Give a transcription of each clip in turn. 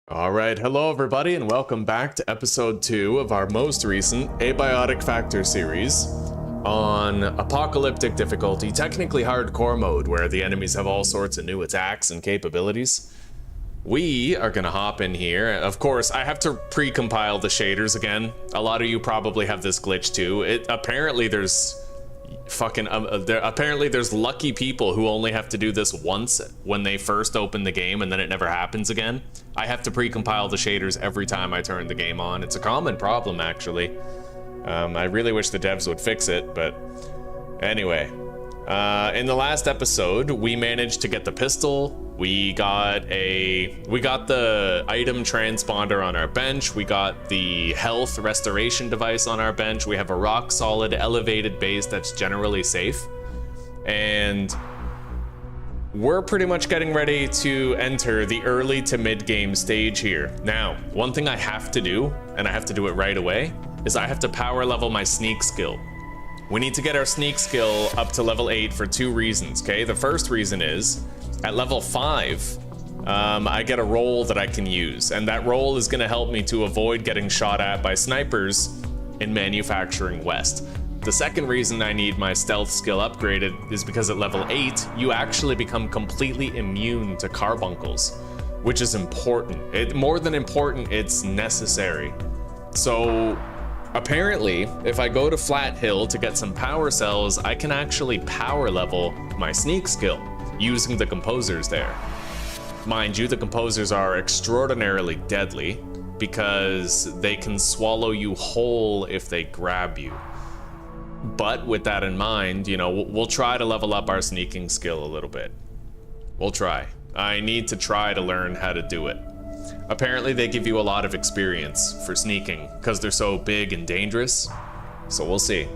Alright, hello everybody and welcome back to episode 2 of our most recent Abiotic Factor series on Apocalyptic difficulty, technically hardcore mode, where the enemies have all sorts of new attacks and capabilities. We are gonna hop in here. Of course, I have to pre-compile the shaders again. A lot of you probably have this glitch too. Apparently there's apparently there's lucky people who only have to do this once when they first open the game and then it never happens again. I have to pre-compile the shaders every time I turn the game on. It's a common problem, actually. I really wish the devs would fix it, but anyway. In the last episode, we managed to get the pistol. We got the item transponder on our bench. We got the health restoration device on our bench. We have a rock solid elevated base that's generally safe. And we're pretty much getting ready to enter the early to mid game stage here. Now, one thing I have to do, and I have to do it right away, is I have to power level my sneak skill. We need to get our sneak skill up to level 8 for 2 reasons, okay? The first reason is, at level 5, I get a role that I can use, and that role is gonna help me to avoid getting shot at by snipers in Manufacturing West. The second reason I need my stealth skill upgraded is because at level 8, you actually become completely immune to carbuncles, which is important. More than important, it's necessary. So, apparently, if I go to Flat Hill to get some power cells, I can actually power level my sneak skill using the composers there. Mind you, the composers are extraordinarily deadly because they can swallow you whole if they grab you. But with that in mind, you know, we'll try to level up our sneaking skill a little bit. We'll try. I need to try to learn how to do it. Apparently they give you a lot of experience for sneaking because they're so big and dangerous. So we'll see.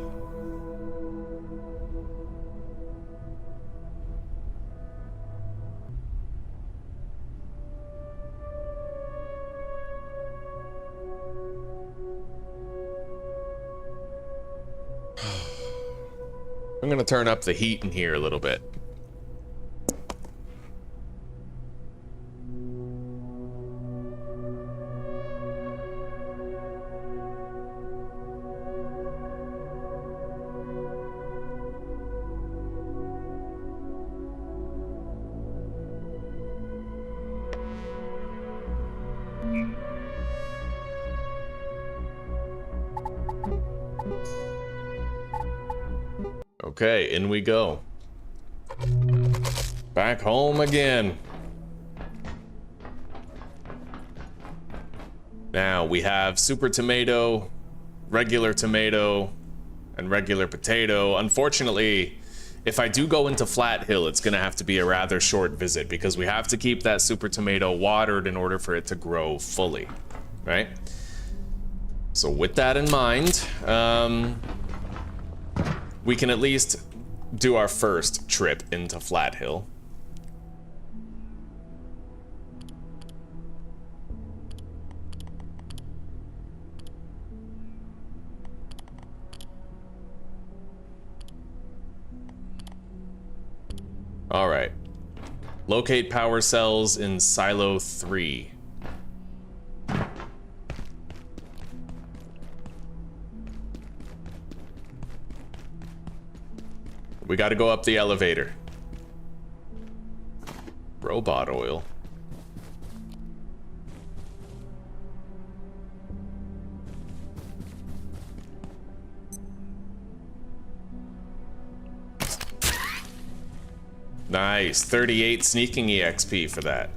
I'm gonna turn up the heat in here a little bit. Okay, in we go. Back home again. Now we have super tomato, regular tomato, and regular potato. Unfortunately, if I do go into Flat Hill, it's gonna have to be a rather short visit because we have to keep that super tomato watered in order for it to grow fully, right? So with that in mind, we can at least do our first trip into Flat Hill. All right. Locate power cells in Silo 3. We gotta go up the elevator. Robot oil. Nice, 38 sneaking EXP for that.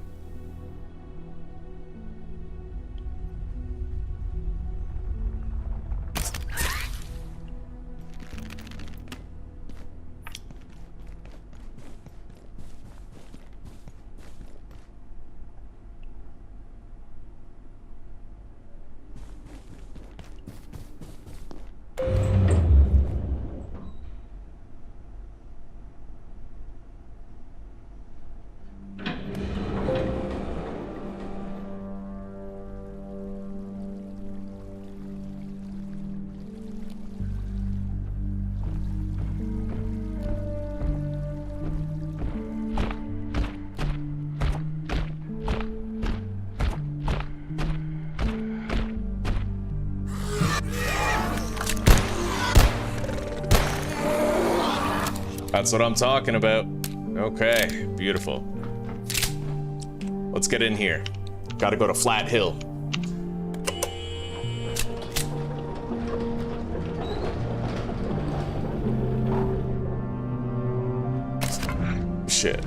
That's what I'm talking about. Okay, beautiful. Let's get in here. Gotta go to Flat Hill. Shit.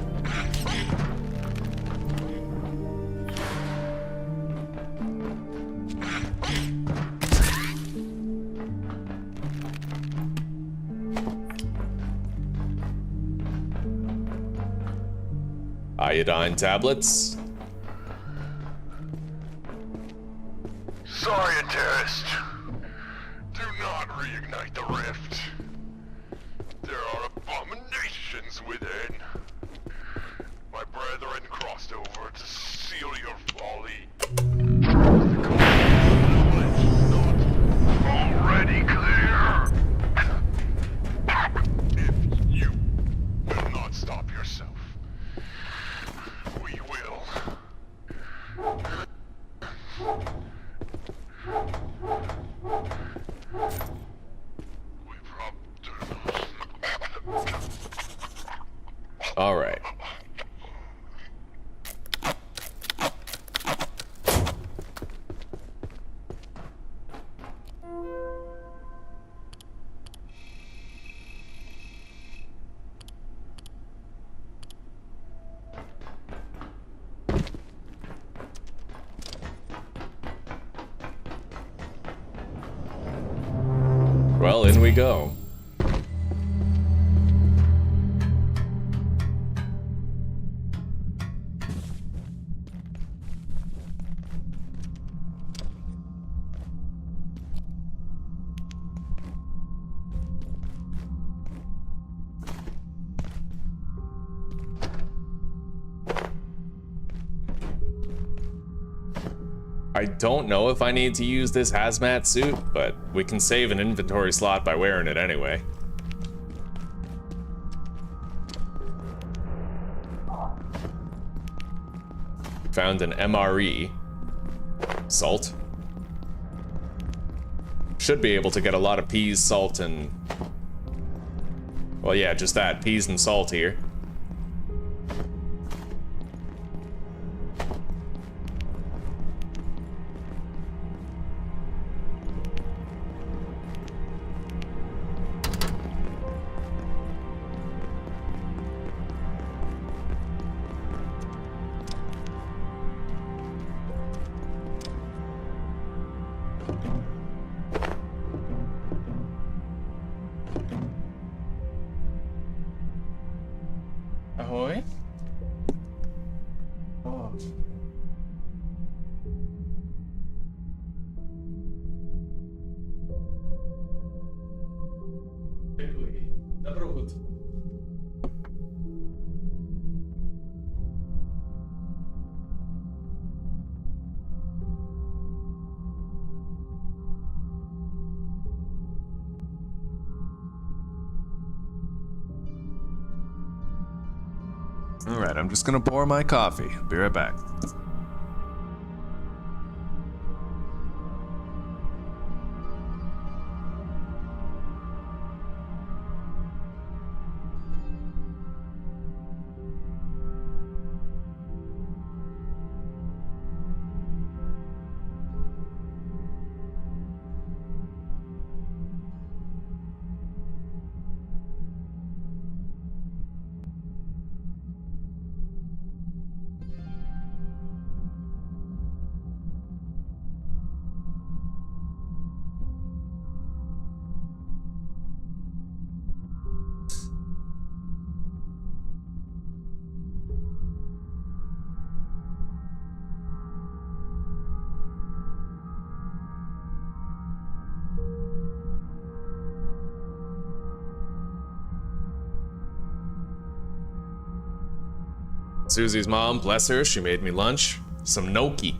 Iodine tablets. Scientist, do not reignite the rift. There are abominations within. My brethren crossed over to seal your folly. The knowledge not already clear. If you will not stop yourself, we will. All right. Well, in we go. I don't know if I need to use this hazmat suit, but we can save an inventory slot by wearing it anyway. Found an MRE. Salt. Should be able to get a lot of peas, salt, and... well, yeah, just that. Peas and salt here. Ahoy? Oh. Напровод. All right, I'm just gonna pour my coffee. Be right back. Susie's mom, bless her, she made me lunch. Some gnocchi.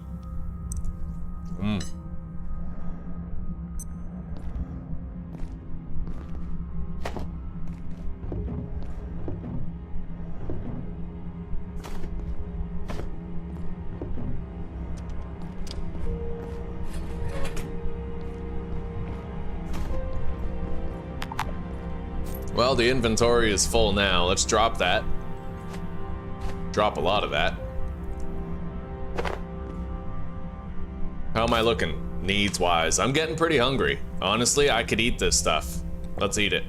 Well, the inventory is full now. Let's drop that. Drop a lot of that. How am I looking, needs-wise? I'm getting pretty hungry. Honestly, I could eat this stuff. Let's eat it.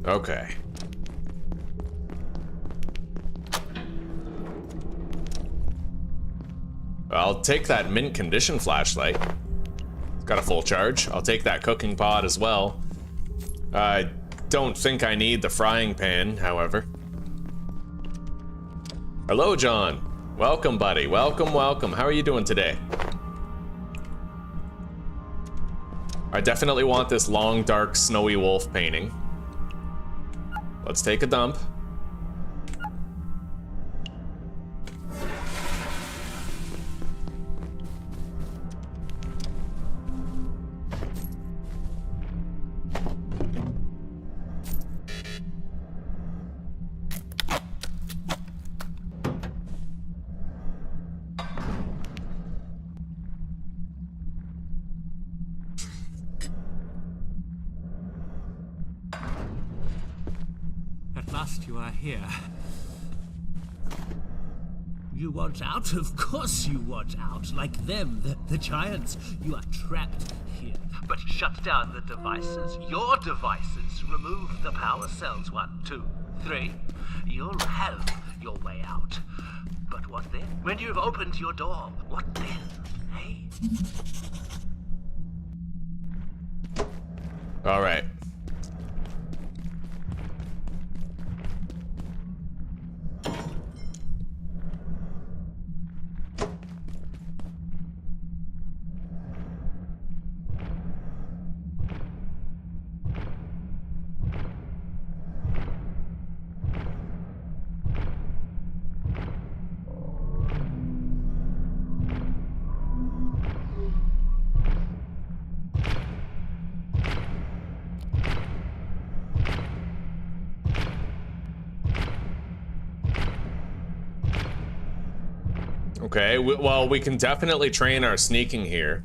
Okay. I'll take that mint condition flashlight. It's got a full charge. I'll take that cooking pot as well. I don't think I need the frying pan, however. Hello, John. Welcome, buddy. Welcome, welcome. How are you doing today? I definitely want this long, dark, snowy wolf painting. Let's take a dump. You are here. You want out? Of course you want out. Like them, the giants. You are trapped here. But shut down the devices. Your devices. Remove the power cells. 1, 2, 3. You'll have your way out. But what then? When you've opened your door, what then? Hey? All right. Okay, well, we can definitely train our sneaking here.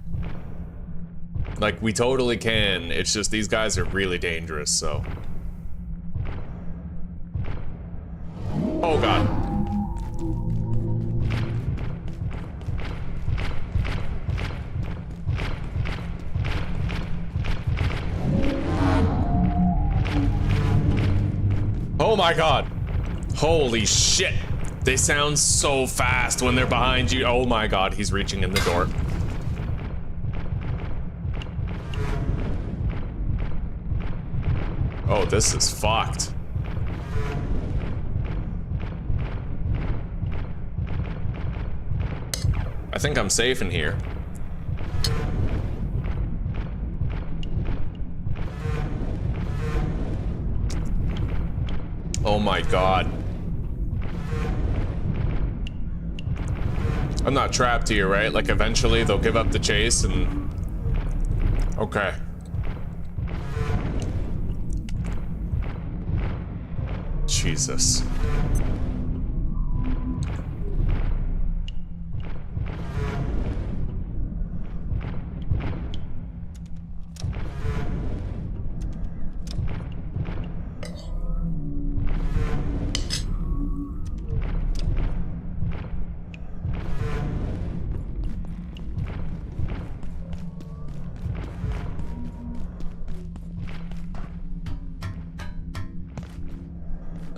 Like, we totally can. It's just these guys are really dangerous, so. Oh, God. Oh, my God. Holy shit. They sound so fast when they're behind you. Oh my God, he's reaching in the door. Oh, this is fucked. I think I'm safe in here. Oh my God. I'm not trapped here, right? Like, eventually they'll give up the chase and... Okay. Jesus.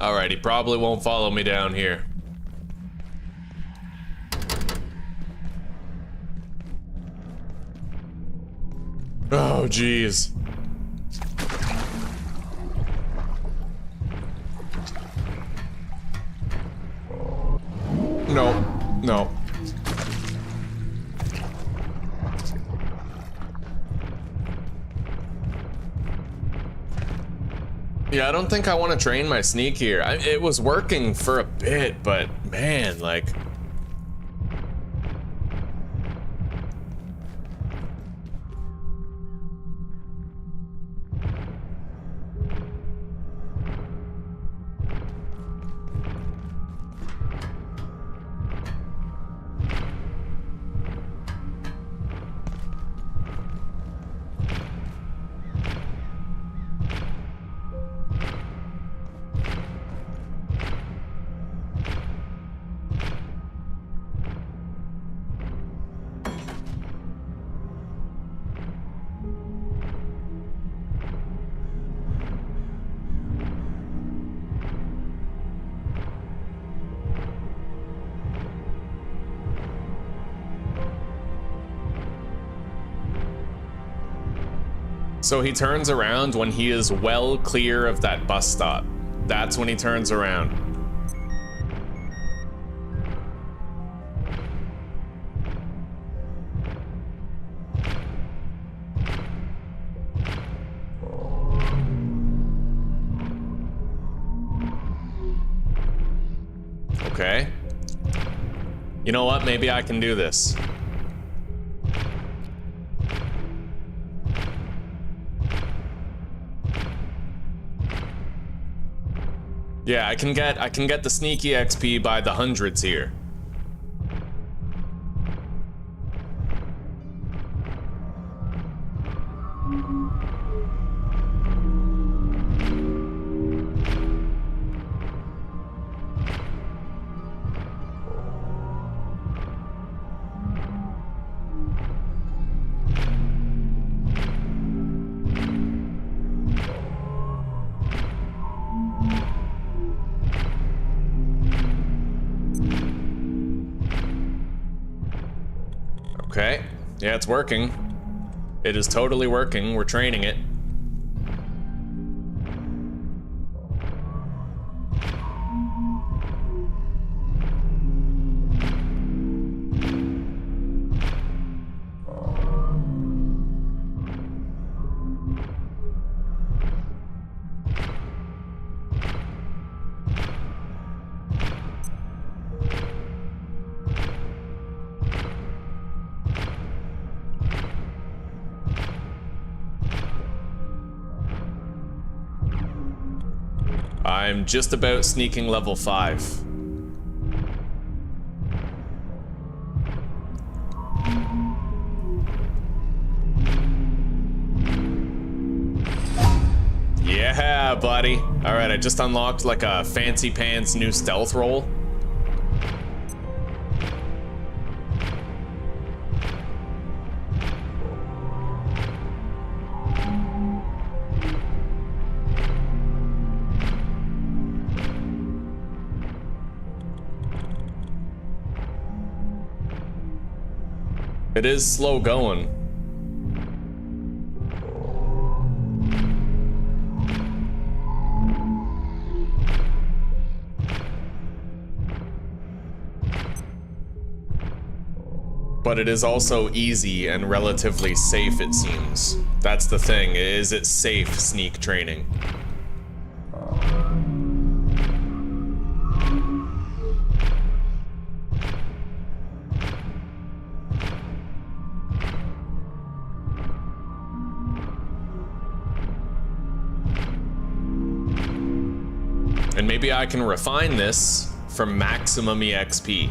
Alright, he probably won't follow me down here. Oh, jeez. No, no. Yeah, I don't think I want to train my sneak here. It was working for a bit, but man, like... So he turns around when he is well clear of that bus stop. That's when he turns around. Okay. You know what? Maybe I can do this. Yeah, I can get the sneaky XP by the hundreds here. Okay, yeah, it's working. It is totally working. We're training it. I'm just about sneaking level 5. Yeah, buddy. Alright, I just unlocked like a fancy pants new stealth roll. It is slow going. But it is also easy and relatively safe, it seems. That's the thing, is it safe sneak training? And maybe I can refine this for maximum EXP.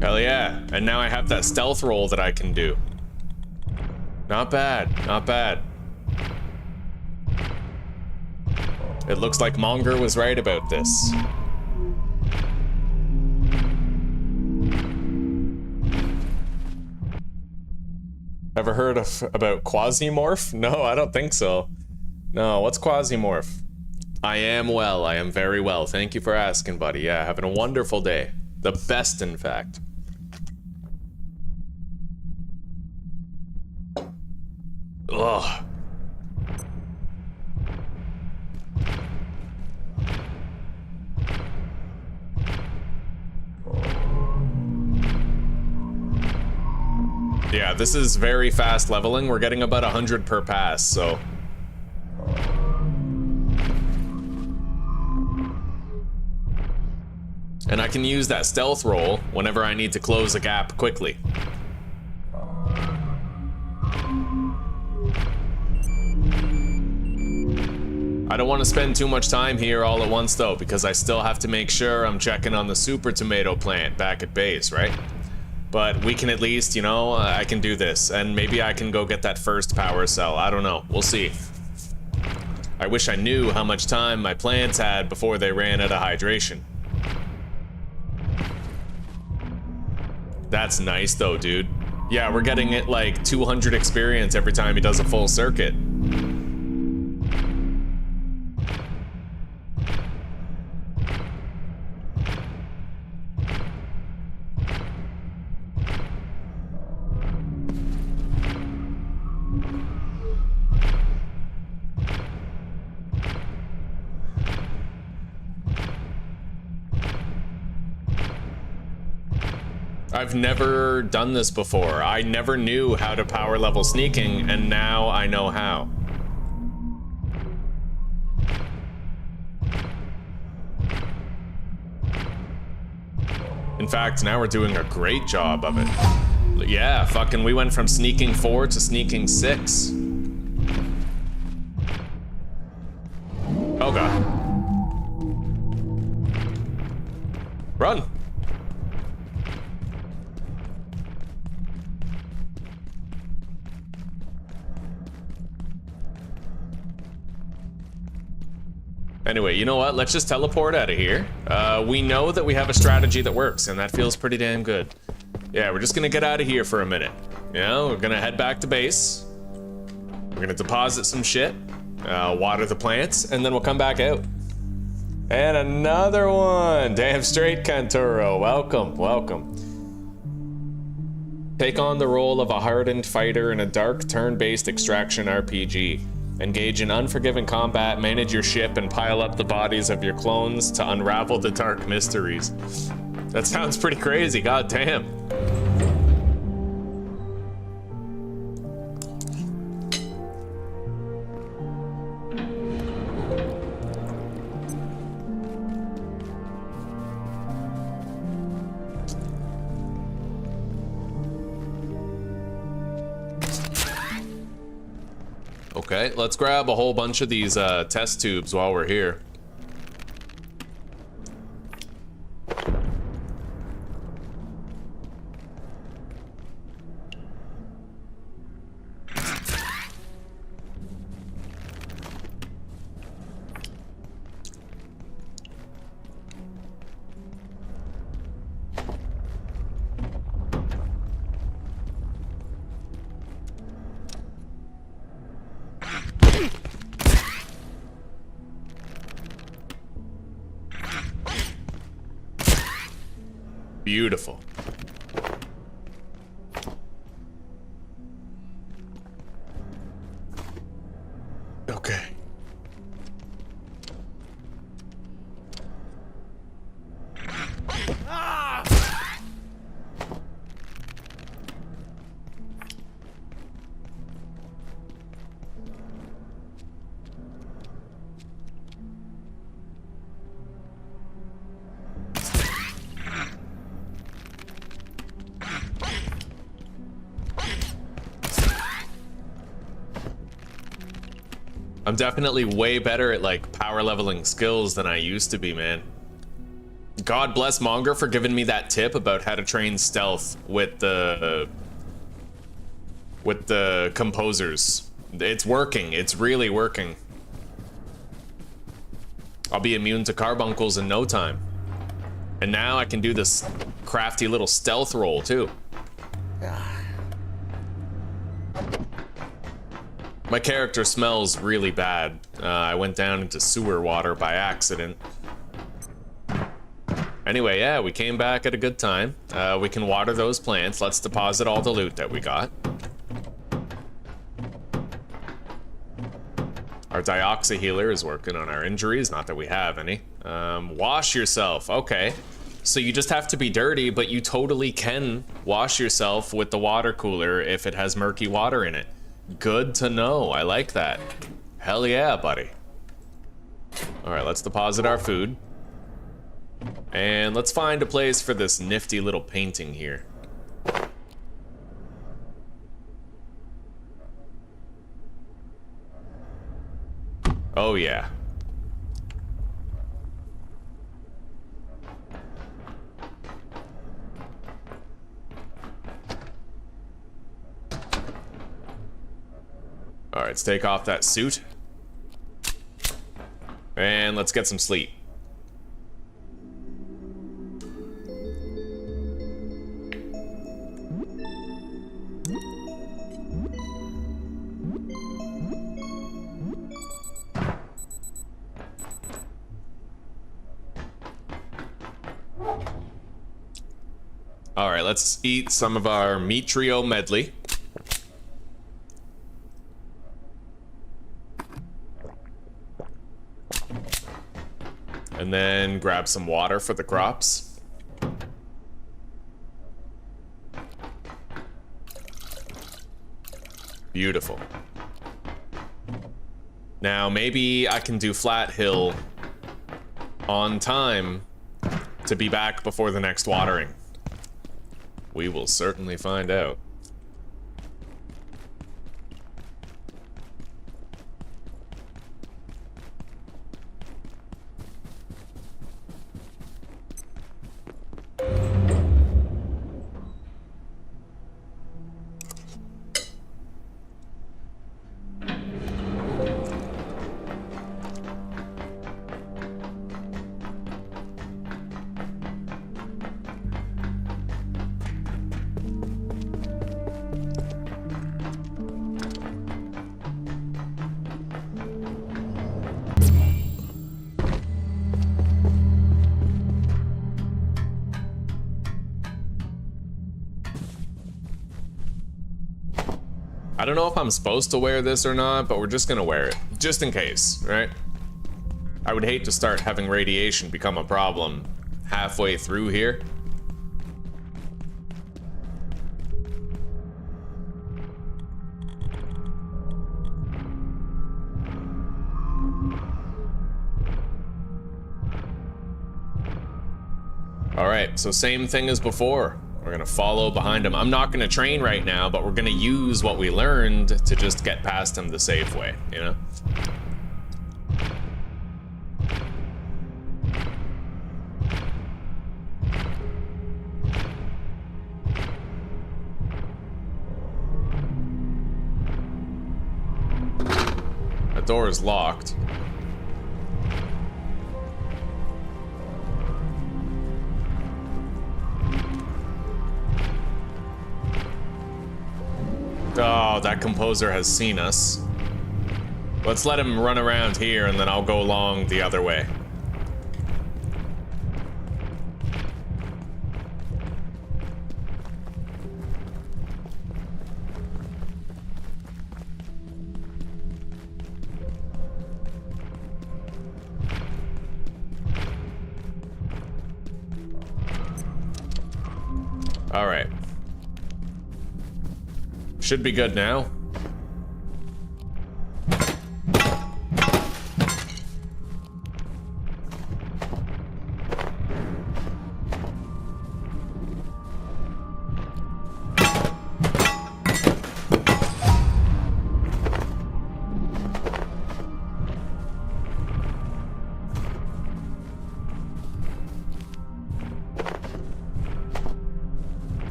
Hell yeah, and now I have that stealth roll that I can do. Not bad, not bad. It looks like Monger was right about this. Ever heard about Quasimorph? No, I don't think so. No, what's Quasimorph? I am well, I am very well. Thank you for asking, buddy. Yeah, having a wonderful day. The best, in fact. Ugh. Yeah, this is very fast leveling. We're getting about 100 per pass, so... And I can use that stealth roll whenever I need to close a gap quickly. I don't want to spend too much time here all at once though, because I still have to make sure I'm checking on the super tomato plant back at base, right? But we can at least, you know, I can do this, and maybe I can go get that first power cell. I don't know, we'll see. I wish I knew how much time my plants had before they ran out of hydration. That's nice though, dude. Yeah, we're getting it like 200 experience every time he does a full circuit. I've never done this before. I never knew how to power level sneaking, and now I know how. In fact, now we're doing a great job of it. Yeah, fucking we went from sneaking 4 to sneaking 6. Oh god. Run! Anyway, you know what? Let's just teleport out of here. We know that we have a strategy that works, and that feels pretty damn good. Yeah, we're just gonna get out of here for a minute. You know, we're gonna head back to base. We're gonna deposit some shit, water the plants, and then we'll come back out. And another one! Damn straight, Canturo. Welcome, welcome. Take on the role of a hardened fighter in a dark turn-based extraction RPG. Engage in unforgiving combat, manage your ship, and pile up the bodies of your clones to unravel the dark mysteries. That sounds pretty crazy, god damn. Okay, let's grab a whole bunch of these test tubes while we're here. Beautiful. Okay. I'm definitely way better at like power leveling skills than I used to be, man. God bless Monger for giving me that tip about how to train stealth with the composers. It's working. It's really working. I'll be immune to carbuncles in no time. And now I can do this crafty little stealth roll too. My character smells really bad. I went down into sewer water by accident. Anyway, yeah, we came back at a good time. We can water those plants. Let's deposit all the loot that we got. Our dioxy healer is working on our injuries, not that we have any. Wash yourself, okay. So you just have to be dirty, but you totally can wash yourself with the water cooler if it has murky water in it. Good to know, I like that. Hell yeah, buddy. All right, let's deposit our food. And let's find a place for this nifty little painting here. Oh yeah, let's take off that suit. And let's get some sleep. Alright, let's eat some of our meat trio medley. And then grab some water for the crops. Beautiful. Now, maybe I can do Flat Hill on time to be back before the next watering. We will certainly find out. I don't know if I'm supposed to wear this or not, but we're just gonna wear it, just in case, right? I would hate to start having radiation become a problem halfway through here. All right, so same thing as before. We're gonna follow behind him. I'm not gonna train right now, but we're gonna use what we learned to just get past him the safe way, you know? The door is locked. Oh, that composer has seen us. Let's let him run around here and then I'll go along the other way. All right. Should be good now.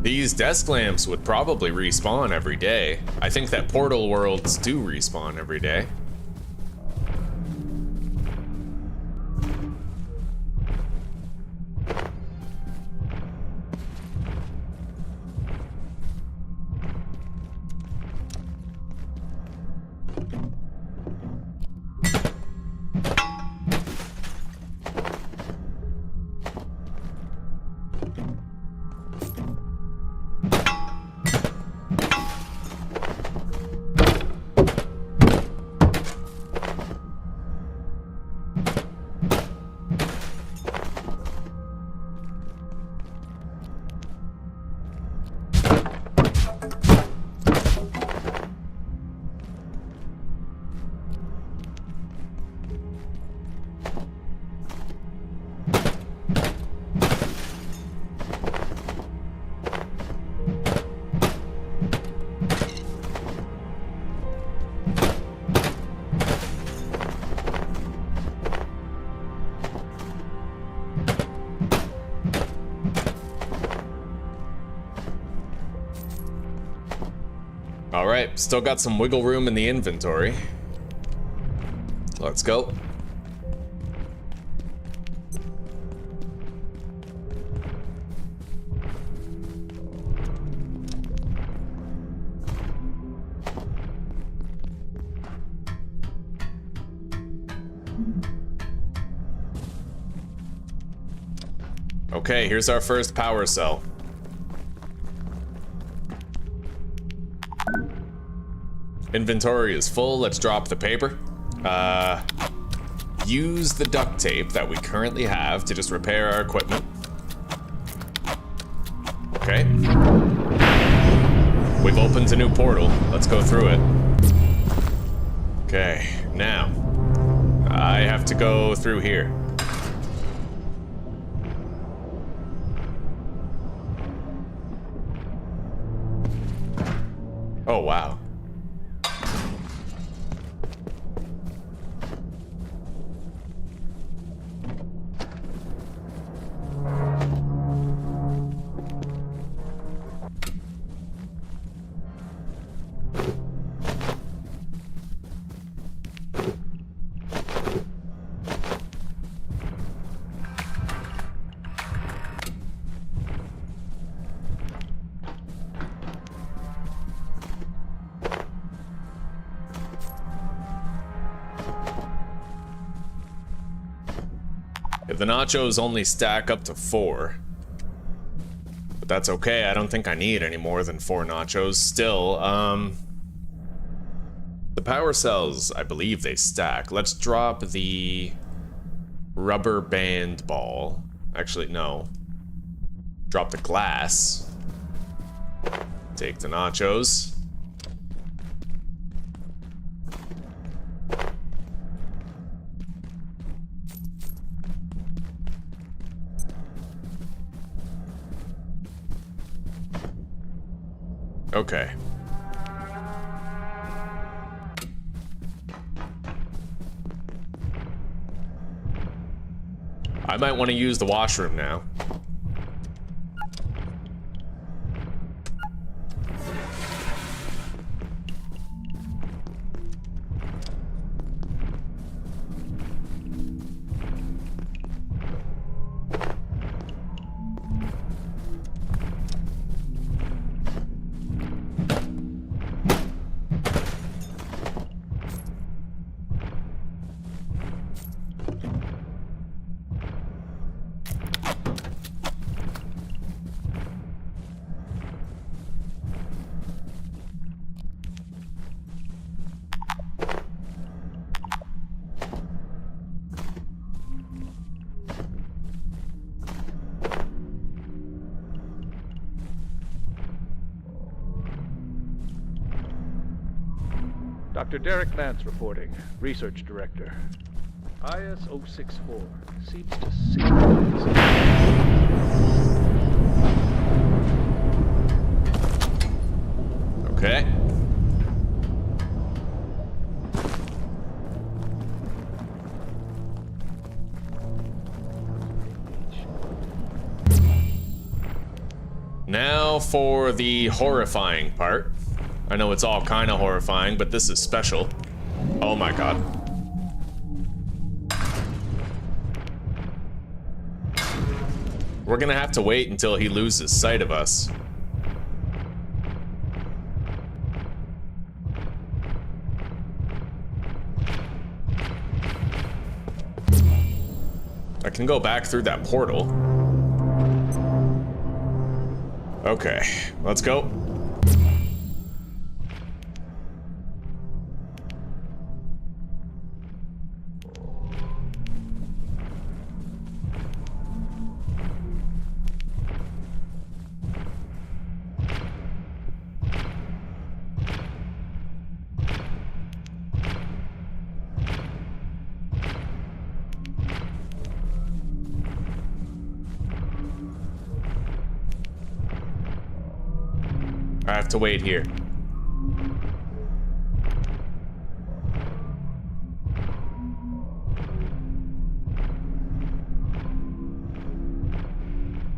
These desk lamps would probably respawn every day. I think that portal worlds do respawn every day. Alright, still got some wiggle room in the inventory. Let's go. Okay, here's our first power cell. Inventory is full, let's drop the paper. Use the duct tape that we currently have to just repair our equipment. Okay. We've opened a new portal, let's go through it. Okay, now, I have to go through here. Oh, wow. The nachos only stack up to 4. But that's okay, I don't think I need any more than 4 nachos. Still, the power cells, I believe they stack. Let's drop the rubber band ball. Actually, no. Drop the glass. Take the nachos. Okay. I might want to use the washroom now. Dr. Derek Nance reporting, Research Director. IS-064 seems to synchronize. Okay. Now for the horrifying part. I know it's all kind of horrifying, but this is special. Oh my god. We're gonna have to wait until he loses sight of us. I can go back through that portal. Okay, let's go. I have to wait here.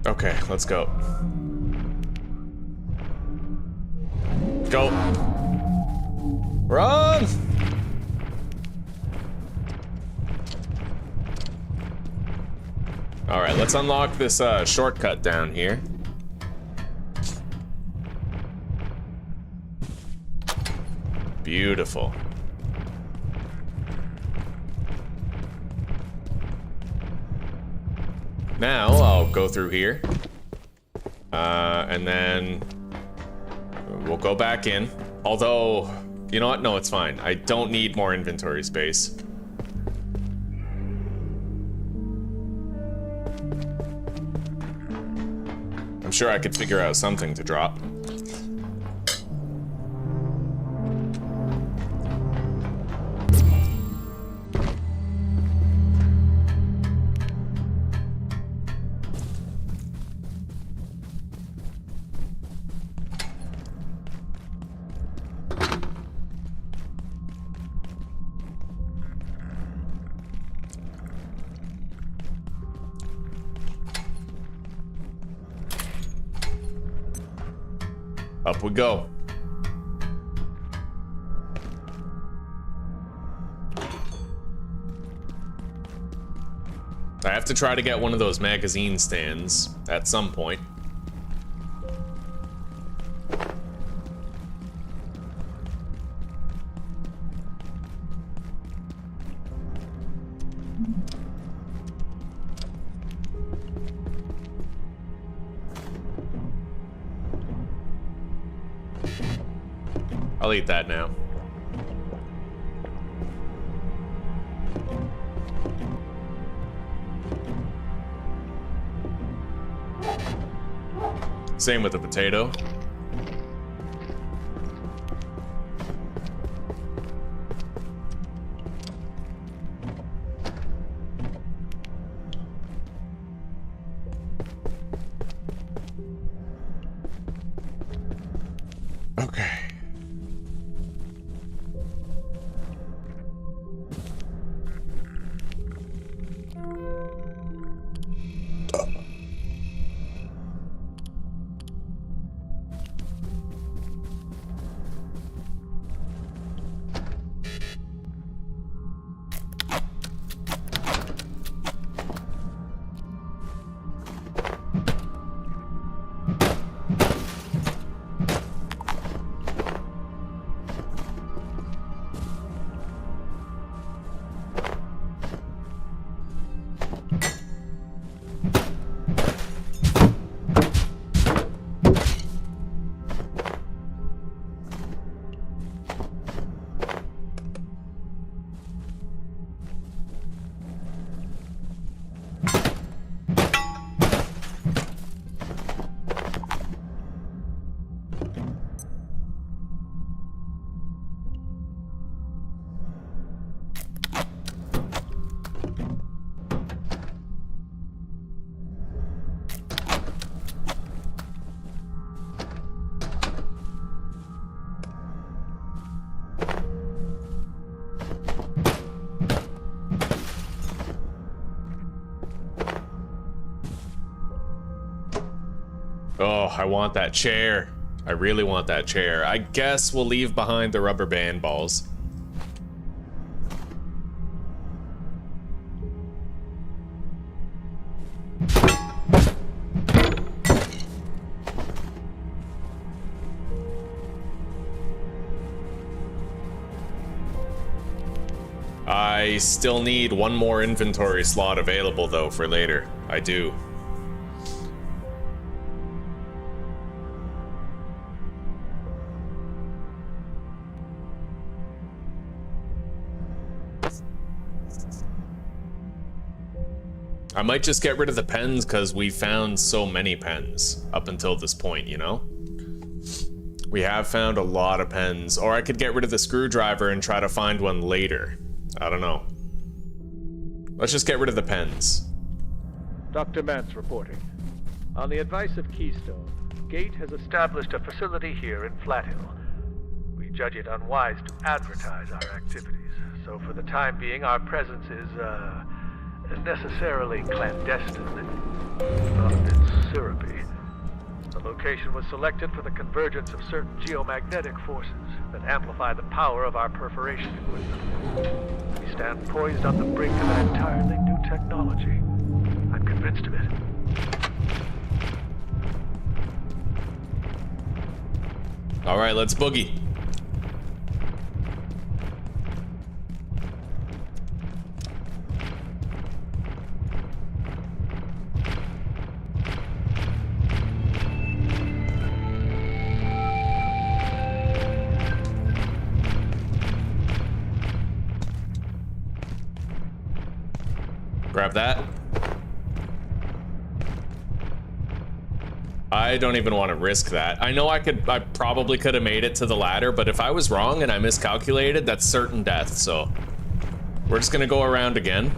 Okay, let's go. Go. Run! All right, let's unlock this shortcut down here. Beautiful. Now I'll go through here. And then we'll go back in. Although, you know what? No, it's fine. I don't need more inventory space. I'm sure I could figure out something to drop. Up we go. I have to try to get one of those magazine stands at some point. I'll eat that now. Same with the potato. Okay. Oh, I want that chair. I really want that chair. I guess we'll leave behind the rubber band balls. I still need one more inventory slot available though for later. I do. I might just get rid of the pens because we found so many pens up until this point, you know? We have found a lot of pens, or I could get rid of the screwdriver and try to find one later. I don't know. Let's just get rid of the pens. Dr. Mance reporting. On the advice of Keystone, Gate has established a facility here in Flathill. We judge it unwise to advertise our activities, so for the time being our presence is, necessarily clandestine, not a bit syrupy. The location was selected for the convergence of certain geomagnetic forces. that amplify the power of our perforation equipment. We stand poised on the brink of an entirely new technology. I'm convinced of it. All right, let's boogie. Grab that. I don't even want to risk that. I know I probably could have made it to the ladder, but if I was wrong and I miscalculated, that's certain death, so we're just gonna go around again.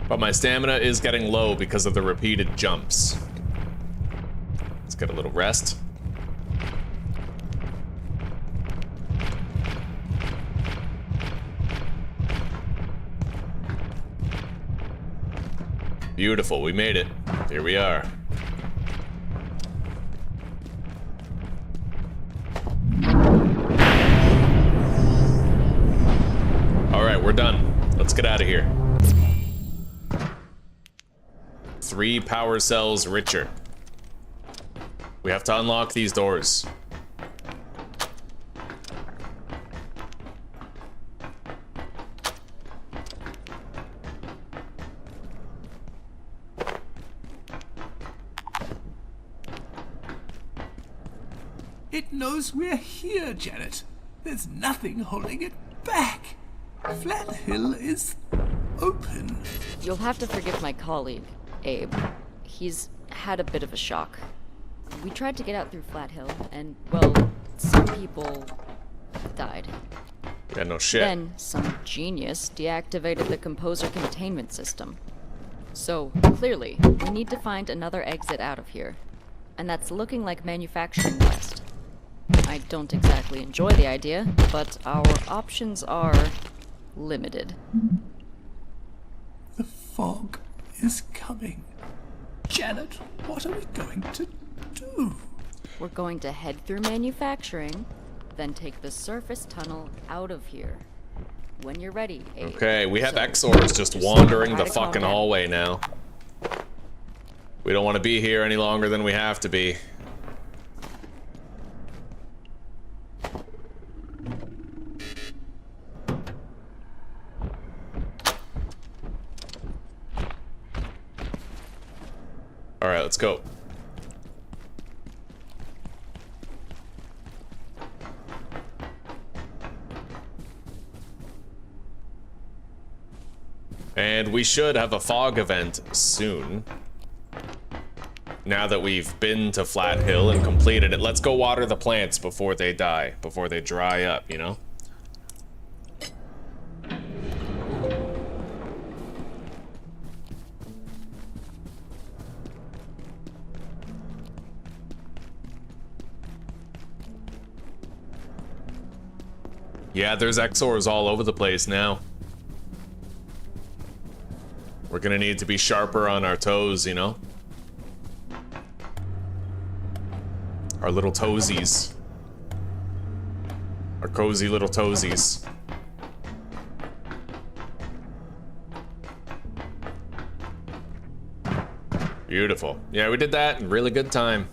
But my stamina is getting low because of the repeated jumps. Let's get a little rest. Beautiful, we made it. Here we are. All right, we're done. Let's get out of here. 3 power cells richer. We have to unlock these doors. It knows we're here, Janet. There's nothing holding it back. Flat Hill is open. You'll have to forgive my colleague, Abe. He's had a bit of a shock. We tried to get out through Flat Hill, and, well, some people died. Yeah, no shit. Then, some genius deactivated the composer containment system. So, clearly, we need to find another exit out of here. And that's looking like Manufacturing West. I don't exactly enjoy the idea, but our options are limited. The fog is coming. Janet, what are we going to do? We're going to head through manufacturing, then take the surface tunnel out of here. When you're ready, Abe. Okay, we have So, Exors just wandering the try to calm fucking down. hallway now. We don't want to be here any longer than we have to be. All right, let's go. And we should have a fog event soon. Now that we've been to Flat Hill and completed it, let's go water the plants before they die, before they dry up, you know? Yeah, there's Exors all over the place now. We're gonna need to be sharper on our toes, you know? Our little toesies. Our cozy little toesies. Beautiful. Yeah, we did that in really good time.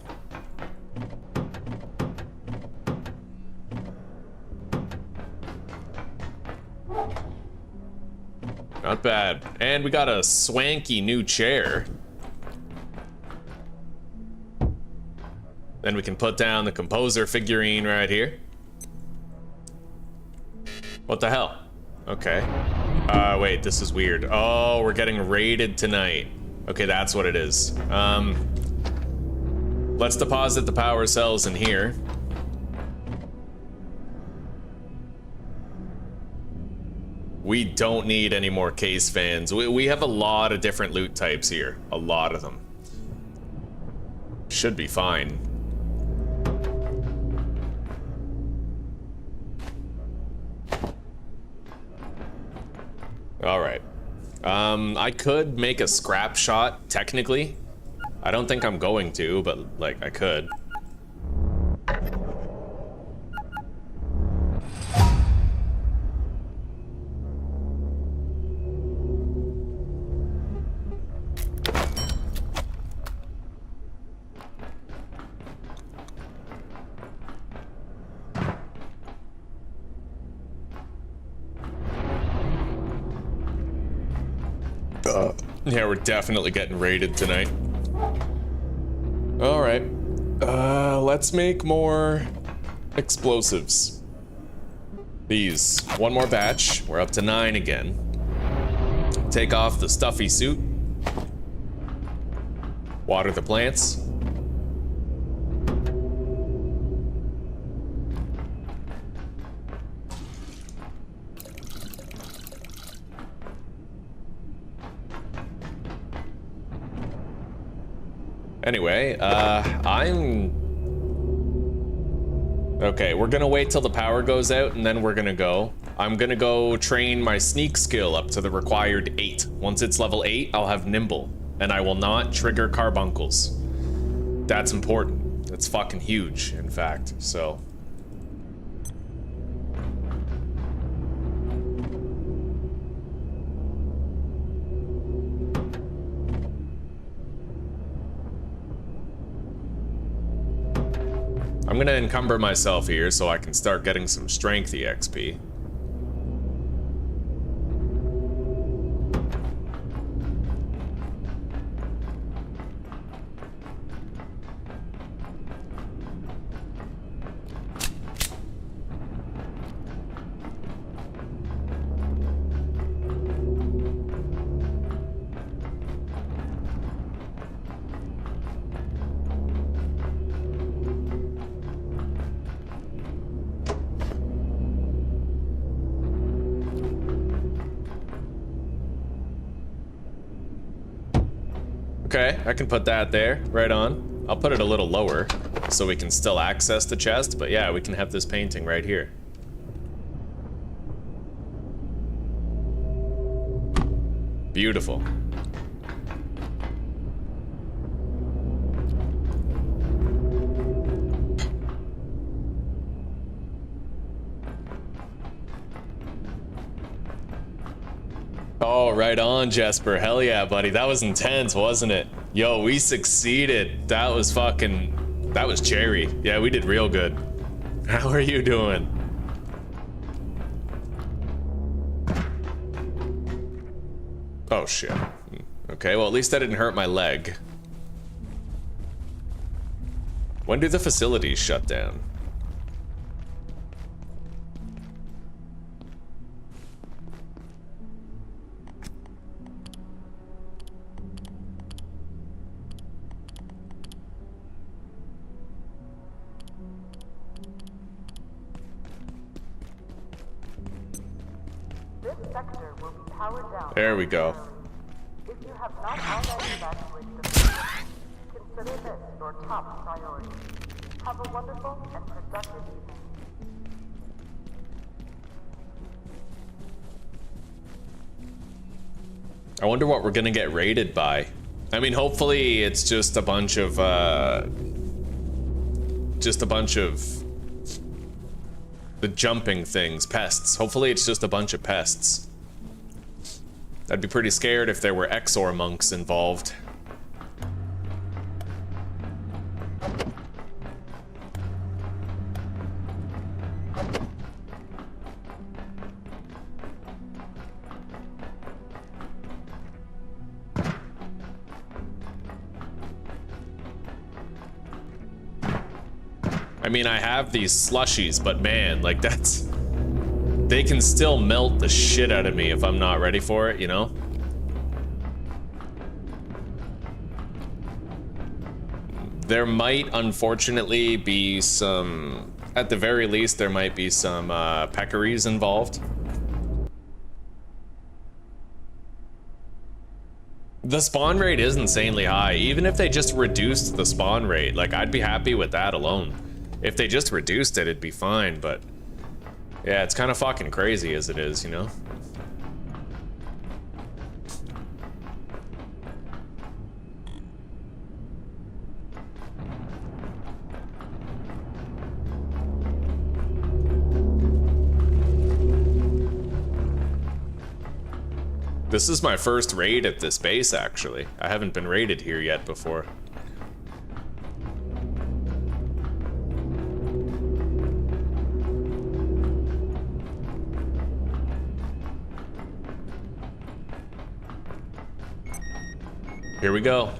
Not bad. And we got a swanky new chair. Then we can put down the composer figurine right here. What the hell? Okay. Wait, this is weird. Oh, we're getting raided tonight. Okay, that's what it is. Let's deposit the power cells in here. We don't need any more case fans. We have a lot of different loot types here. A lot of them. Should be fine. Alright. I could make a scrap shot, technically. I don't think I'm going to, but, like, I could. Yeah, we're definitely getting raided tonight. All right. Let's make more explosives. These. One more batch. We're up to 9 again. Take off the stuffy suit. Water the plants. Anyway, okay, we're gonna wait till the power goes out and then we're gonna go. I'm gonna go train my sneak skill up to the required 8. Once it's level 8, I'll have nimble, and I will not trigger carbuncles. That's important. That's fucking huge, in fact, so. I'm gonna encumber myself here so I can start getting some strength EXP. Okay, I can put that there, right on. I'll put it a little lower so we can still access the chest, but yeah, we can have this painting right here. Beautiful. Oh, right on, Jesper. Hell yeah, buddy. That was intense, wasn't it? Yo, we succeeded. That was cherry. Yeah, we did real good. How are you doing? Oh, shit. Okay, well, at least that didn't hurt my leg. When do the facilities shut down? There we go. If you have not already evacuated the facility, consider this your top priority. Have a wonderful and productive evening. I wonder what we're gonna get raided by. I mean, hopefully it's just a bunch of the jumping things, pests. Hopefully it's just a bunch of pests. I'd be pretty scared if there were Exxo monks involved. I mean, I have these slushies, but man, like that's... They can still melt the shit out of me if I'm not ready for it, you know? There might, unfortunately, be some... At the very least, there might be some peccaries involved. The spawn rate is insanely high. Even if they just reduced the spawn rate, like, I'd be happy with that alone. If they just reduced it, it'd be fine, but... Yeah, it's kind of fucking crazy as it is, you know? This is my first raid at this base, actually. I haven't been raided here yet before. Here we go.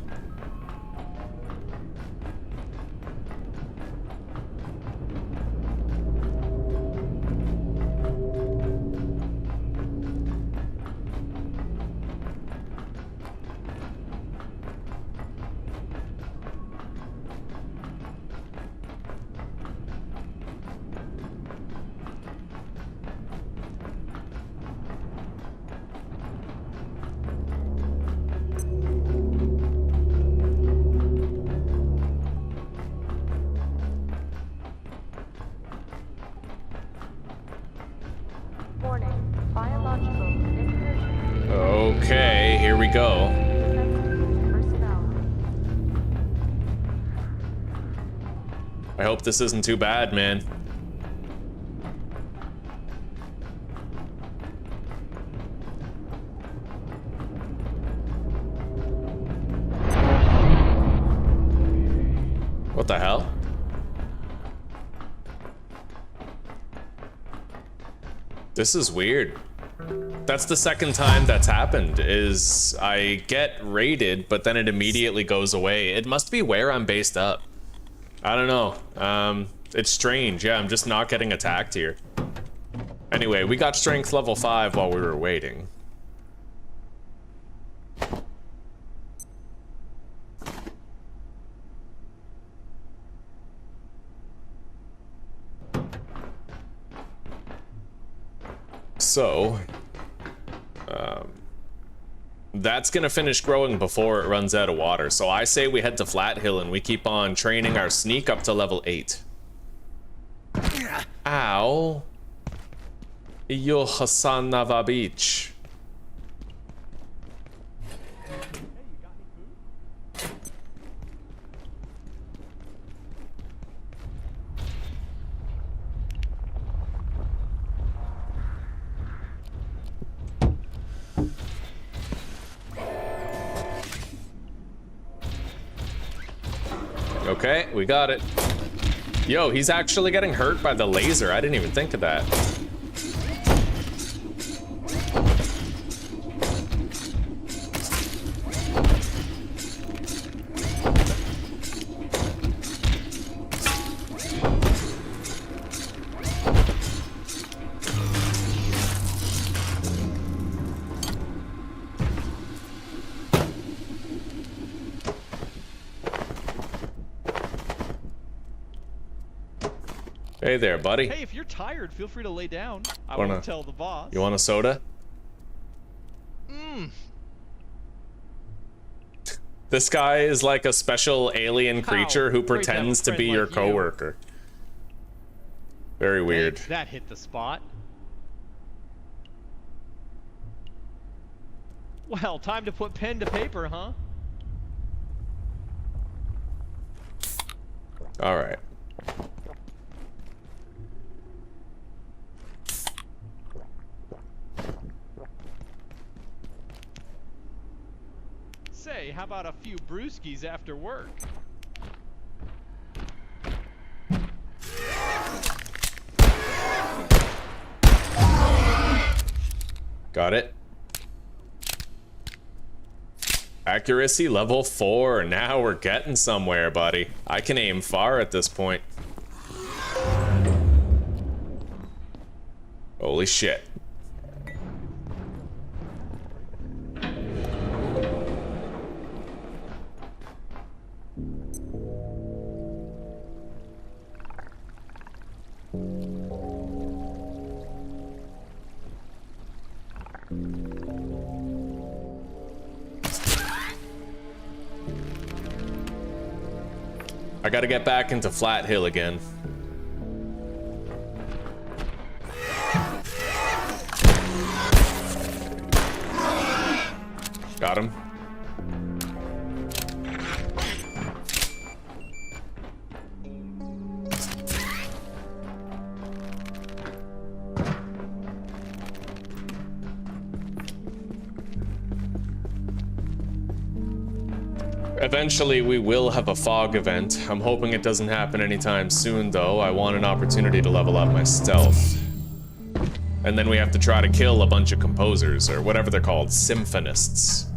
Warning, biological incursion. Okay, here we go. Personnel. I hope this isn't too bad, man. What the hell? This is weird. That's the second time that's happened, is I get raided, but then it immediately goes away. It must be where I'm based up. I don't know. It's strange. Yeah, I'm just not getting attacked here. Anyway, we got strength level 5 while we were waiting. So, that's gonna finish growing before it runs out of water. So I say we head to Flat Hill and we keep on training our sneak up to level 8. Ow. Yo Hassan Navabich. Okay, we got it. Yo, he's actually getting hurt by the laser. I didn't even think of that. Hey there, buddy. Hey, if you're tired, feel free to lay down. I Wanna- won't tell the boss. You want a soda? This guy is like a special alien creature who Great to have a pretends to friend be your like you. coworker. Very weird. Thanks, that hit the spot. Well, time to put pen to paper, huh? All right. Say, how about a few brewskis after work? Got it. Accuracy level 4. Now we're getting somewhere, buddy. I can aim far at this point. Holy shit. I gotta get back into Flat Hill again. Got him. Eventually, we will have a fog event. I'm hoping it doesn't happen anytime soon, though. I want an opportunity to level up my stealth. And then we have to try to kill a bunch of composers, or whatever they're called, symphonists.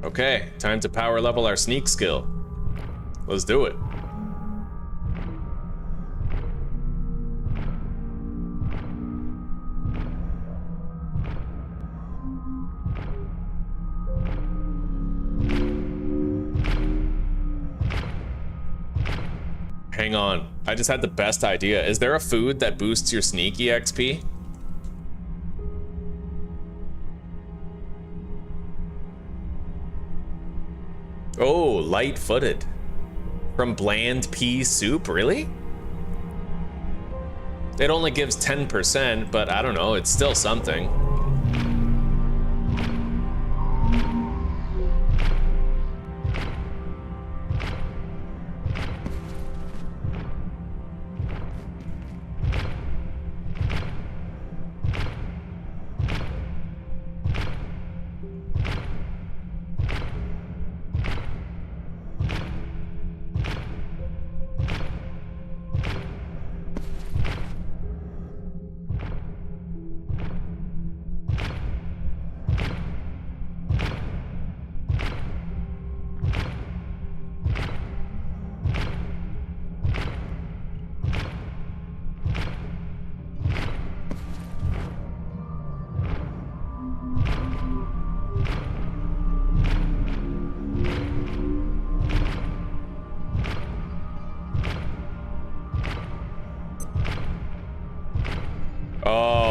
Okay, time to power level our sneak skill. Let's do it. Hang on, I just had the best idea. Is there a food that boosts your sneaky XP? Oh, light-footed. From bland pea soup, really? It only gives 10%, but I don't know, it's still something.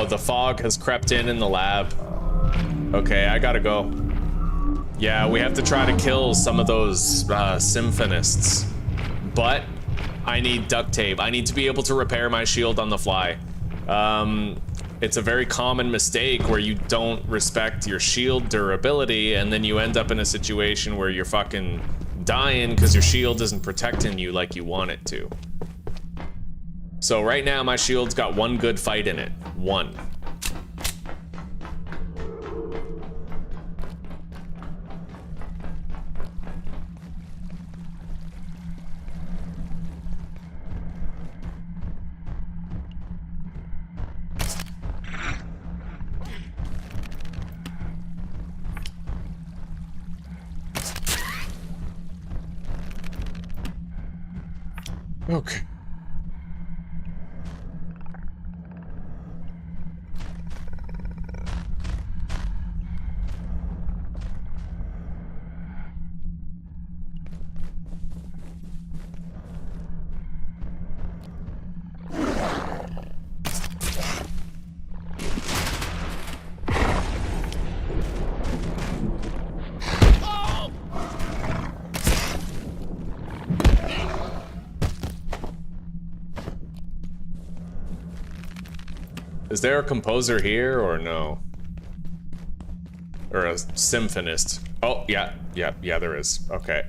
The fog has crept in the lab. Okay, I gotta go. Yeah, we have to try to kill some of those symphonists. But I need duct tape. I need to be able to repair my shield on the fly. It's a very common mistake where you don't respect your shield durability, and then you end up in a situation where you're fucking dying because your shield isn't protecting you like you want it to. So right now my shield's got one good fight in it. One. Okay. Is there a composer here or no? Or a symphonist? Oh, yeah, there is. Okay.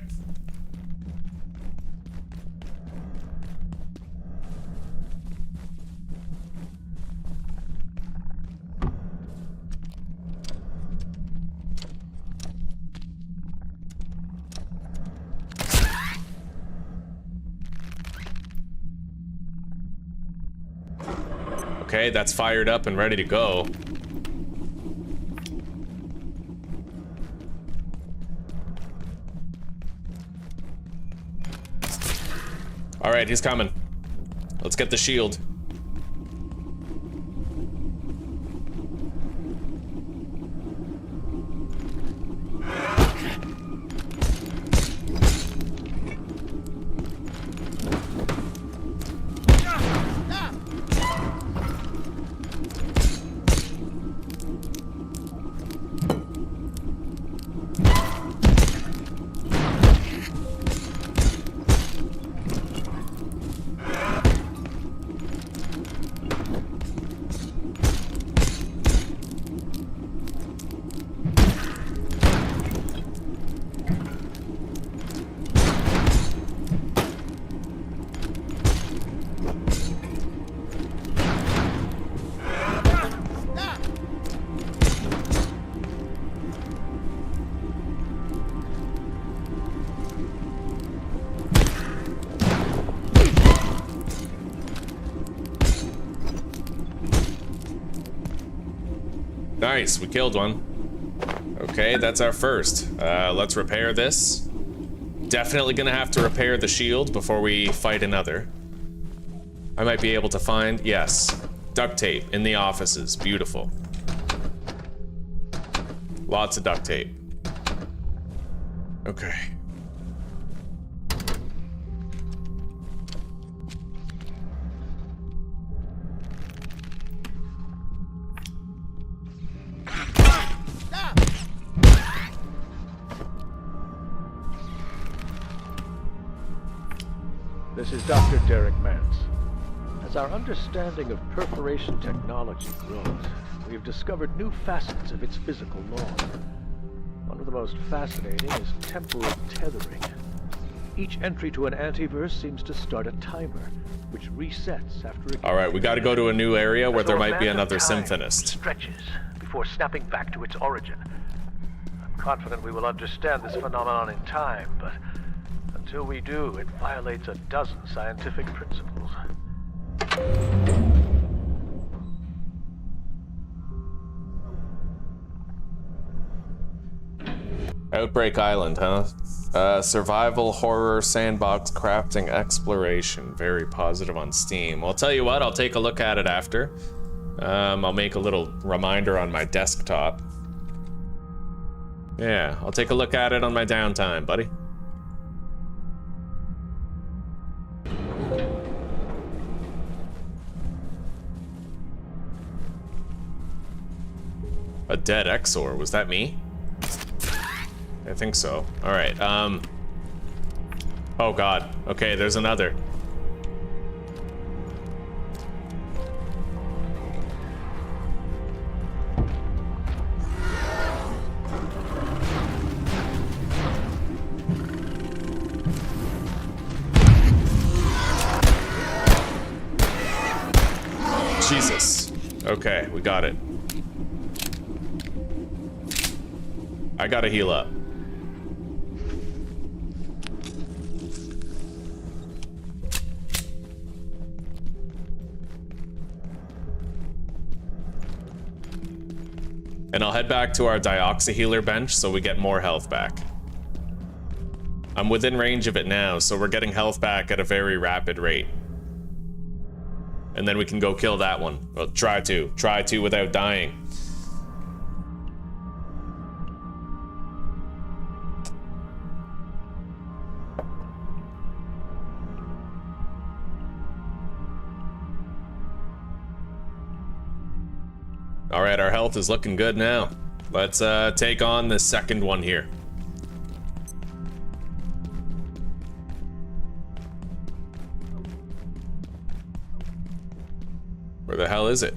Okay, that's fired up and ready to go. All right, he's coming. Let's get the shield. Nice, we killed one. Okay, that's our first. Let's repair this. Definitely gonna have to repair the shield before we fight another. I might be able to find, yes, duct tape in the offices. Beautiful. Lots of duct tape. Okay. This is Dr. Derek Mantz. As our understanding of perforation technology grows, we have discovered new facets of its physical law. One of the most fascinating is temporal tethering. Each entry to an antiverse seems to start a timer, which resets after a... Alright, we gotta go to a new area where there might be another symphonist. Stretches before snapping back to its origin. I'm confident we will understand this phenomenon in time, but until we do, it violates a dozen scientific principles. Outbreak Island, huh? Survival, horror, sandbox, crafting, exploration. Very positive on Steam. Well, I'll tell you what, I'll take a look at it after. I'll make a little reminder on my desktop. Yeah, I'll take a look at it on my downtime, buddy. A dead Exxo, was that me? I think so. Alright, oh god. Okay, there's another. Jesus. Okay, we got it. I gotta heal up. And I'll head back to our dioxyhealer bench so we get more health back. I'm within range of it now, so we're getting health back at a very rapid rate. And then we can go kill that one. Well, try to without dying. All right, our health is looking good now. Let's take on the second one here. Where the hell is it?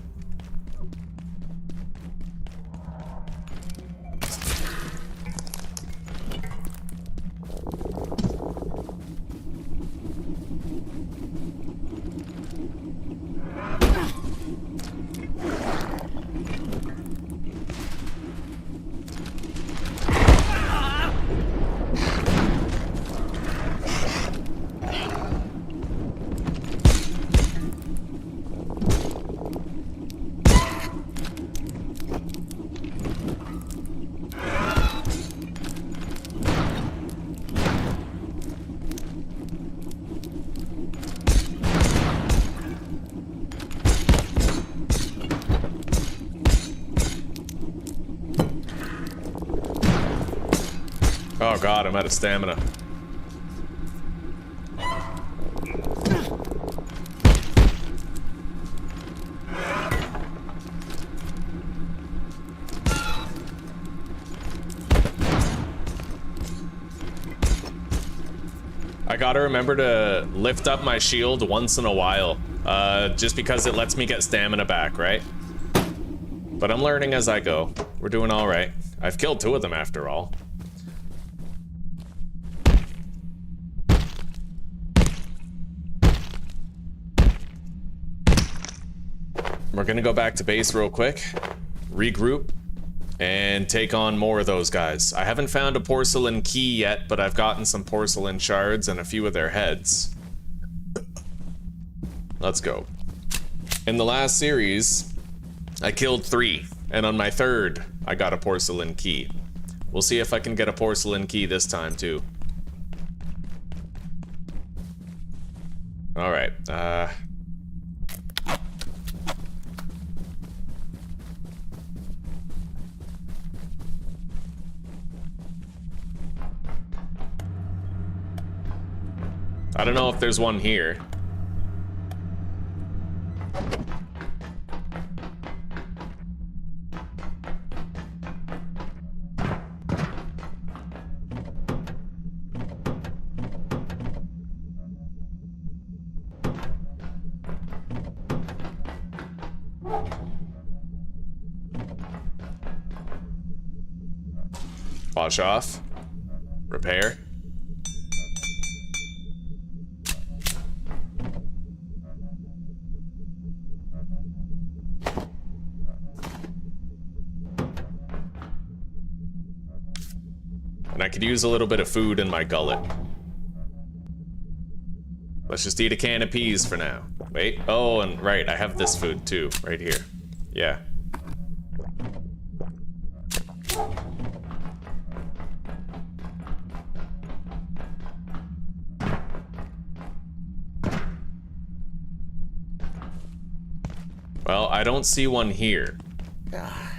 Oh god, I'm out of stamina. I gotta remember to lift up my shield once in a while, just because it lets me get stamina back, right? But I'm learning as I go. We're doing all right. I've killed 2 of them after all. We're gonna go back to base real quick, regroup, and take on more of those guys. I haven't found a porcelain key yet, but I've gotten some porcelain shards and a few of their heads. Let's go. In the last series, I killed 3, and on my 3rd, I got a porcelain key. We'll see if I can get a porcelain key this time, too. Alright, I don't know if there's one here. Wash off. Repair. And I could use a little bit of food in my gullet. Let's just eat a can of peas for now. Wait, oh, and right, I have this food too, right here. Yeah. Well, I don't see one here.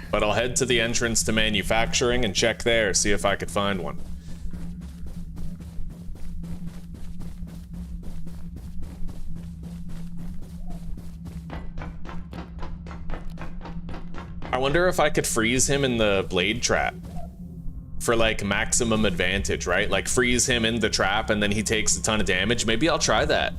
But I'll head to the entrance to manufacturing and check there, see if I could find one. I wonder if I could freeze him in the blade trap for like maximum advantage, right? Like freeze him in the trap and then he takes a ton of damage. Maybe I'll try that.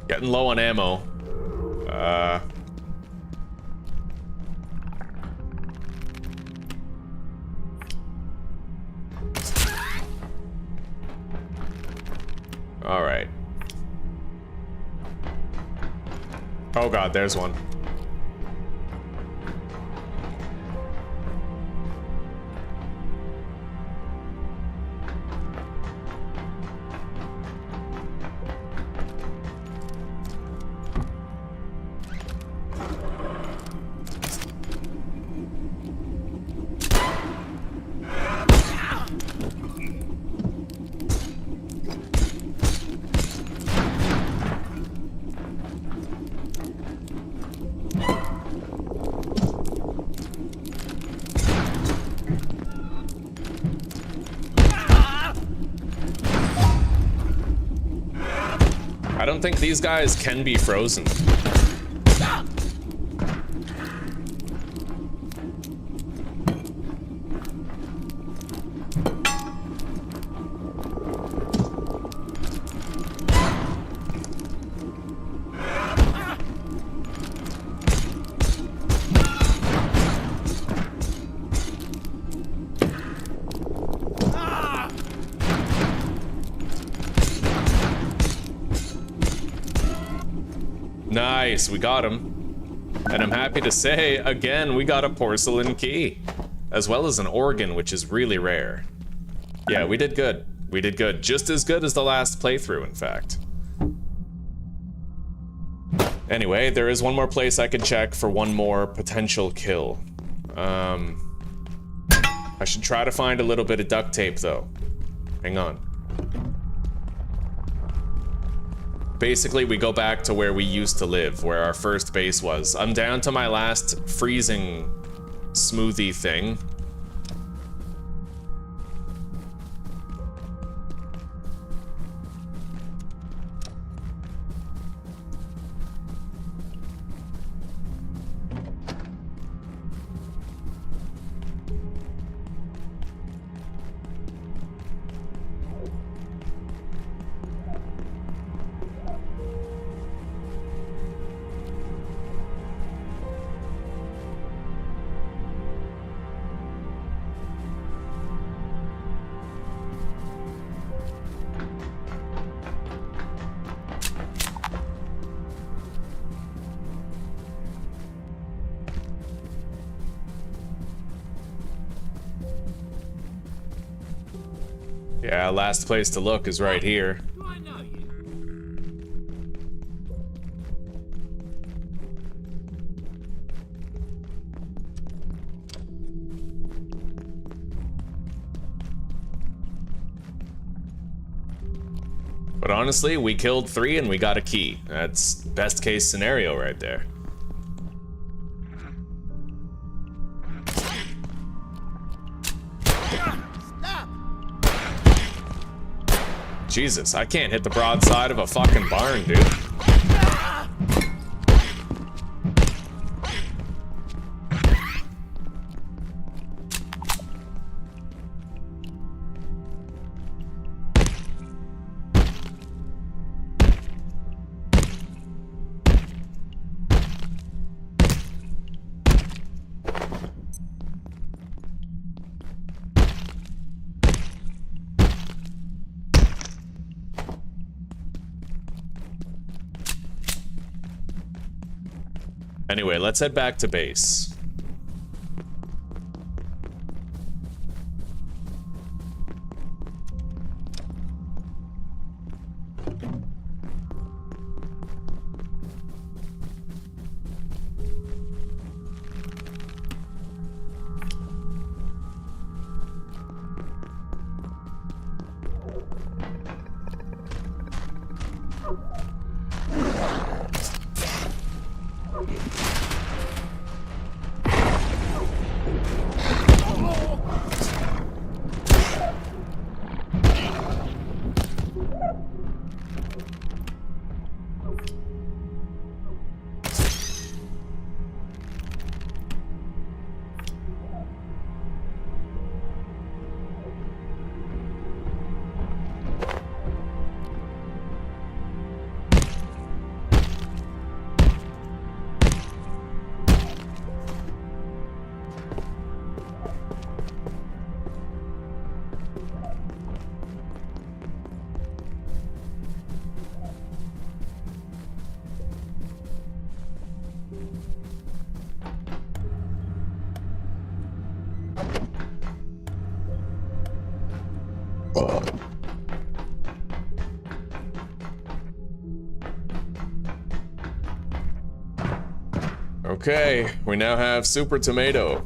Getting low on ammo. All right. Oh God, there's one. I don't think these guys can be frozen. Nice, we got him. And I'm happy to say, again, we got a porcelain key. As well as an organ, which is really rare. Yeah, we did good. We did good. Just as good as the last playthrough, in fact. Anyway, there is one more place I could check for one more potential kill. I should try to find a little bit of duct tape, though. Hang on. Basically, we go back to where we used to live, where our first base was. I'm down to my last freezing smoothie thing. Yeah, last place to look is right here. Do I know you? But honestly, we killed 3 and we got a key. That's best case scenario right there. Jesus, I can't hit the broadside of a fucking barn, dude. Anyway, let's head back to base. Okay, we now have Super Tomato.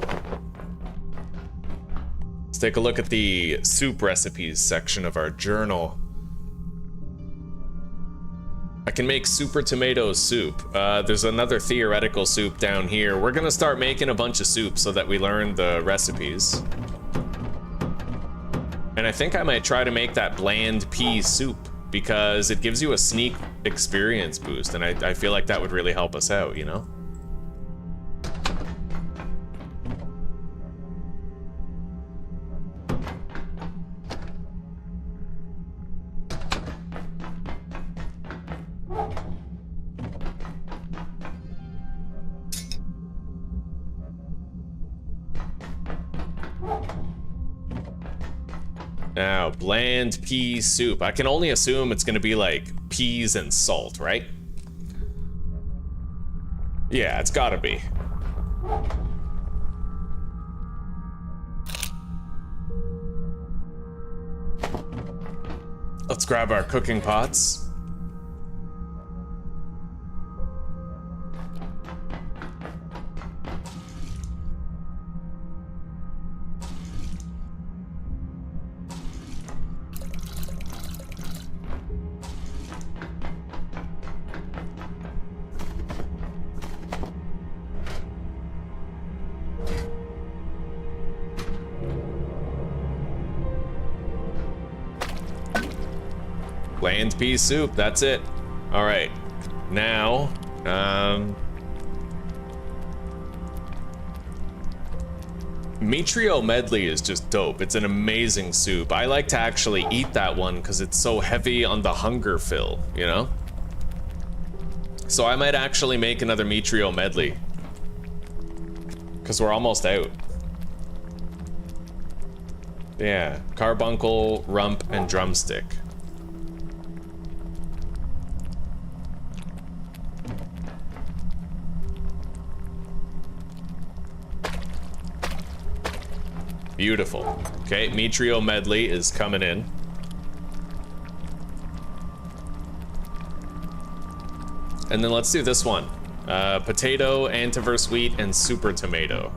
Let's take a look at the soup recipes section of our journal. I can make Super Tomato soup. There's another theoretical soup down here. We're gonna start making a bunch of soup so that we learn the recipes. And I think I might try to make that bland pea soup because it gives you a sneak experience boost, and I feel like that would really help us out, you know? Now, bland pea soup. I can only assume it's gonna be like peas and salt, right? Yeah, it's gotta be. Let's grab our cooking pots. Bland pea soup, that's it. All right, now, Mitrio medley is just dope. It's an amazing soup. I like to actually eat that one because it's so heavy on the hunger fill, you know? So I might actually make another Mitrio medley because we're almost out. Yeah, carbuncle, rump, and drumstick. Beautiful. Okay, Mitrio medley is coming in. And then let's do this one. Potato, antiverse wheat, and super tomato.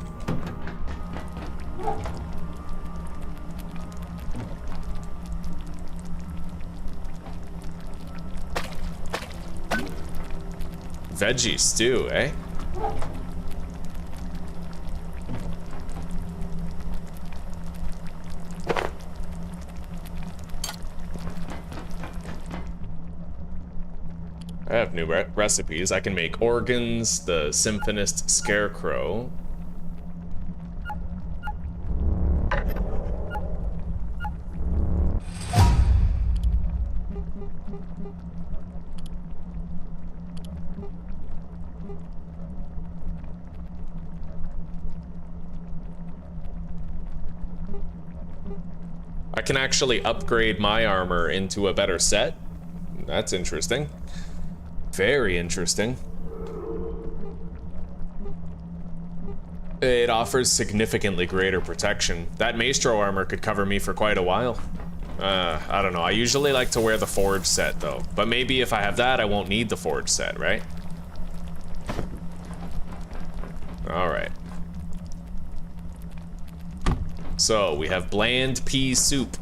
Veggie stew, eh? I have new recipes. I can make organs, the symphonist scarecrow. I can actually upgrade my armor into a better set. That's interesting. Very interesting. It offers significantly greater protection. That maestro armor could cover me for quite a while. I don't know. I usually like to wear the forge set though. But maybe if I have that, I won't need the forge set, right? All right. So we have bland pea soup.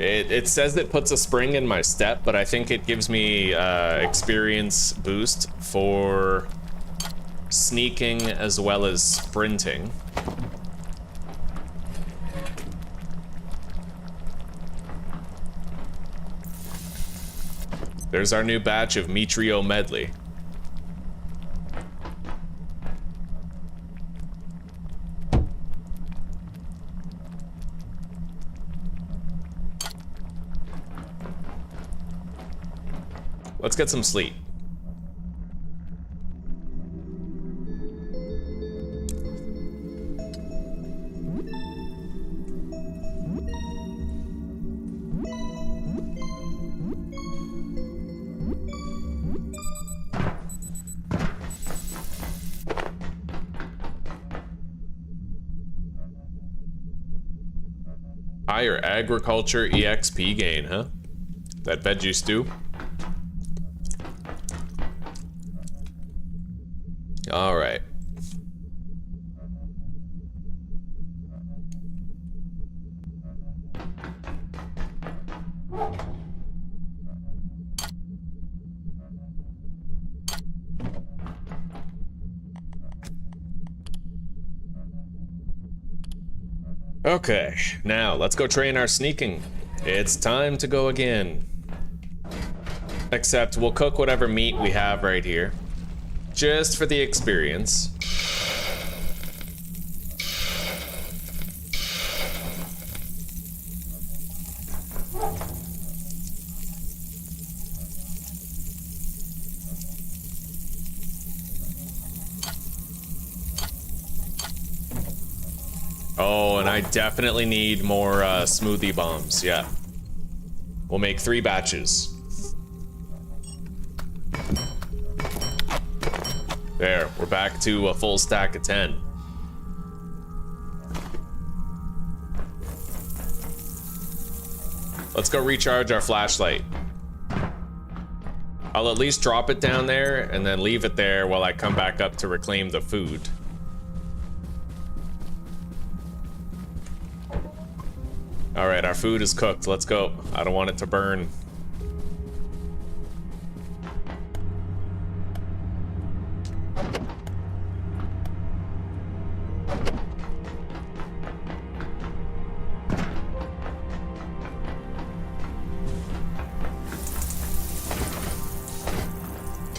It says it puts a spring in my step, but I think it gives me experience boost for sneaking as well as sprinting. There's our new batch of Metrio Medley. Let's get some sleep. Higher agriculture EXP gain, huh? That veggie stew. All right. Okay, now let's go train our sneaking. It's time to go again. Except we'll cook whatever meat we have right here. Just for the experience. Oh, and I definitely need more smoothie bombs, yeah. We'll make 3 batches. There, we're back to a full stack of 10. Let's go recharge our flashlight. I'll at least drop it down there and then leave it there while I come back up to reclaim the food. All right, our food is cooked. Let's go. I don't want it to burn.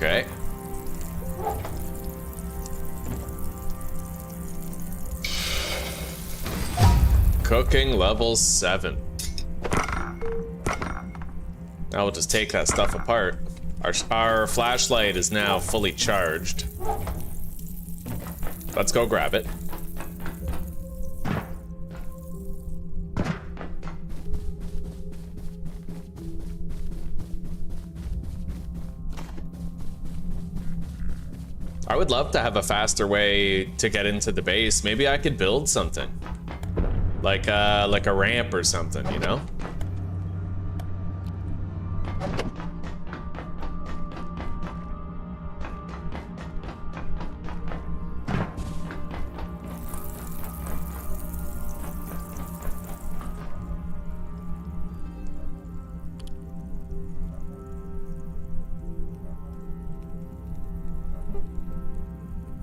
Okay. Cooking level 7. Now we'll just take that stuff apart. Our flashlight is now fully charged. Let's go grab it. I would love to have a faster way to get into the base. Maybe I could build something. Like a ramp or something, you know?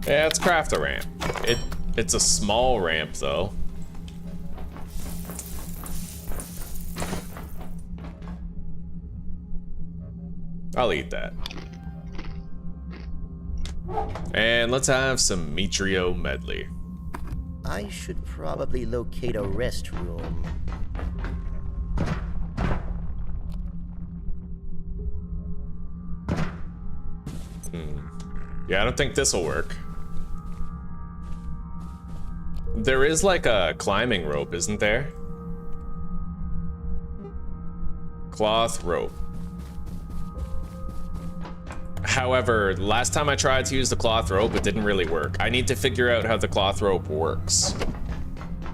Yeah, let's craft a ramp. It's a small ramp though. I'll eat that. And let's have some Mitrio medley. I should probably locate a restroom. Yeah, I don't think this'll work. There is like a climbing rope, isn't there? Cloth rope. However, last time I tried to use the cloth rope, it didn't really work. I need to figure out how the cloth rope works.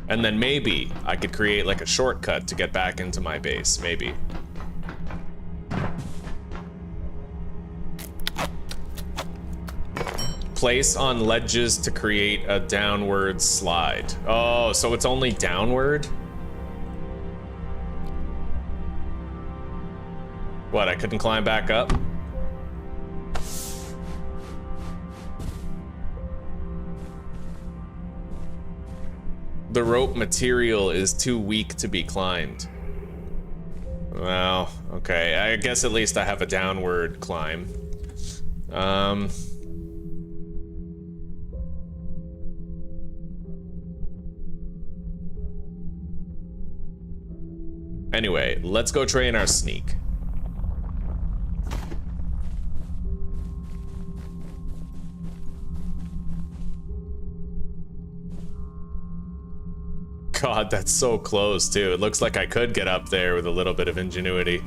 And then maybe I could create like a shortcut to get back into my base, maybe. Place on ledges to create a downward slide. Oh, so it's only downward? What, I couldn't climb back up? The rope material is too weak to be climbed. Well, okay, I guess at least I have a downward climb. Anyway, let's go train our sneak. God, that's so close too. It looks like I could get up there with a little bit of ingenuity.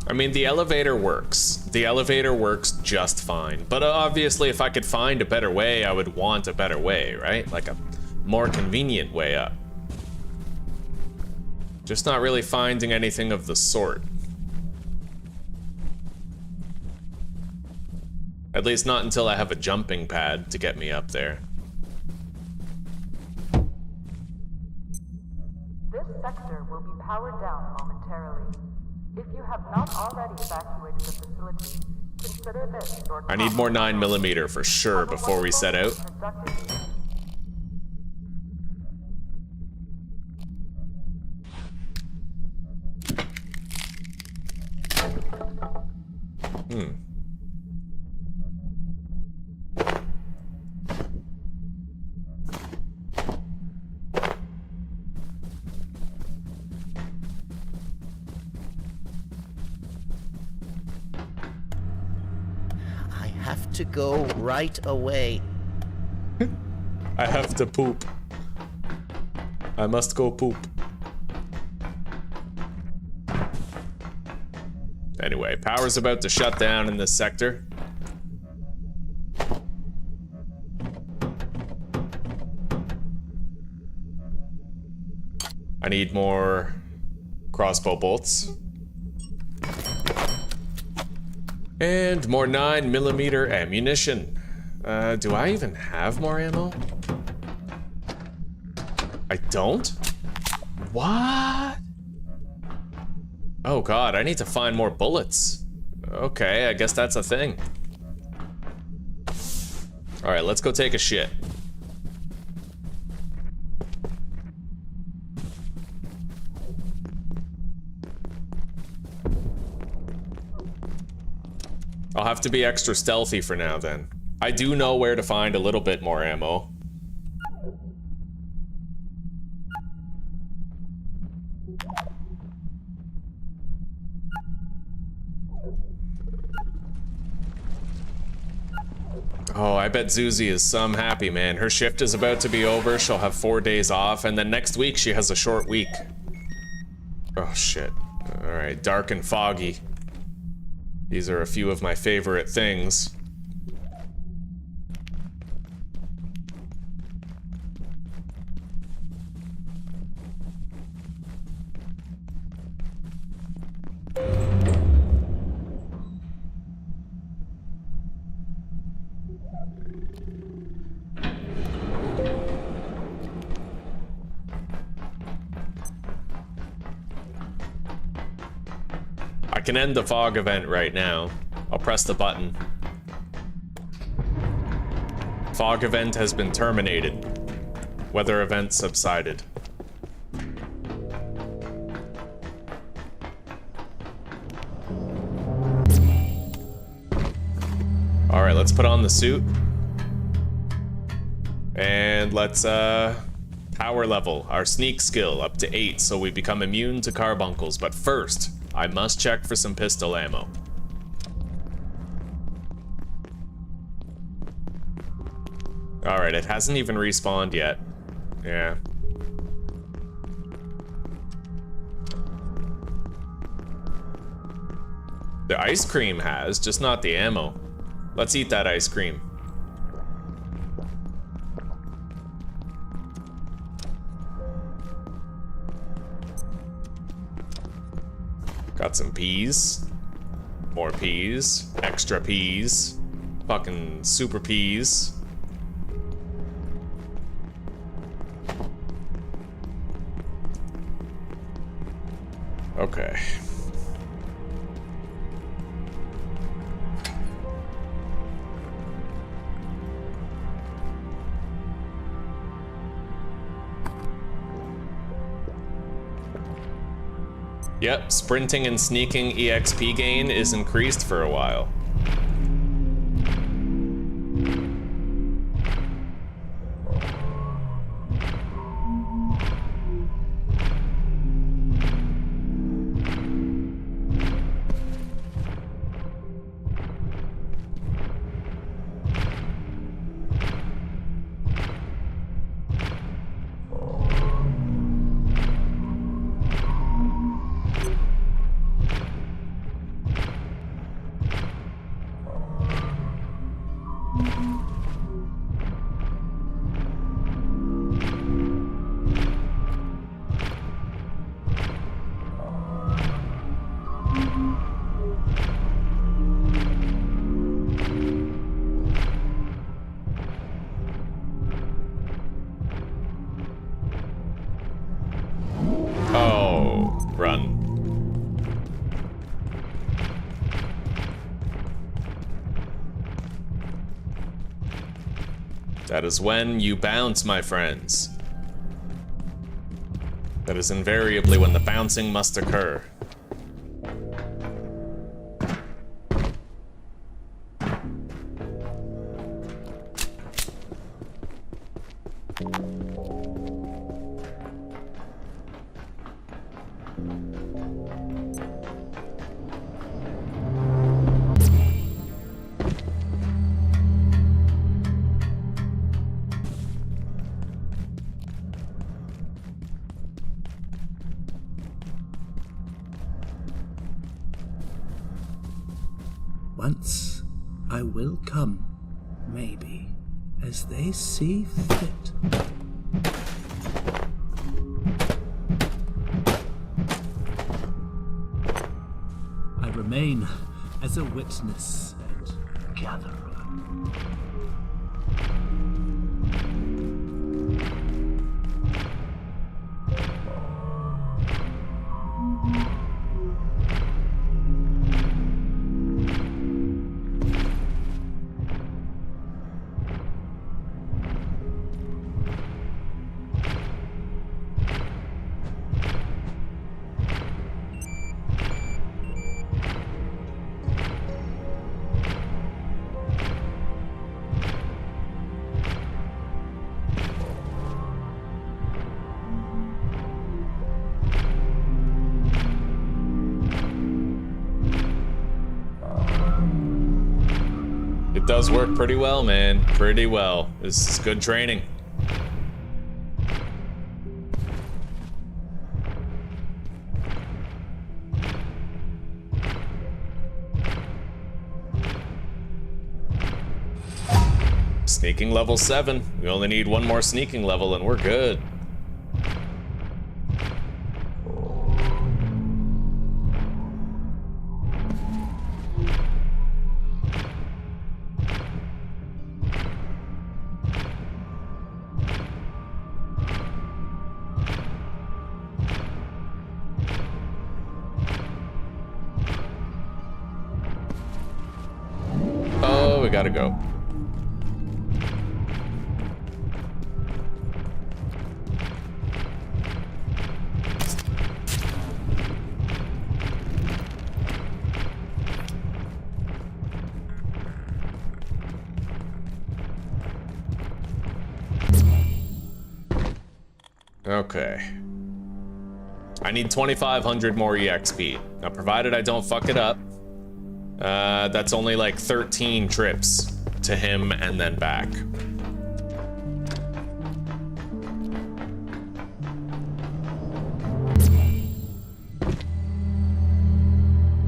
I mean, the elevator works. The elevator works just fine. But obviously, if I could find a better way, I would want a better way, right? Like a more convenient way up. Just not really finding anything of the sort. At least not until I have a jumping pad to get me up there. This sector will be powered down momentarily. If you have not already evacuated the facility, consider this your I need more 9mm for sure before we set out. To go right away. I have to poop. I must go poop. Anyway, power's about to shut down in this sector. I need more crossbow bolts. And more 9mm ammunition. Do I even have more ammo? I don't? What? Oh god, I need to find more bullets. Okay, I guess that's a thing. Alright, let's go take a shit. I'll have to be extra stealthy for now then. I do know where to find a little bit more ammo. Oh, I bet Zuzi is some happy, man. Her shift is about to be over. She'll have 4 days off, and then next week she has a short week. Oh, shit. All right, dark and foggy. These are a few of my favorite things. I can end the fog event right now. I'll press the button. Fog event has been terminated. Weather event subsided. Alright, let's put on the suit. And let's power level our sneak skill up to 8 so we become immune to carbuncles. But first, I must check for some pistol ammo. Alright, it hasn't even respawned yet. Yeah. The ice cream has, just not the ammo. Let's eat that ice cream. Got some peas. More peas. Extra peas. Fucking super peas. Okay. Yep, sprinting and sneaking EXP gain is increased for a while. That is when you bounce, my friends. That is invariably when the bouncing must occur. Once I will come, maybe, as they see fit. I remain as a witness and gatherer. It does work pretty well, man. Pretty well. This is good training. Sneaking level 7. We only need one more sneaking level and we're good. Oh, we gotta go. Okay. I need 2,500 more EXP. Now, provided I don't fuck it up, that's only like 13 trips to him and then back.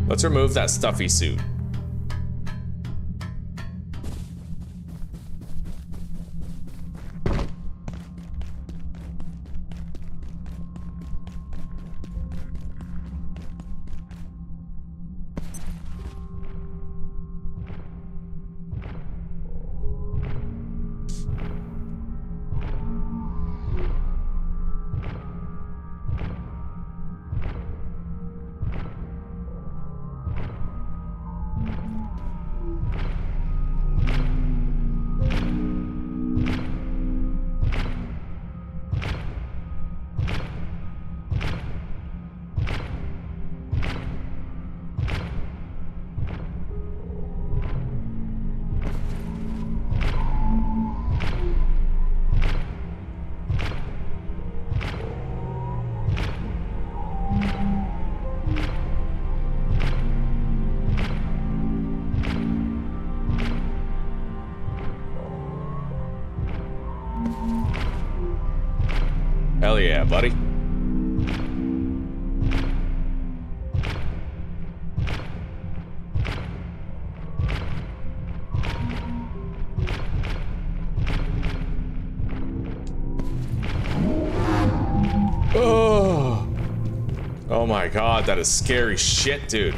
Let's remove that stuffy suit. Hell yeah, buddy. Oh. Oh my god, that is scary shit, dude.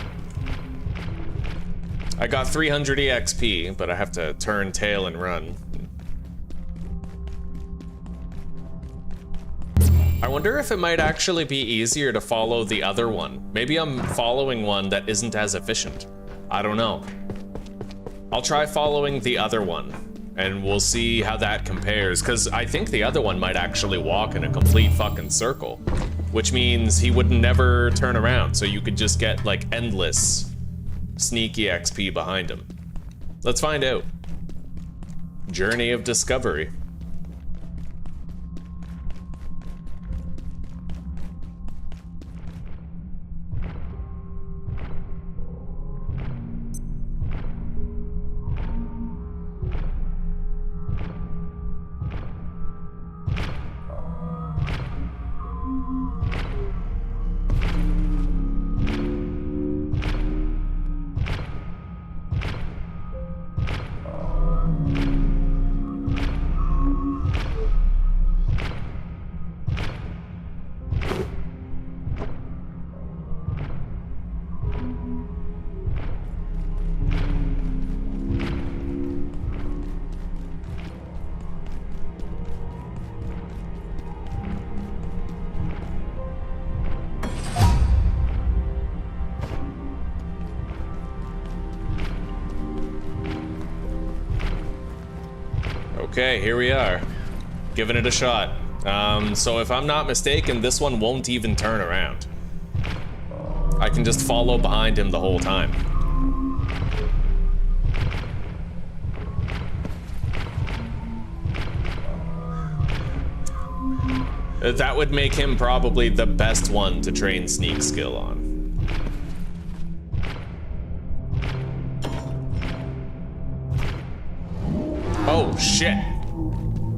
I got 300 EXP, but I have to turn tail and run. I wonder if it might actually be easier to follow the other one. Maybe I'm following one that isn't as efficient. I don't know. I'll try following the other one, and we'll see how that compares, because I think the other one might actually walk in a complete fucking circle, which means he would never turn around, so you could just get, like, endless sneaky XP behind him. Let's find out. Journey of Discovery. Okay, here we are, giving it a shot. So if I'm not mistaken, this one won't even turn around. I can just follow behind him the whole time. That would make him probably the best one to train sneak skill on. shit.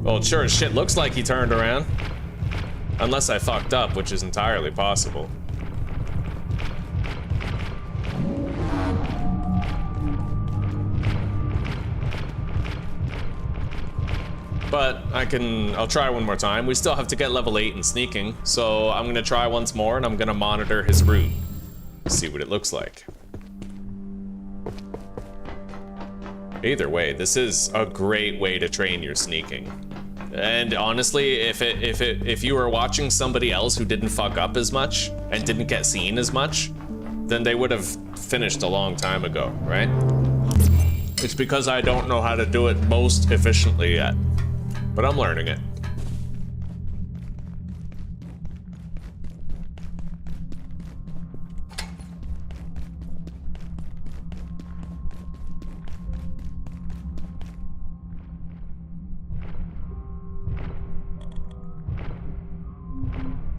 Well, it sure as shit looks like he turned around. Unless I fucked up, which is entirely possible. But I'll try one more time. We still have to get level 8 in sneaking, so I'm gonna try once more and I'm gonna monitor his route. See what it looks like. Either way, this is a great way to train your sneaking. And honestly, if you were watching somebody else who didn't fuck up as much and didn't get seen as much, then they would have finished a long time ago, right? It's because I don't know how to do it most efficiently yet. But I'm learning it.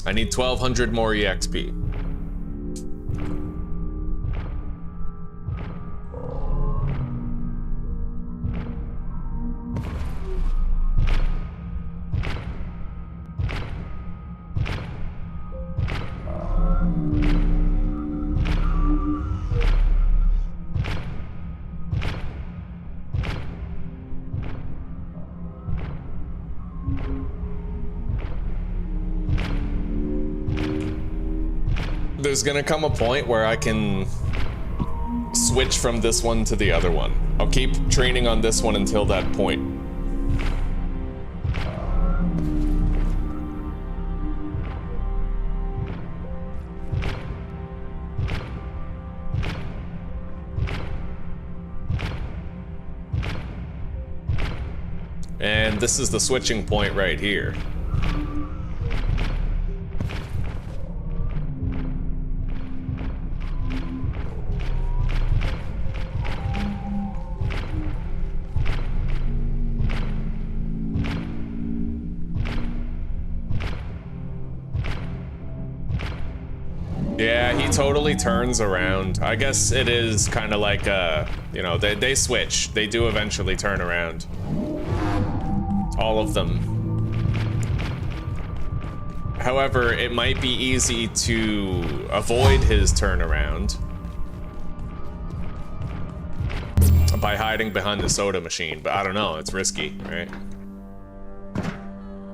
I need 1200 more EXP. There's gonna come a point where I can switch from this one to the other one. I'll keep training on this one until that point. And this is the switching point right here. Yeah, he totally turns around. I guess it is kind of like, you know, they switch. They do eventually turn around. All of them. However, it might be easy to avoid his turnaround by hiding behind the soda machine, but I don't know, it's risky, right?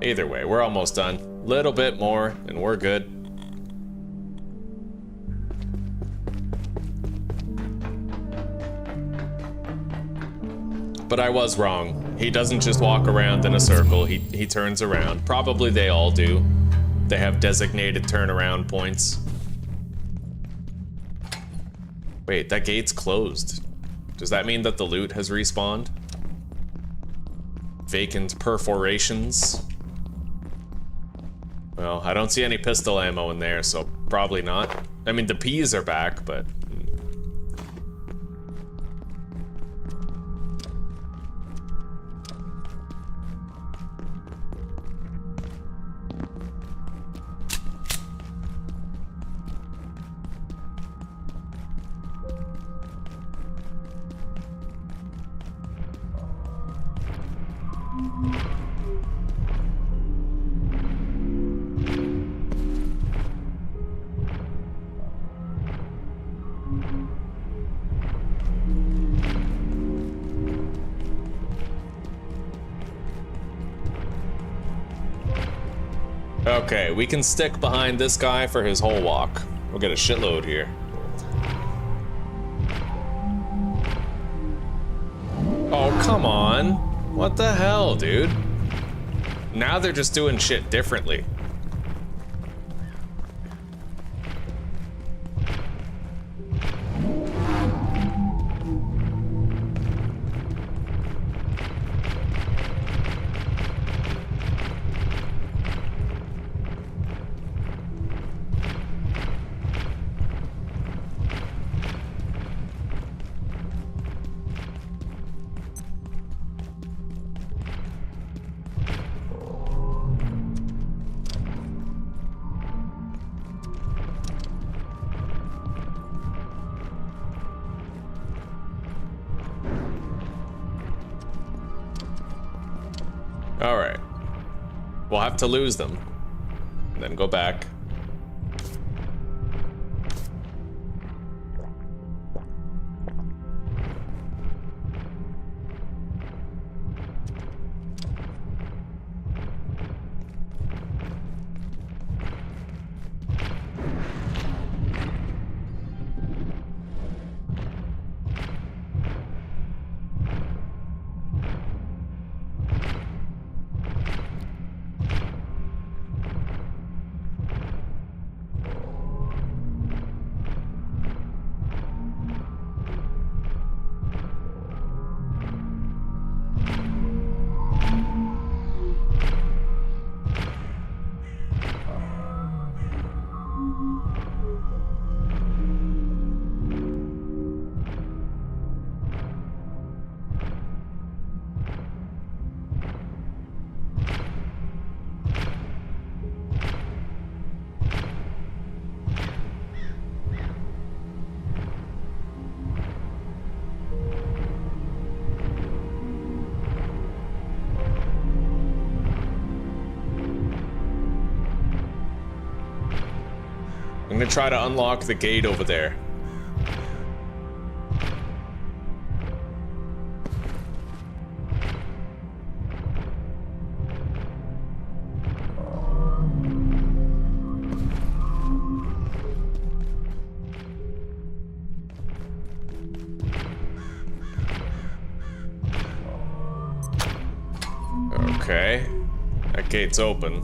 Either way, we're almost done. Little bit more, and we're good. But I was wrong. He doesn't just walk around in a circle, he turns around. Probably they all do. They have designated turnaround points. Wait, that gate's closed. Does that mean that the loot has respawned? Vacant perforations. Well, I don't see any pistol ammo in there, so probably not. I mean, the P's are back, but... Okay, we can stick behind this guy for his whole walk. We'll get a shitload here. Oh, come on. What the hell, dude? Now they're just doing shit differently. We'll have to lose them. And then go back. I'm gonna try to unlock the gate over there. Okay, that gate's open.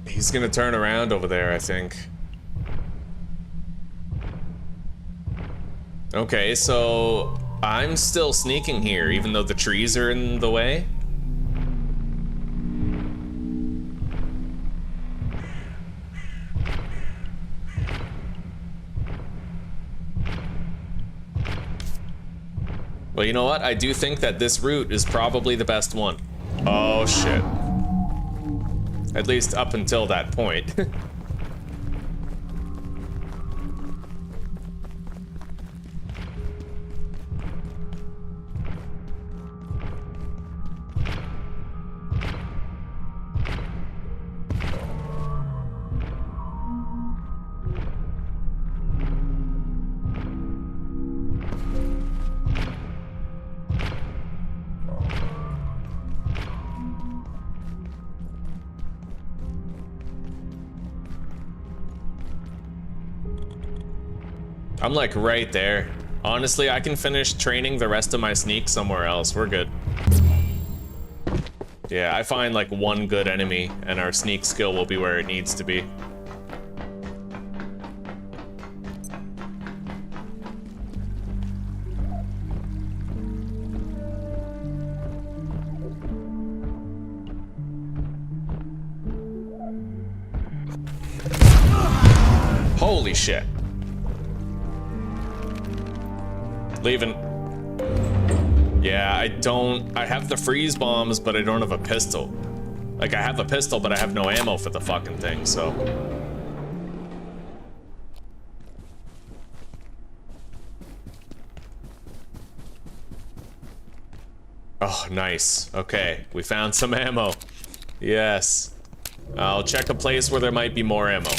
He's gonna turn around over there, I think. Okay, so I'm still sneaking here, even though the trees are in the way. Well, you know what? I do think that this route is probably the best one. Oh, shit. At least up until that point. I'm like right there. Honestly, I can finish training the rest of my sneak somewhere else. We're good. Yeah, I find like one good enemy and our sneak skill will be where it needs to be. Holy shit. Leaving. Yeah, I have the freeze bombs, but I don't have a pistol. Like, I have a pistol, but I have no ammo for the fucking thing, so. Oh, nice. Okay, we found some ammo. Yes. I'll check a place where there might be more ammo.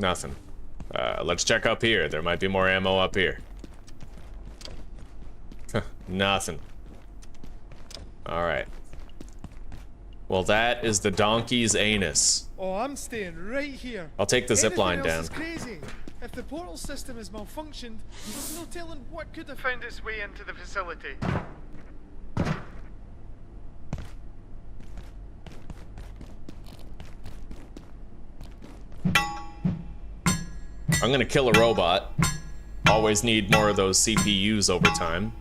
Nothing. Let's check up here. There might be more ammo up here. Nothing. Alright. Well, that is the donkey's anus. Oh, I'm staying right here. I'll take the zip line Anything down. else is crazy. If the portal system is malfunctioned, there's no telling what could have found its way into the facility. I'm gonna kill a robot. Always need more of those CPUs over time.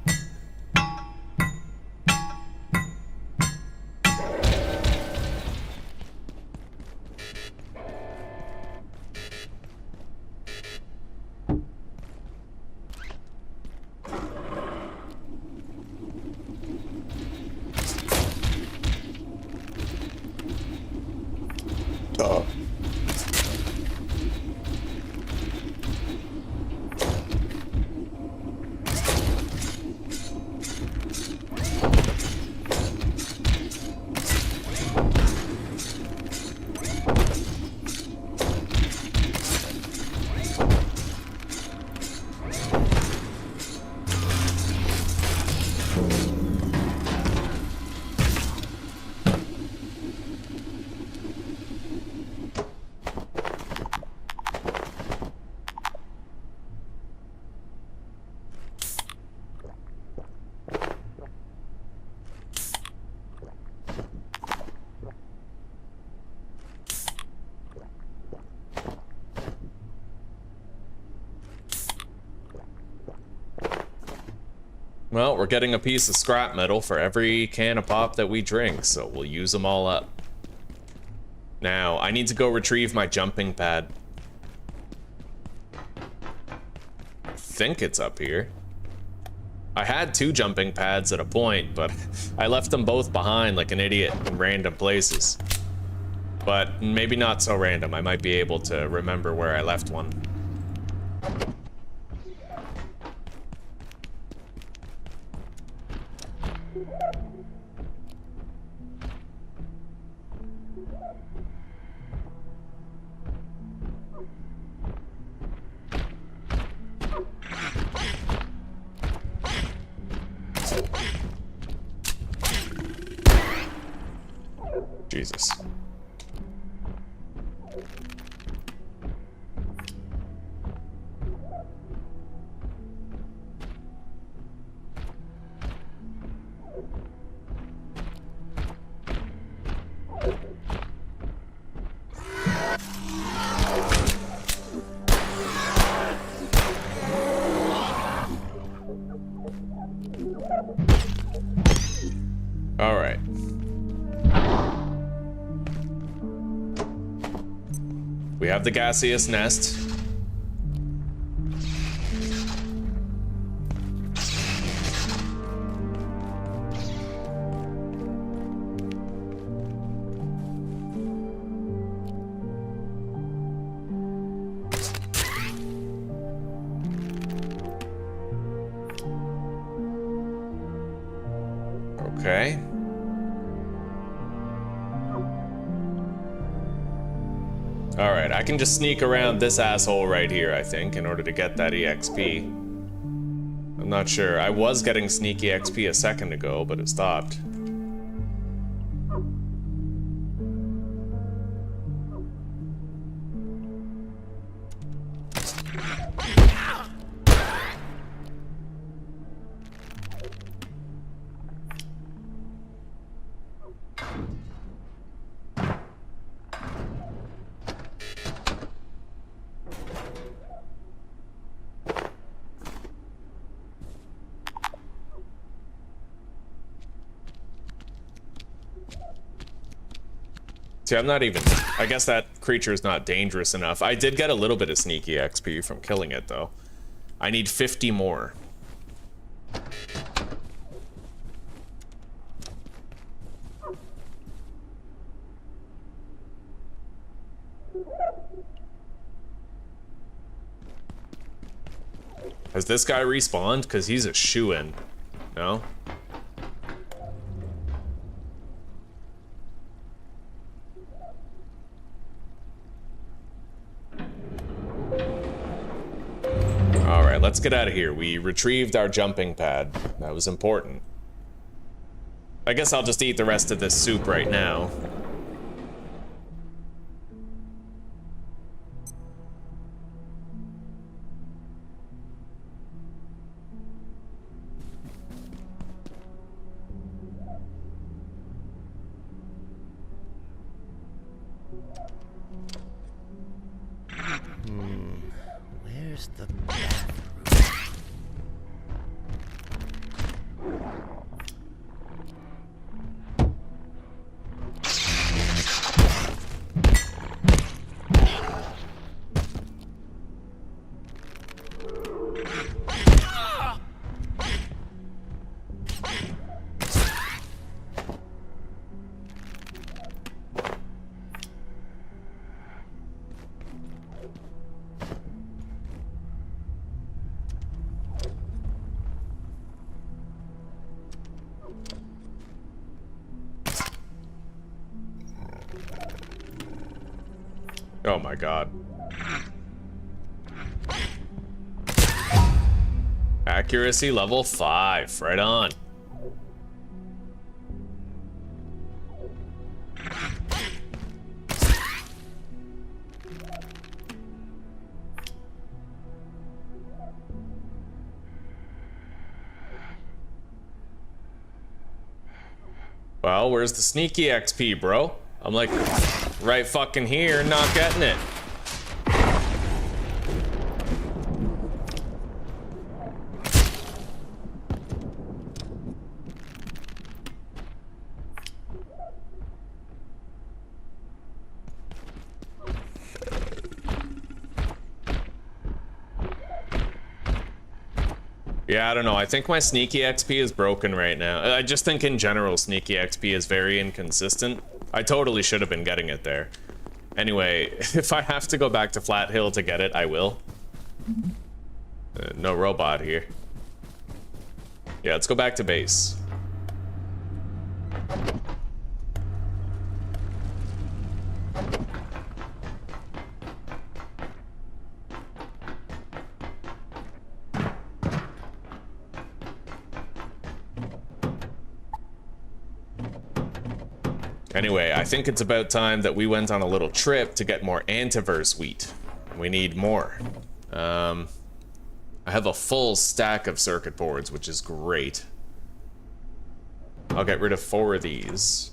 Well, we're getting a piece of scrap metal for every can of pop that we drink, so we'll use them all up. Now, I need to go retrieve my jumping pad. I think it's up here. I had 2 jumping pads at a point, but I left them both behind like an idiot in random places. But maybe not so random. I might be able to remember where I left one. Jesus. All right. We have the gaseous nest. Okay. Alright, I can just sneak around this asshole right here, I think, in order to get that EXP. I'm not sure. I was getting sneaky XP a second ago, but it stopped. See, I'm not even... I guess that creature's not dangerous enough. I did get a little bit of sneaky XP from killing it, though. I need 50 more. Has this guy respawned? Because he's a shoo-in. No? Let's get out of here. We retrieved our jumping pad. That was important. I guess I'll just eat the rest of this soup right now. Where's the Oh my god. Accuracy level 5, right on. Well, where's the sneaky XP, bro? I'm like, right fucking here, not getting it. Yeah, I don't know. I think my sneaky XP is broken right now. I just think in general, sneaky XP is very inconsistent. I totally should have been getting it there. Anyway, if I have to go back to Flat Hill to get it, I will. No robot here. Yeah, let's go back to base. Anyway, I think it's about time that we went on a little trip to get more antiverse wheat. We need more. I have a full stack of circuit boards, which is great. I'll get rid of 4 of these.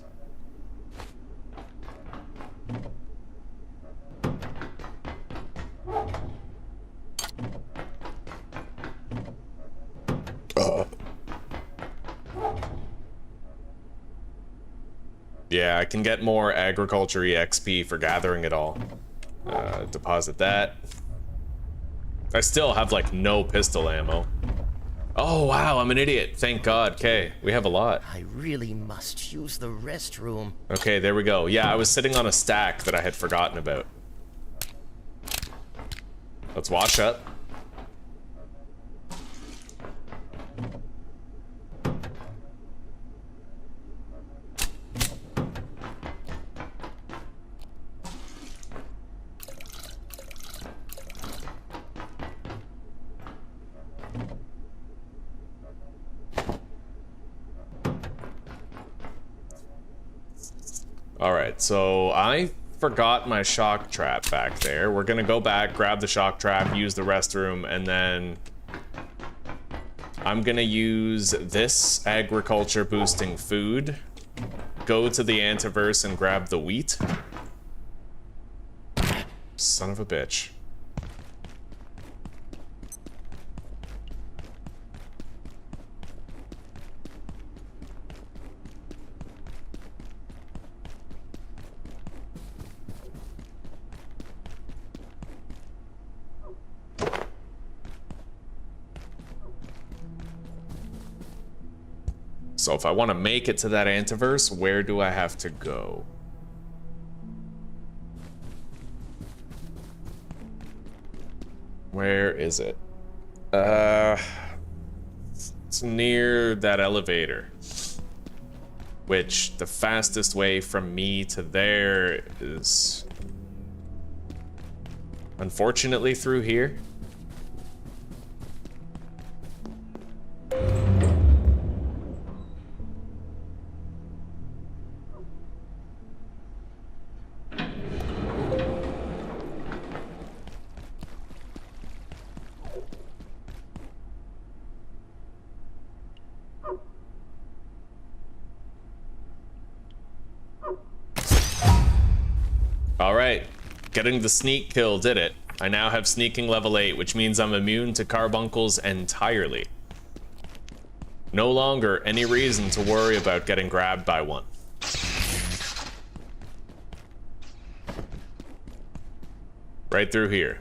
Yeah, I can get more agriculture EXP for gathering it all. Deposit that. I still have like no pistol ammo. Oh wow, I'm an idiot. Thank God. Okay, we have a lot. I really must use the restroom. Okay, there we go. Yeah, I was sitting on a stack that I had forgotten about. Let's wash up. Alright, so I forgot my shock trap back there. We're gonna go back, grab the shock trap, use the restroom, and then I'm gonna use this agriculture boosting food, go to the antiverse and grab the wheat. Son of a bitch. So if I want to make it to that antiverse, where do I have to go? Where is it? It's near that elevator. Which the fastest way from me to there is unfortunately through here. Alright, getting the sneak kill did it. I now have sneaking level 8, which means I'm immune to carbuncles entirely. No longer any reason to worry about getting grabbed by one. Right through here.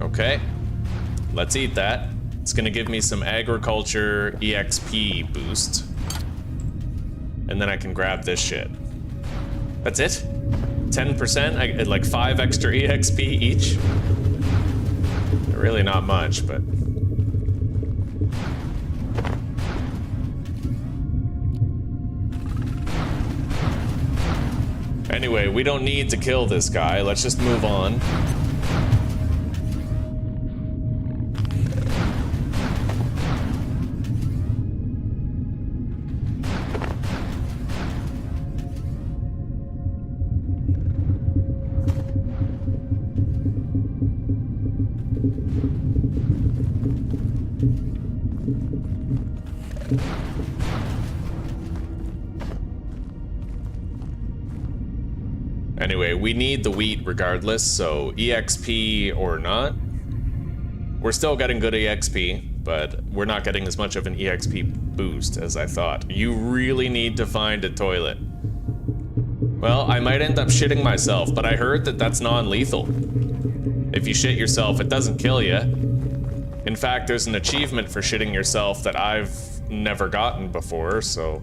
Okay, let's eat that. It's gonna give me some agriculture EXP boost. And then I can grab this shit. That's it? 10%? I get like 5 extra EXP each? Really not much, but... Anyway, we don't need to kill this guy. Let's just move on. Anyway, we need the wheat regardless, so EXP or not. We're still getting good EXP, but we're not getting as much of an EXP boost as I thought. You really need to find a toilet. Well, I might end up shitting myself, but I heard that that's non-lethal. If you shit yourself, it doesn't kill you. In fact, there's an achievement for shitting yourself that I've never gotten before, so...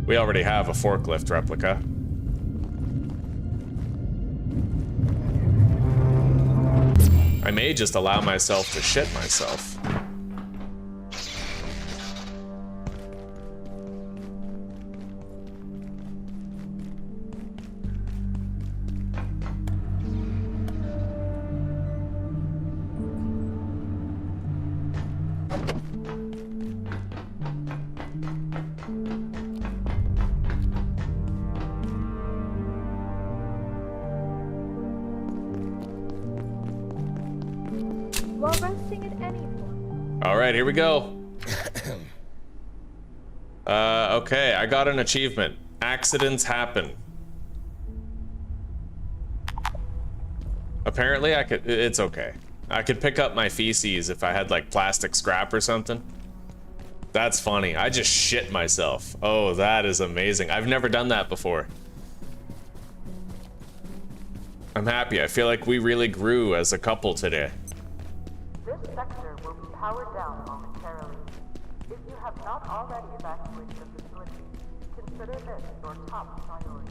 We already have a forklift replica. I may just allow myself to shit myself. Alright, here we go. Okay, I got an achievement. Accidents happen. Apparently it's okay. I could pick up my feces if I had like plastic scrap or something. That's funny. I just shit myself. Oh, that is amazing. I've never done that before. I'm happy. I feel like we really grew as a couple today. This sector will be powered down momentarily. If you have not already evacuated the facility, consider this your top priority.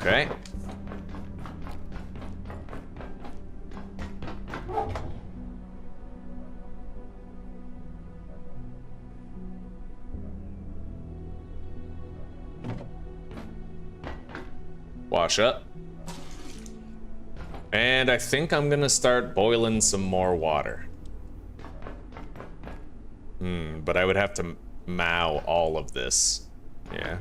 Okay. Wash up. And I think I'm gonna start boiling some more water. But I would have to mow all of this. Yeah.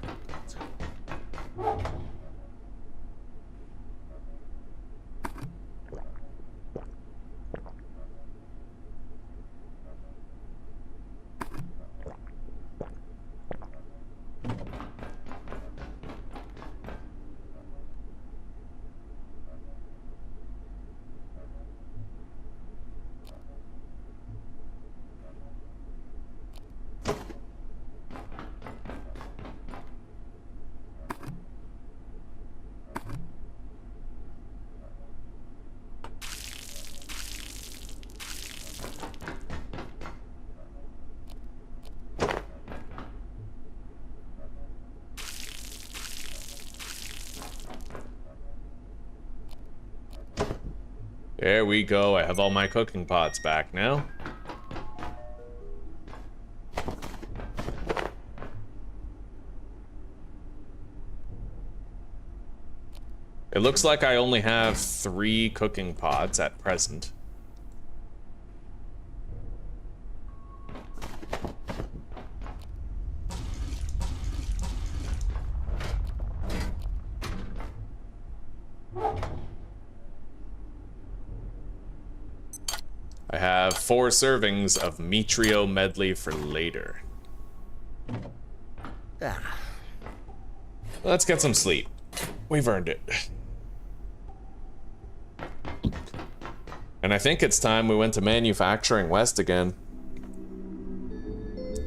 There we go. I have all my cooking pots back now. It looks like I only have 3 cooking pots at present. I have 4 servings of Mitrio medley for later. Let's get some sleep. We've earned it. And I think it's time we went to Manufacturing West again.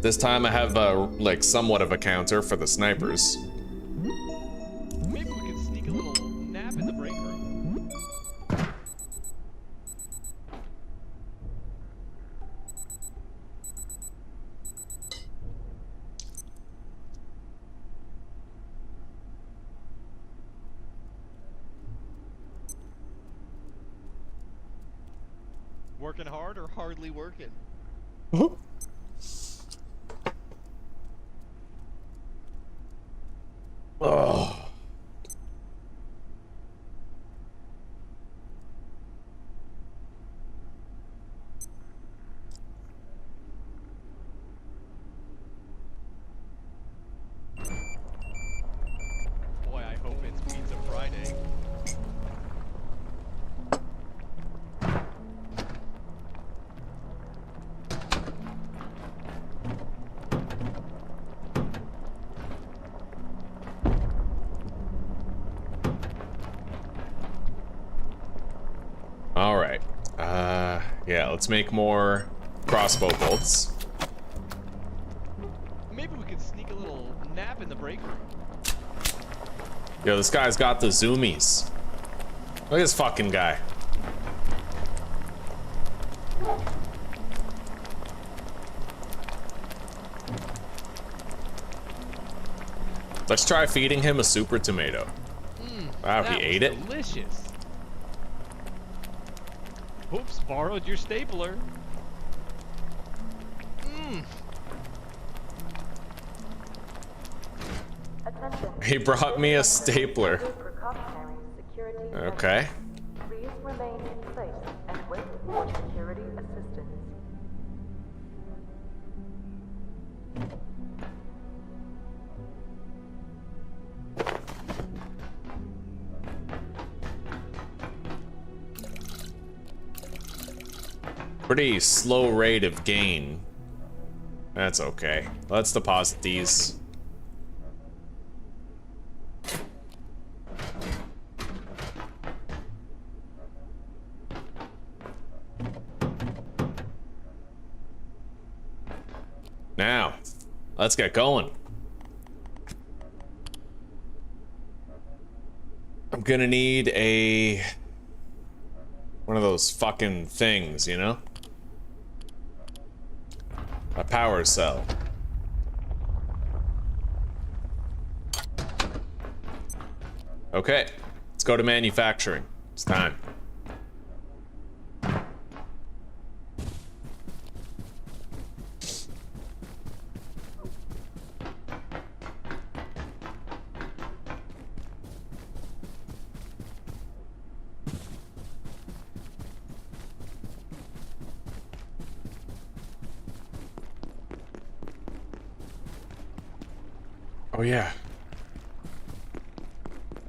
This time I have like somewhat of a counter for the snipers. Maybe we could sneak a little nap in the break room. Working hard or hardly working? Oh. Boy, I hope it's Pizza Friday. All right. Yeah, let's make more crossbow bolts. Maybe we could sneak a little nap in the break room. Yo, this guy's got the zoomies. Look at this fucking guy. Let's try feeding him a super tomato. Wow, he ate it? Delicious. Oops, borrowed your stapler. He brought me a stapler. Okay. Please remain in place and wait for security assistance. Pretty slow rate of gain. That's okay. Let's deposit these. Now, let's get going. I'm gonna need one of those fucking things, you know? A power cell. Okay, let's go to manufacturing. It's time. Oh yeah.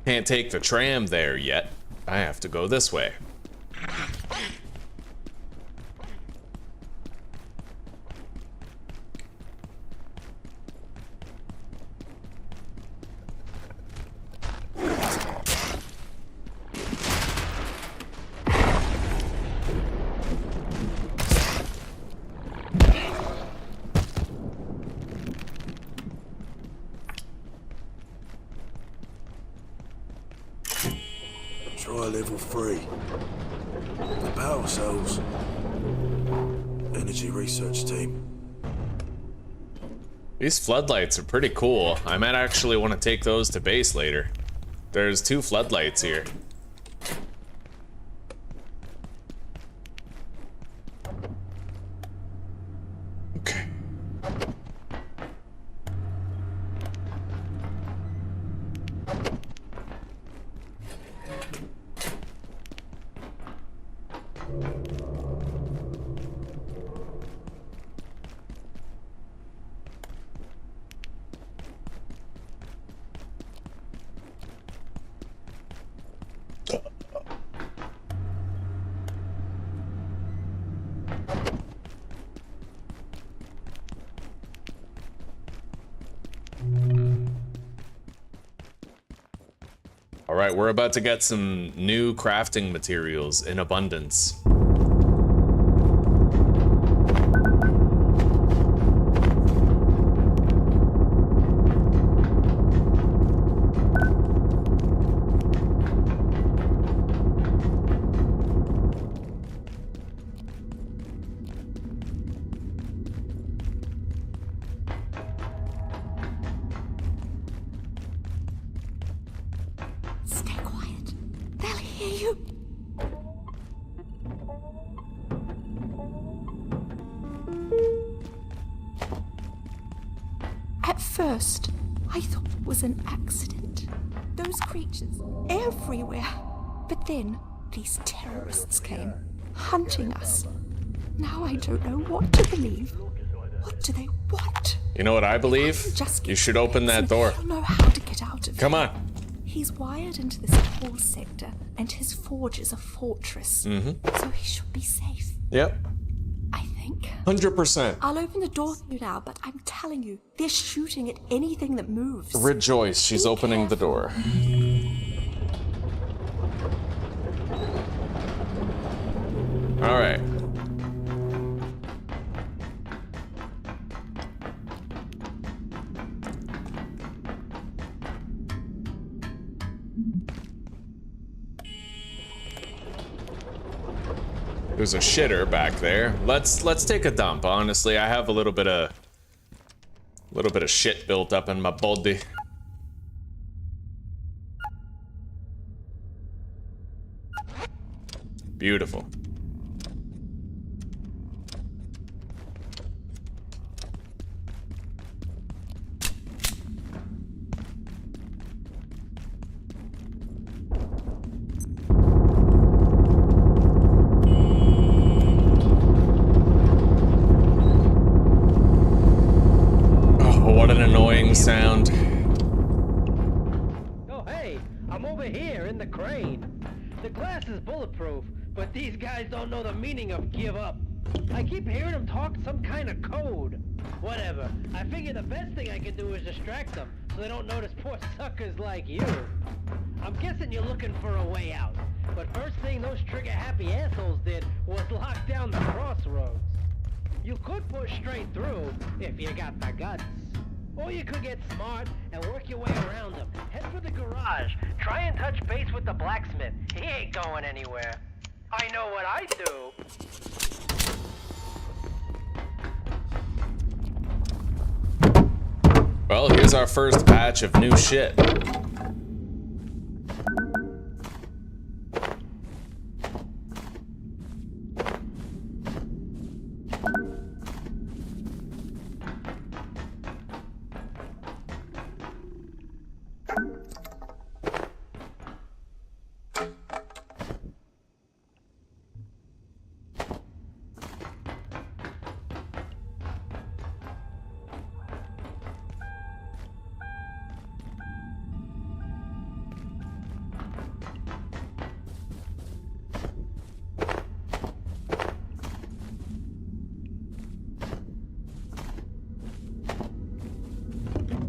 Can't take the tram there yet. I have to go this way. Level 3. The power cells. Energy research team. These floodlights are pretty cool. I might actually want to take those to base later. There's 2 floodlights here. All right, we're about to get some new crafting materials in abundance. First, I thought it was an accident. Those creatures everywhere. But then these terrorists came, hunting us. Now I don't know what to believe. What do they want? You know what I believe? You should open that door. He'll know how to get out of Come here. on. He's wired into this whole sector, and his forge is a fortress. So he should be safe. Yep. I think. 100%. I'll open the door for you now, but I'm telling you, they're shooting at anything that moves. Rejoice, she's opening the door. All right. There's a shitter back there. Let's take a dump. Honestly, I have a little bit of shit built up in my body. Beautiful. What an annoying sound. Oh, hey, I'm over here in the crane. The glass is bulletproof, but these guys don't know the meaning of give up. I keep hearing them talk some kind of code. Whatever, I figure the best thing I can do is distract them so they don't notice poor suckers like you. I'm guessing you're looking for a way out, but first thing those trigger-happy assholes did was lock down the crossroads. You could push straight through if you got the guts. Or you could get smart and work your way around them. Head for the garage. Try and touch base with the blacksmith. He ain't going anywhere. I know what I do. Well, here's our first batch of new shit.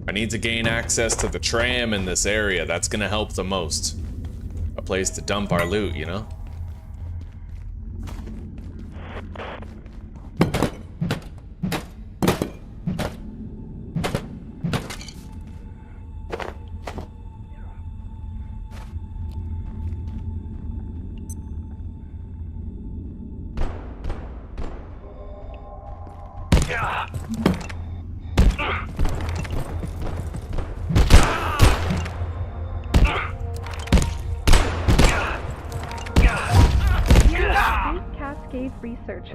I need to gain access to the tram in this area. That's gonna help the most. A place to dump our loot, you know?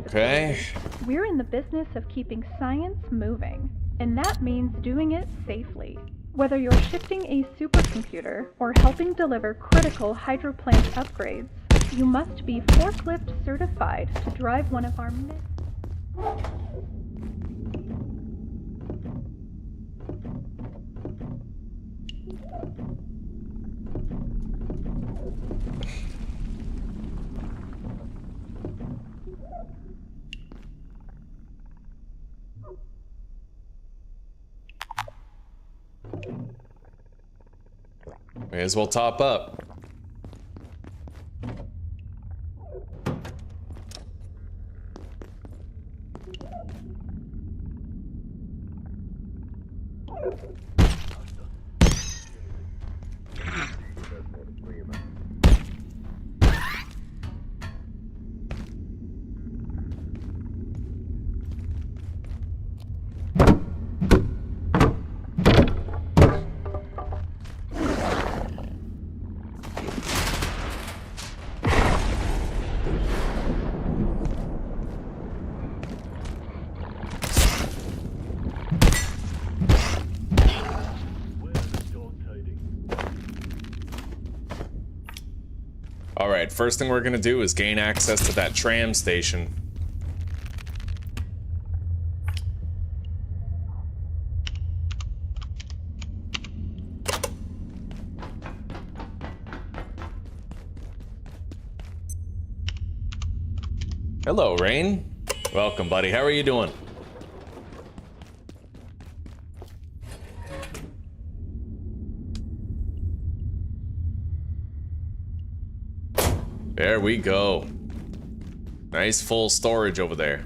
Okay. We're in the business of keeping science moving, and that means doing it safely. Whether you're shifting a supercomputer or helping deliver critical hydroplant upgrades, you must be forklift certified to drive one of our May as well top up. Alright, first thing we're gonna do is gain access to that tram station. Hello, Rain. Welcome, buddy. How are you doing? There we go. Nice full storage over there.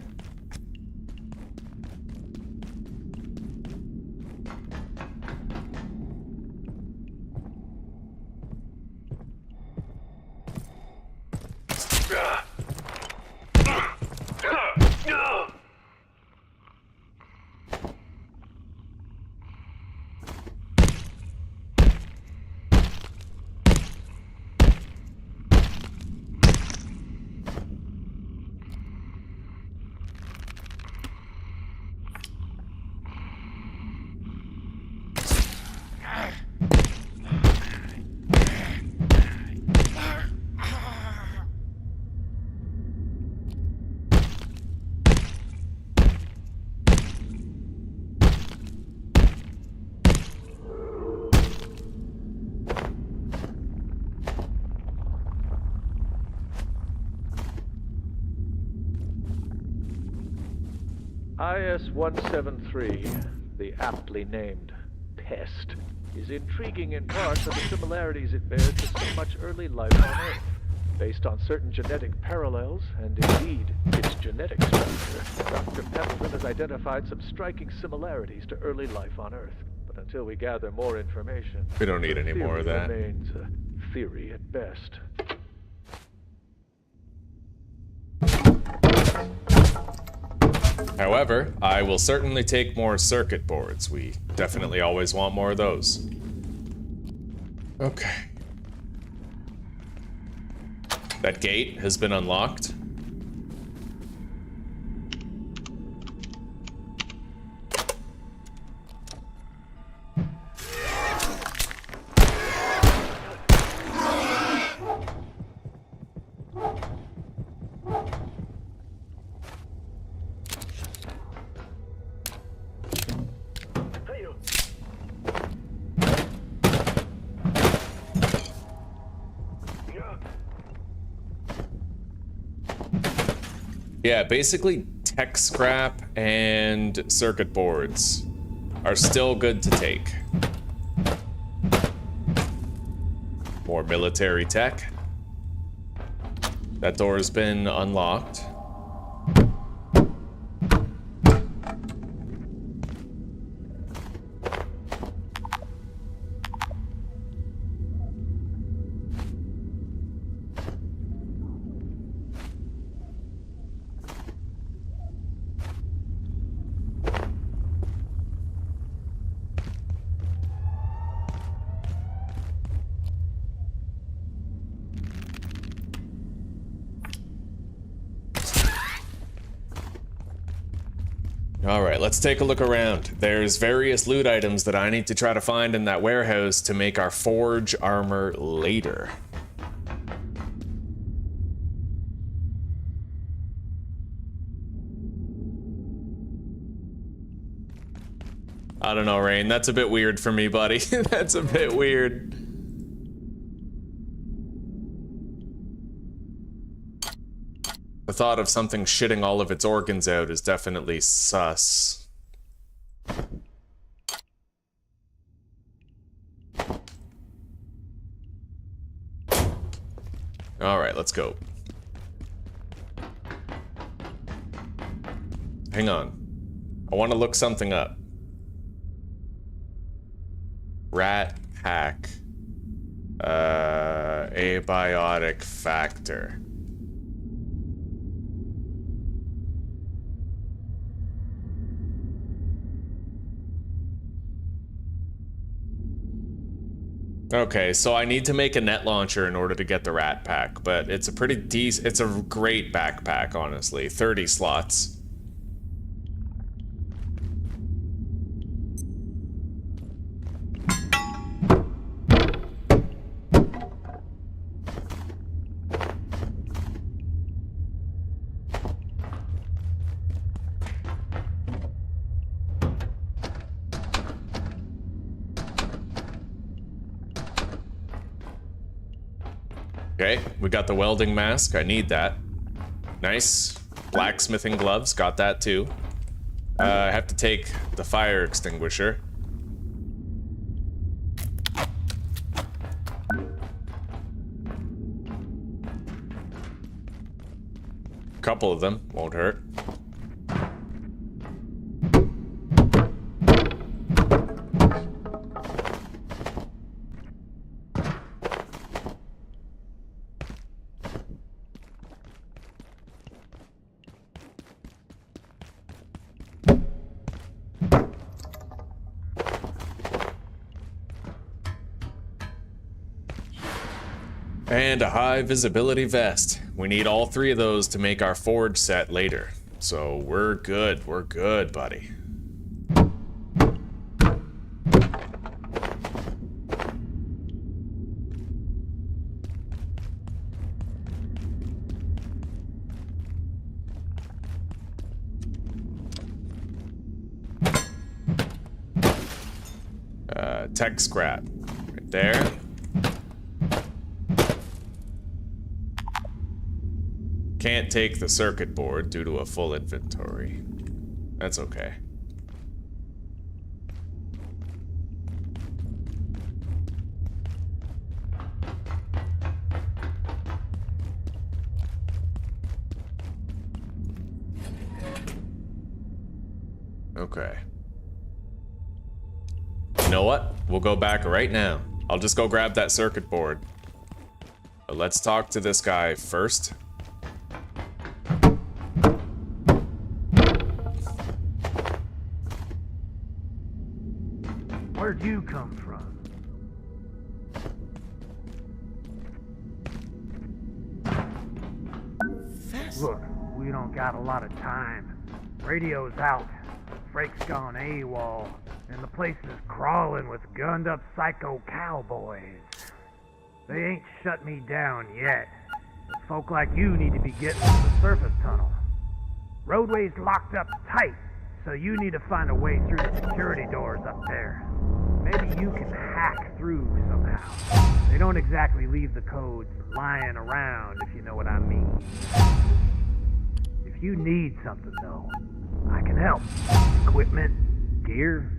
IS-173, the aptly named Pest, is intriguing in part for the similarities it bears to so much early life on Earth. Based on certain genetic parallels, and indeed its genetic structure, Dr. Pitman has identified some striking similarities to early life on Earth. But until we gather more information, We don't need any more of that. remains a theory at best. However, I will certainly take more circuit boards. We definitely always want more of those. Okay. That gate has been unlocked. Yeah, basically tech scrap and circuit boards are still good to take. More military tech. That door's been unlocked. Alright, let's take a look around. There's various loot items that I need to try to find in that warehouse to make our forge armor later. I don't know, Rain. That's a bit weird for me, buddy. That's a bit weird. The thought of something shitting all of its organs out is definitely sus. Alright, let's go. Hang on. I want to look something up. Rat pack. Abiotic Factor. Okay, so I need to make a net launcher in order to get the rat pack, but it's a pretty decent, it's a great backpack, honestly. 30 slots. Okay, we got the welding mask. I need that. Nice. Blacksmithing gloves. Got that too. I have to take the fire extinguisher. Couple of them. Won't hurt. And a high visibility vest. We need all three of those to make our forge set later. So we're good, buddy. Tech scrap, right there. Can't take the circuit board due to a full inventory. That's okay. Okay. You know what? We'll go back right now. I'll just go grab that circuit board. But let's talk to this guy first. Where'd you come from? Look, we don't got a lot of time. Radio's out. Frake's gone AWOL. And the place is crawling with gunned up psycho cowboys. They ain't shut me down yet. But folk like you need to be getting to the surface tunnel. Roadway's locked up tight, so you need to find a way through the security doors up there. Maybe you can hack through somehow. They don't exactly leave the codes lying around, if you know what I mean. If you need something, though, I can help. Equipment, gear,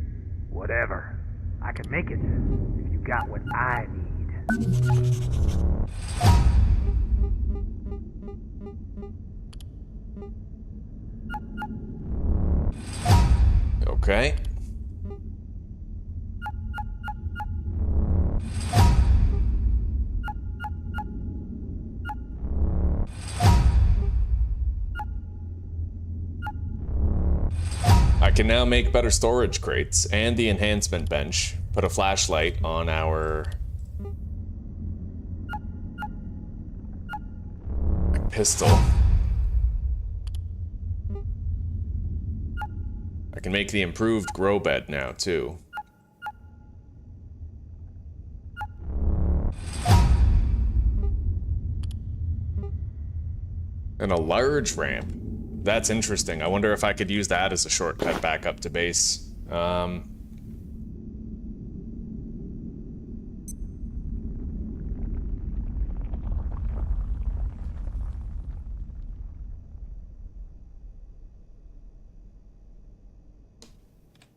whatever. I can make it if you got what I need. Okay. I can now make better storage crates and the enhancement bench. Put a flashlight on our pistol. I can make the improved grow bed now too. And a large ramp. That's interesting. I wonder if I could use that as a shortcut back up to base.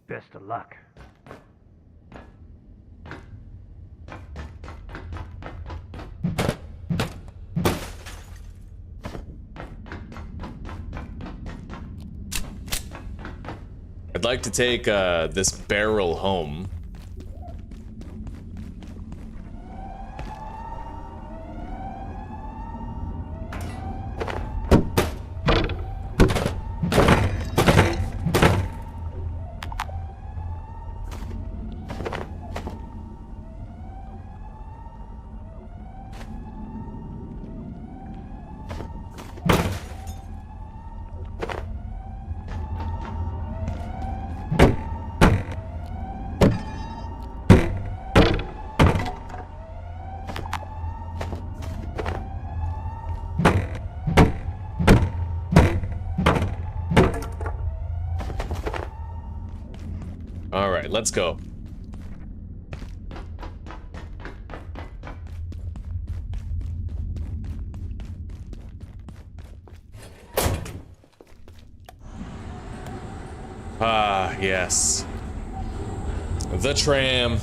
Best of luck. I'd like to take this barrel home. Alright, let's go. Ah, yes. The tram.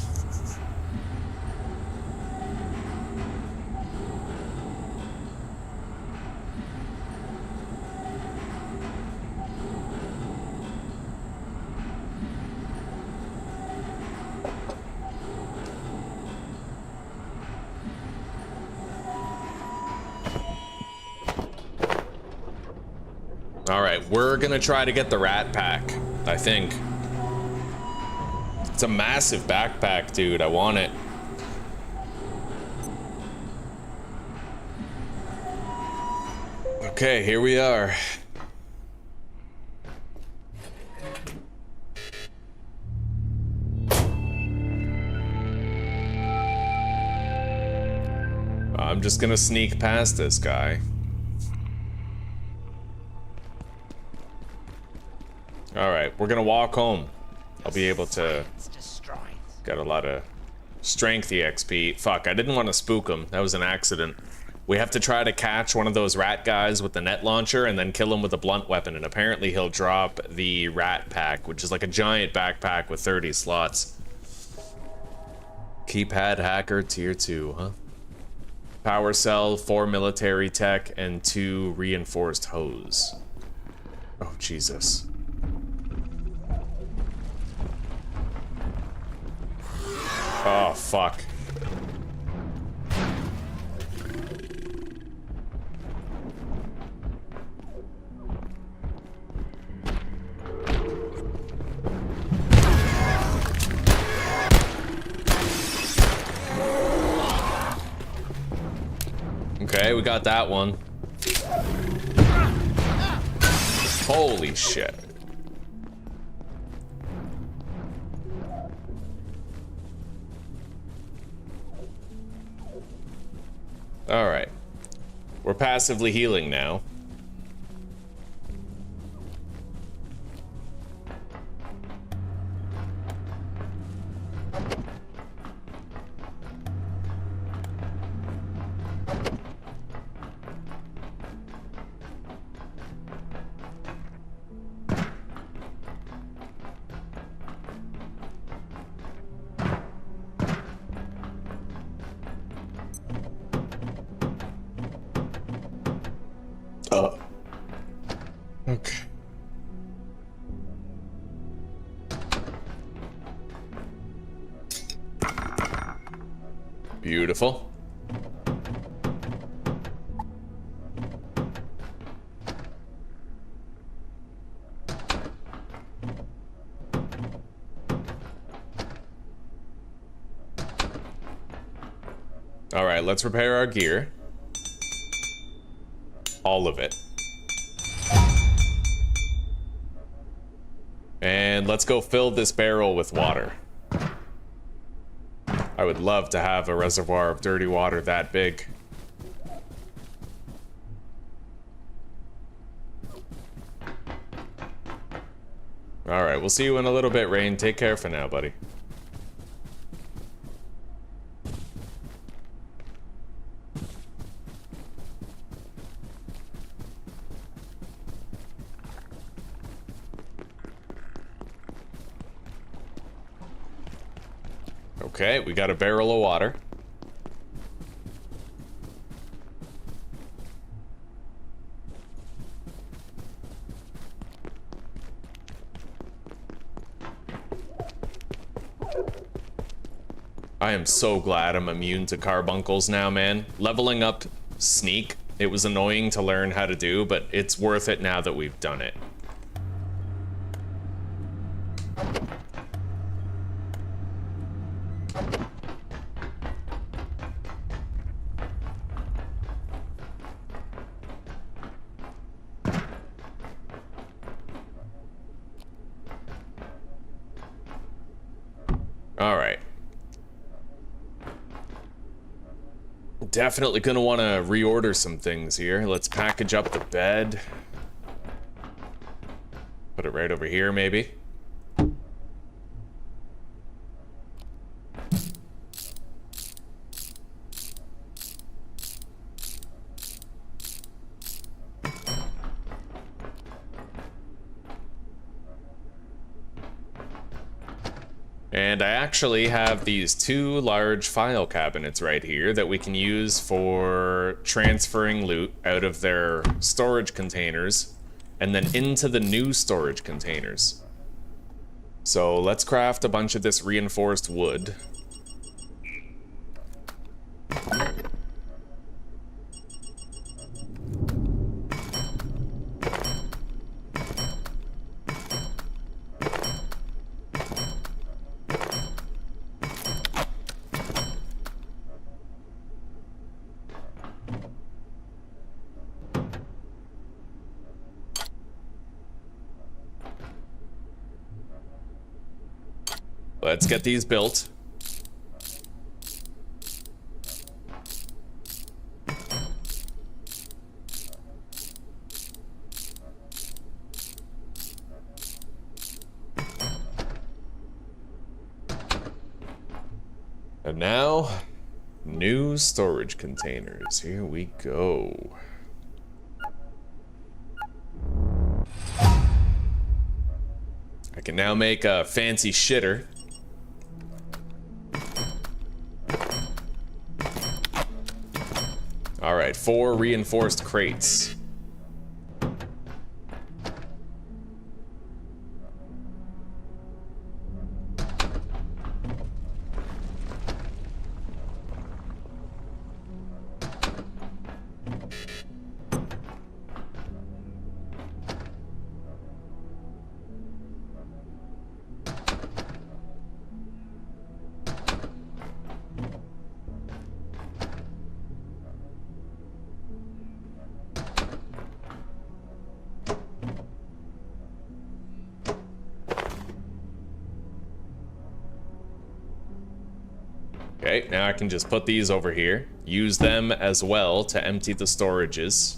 Alright, we're gonna try to get the rat pack, I think. It's a massive backpack, dude. I want it. Okay, here we are. I'm just gonna sneak past this guy. Alright, we're gonna walk home. I'll be able to get a lot of strength EXP. Fuck, I didn't want to spook him. That was an accident. We have to try to catch one of those rat guys with the net launcher and then kill him with a blunt weapon, and apparently he'll drop the rat pack, which is like a giant backpack with 30 slots. Keypad hacker tier 2, huh? Power cell, 4 military tech, and 2 reinforced hose. Oh, Jesus. Oh, fuck. Okay, we got that one. Holy shit. Alright. We're passively healing now. Okay. Beautiful. All right, let's repair our gear. All of it. And let's go fill this barrel with water. I would love to have a reservoir of dirty water that big. Alright, we'll see you in a little bit, Rain. Take care for now, buddy. Okay, we got a barrel of water. I am so glad I'm immune to carbuncles now, man. Leveling up sneak, it was annoying to learn how to do, but it's worth it now that we've done it. Alright. Definitely gonna want to reorder some things here. Let's package up the bed. Put it right over here, maybe. And I actually have these two large file cabinets right here that we can use for transferring loot out of their storage containers and then into the new storage containers. So let's craft a bunch of this reinforced wood. Let's get these built. And now, new storage containers. Here we go. I can now make a fancy shitter. Alright, 4 reinforced crates. Okay, now I can just put these over here, use them as well to empty the storages.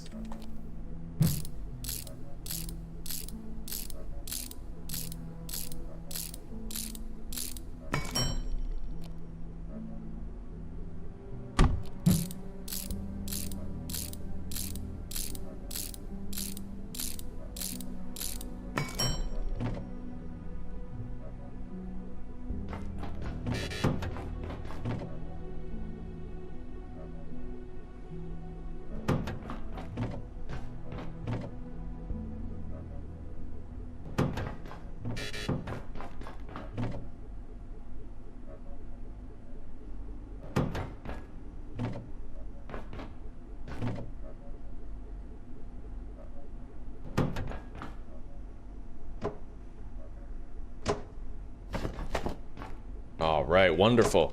All right, wonderful.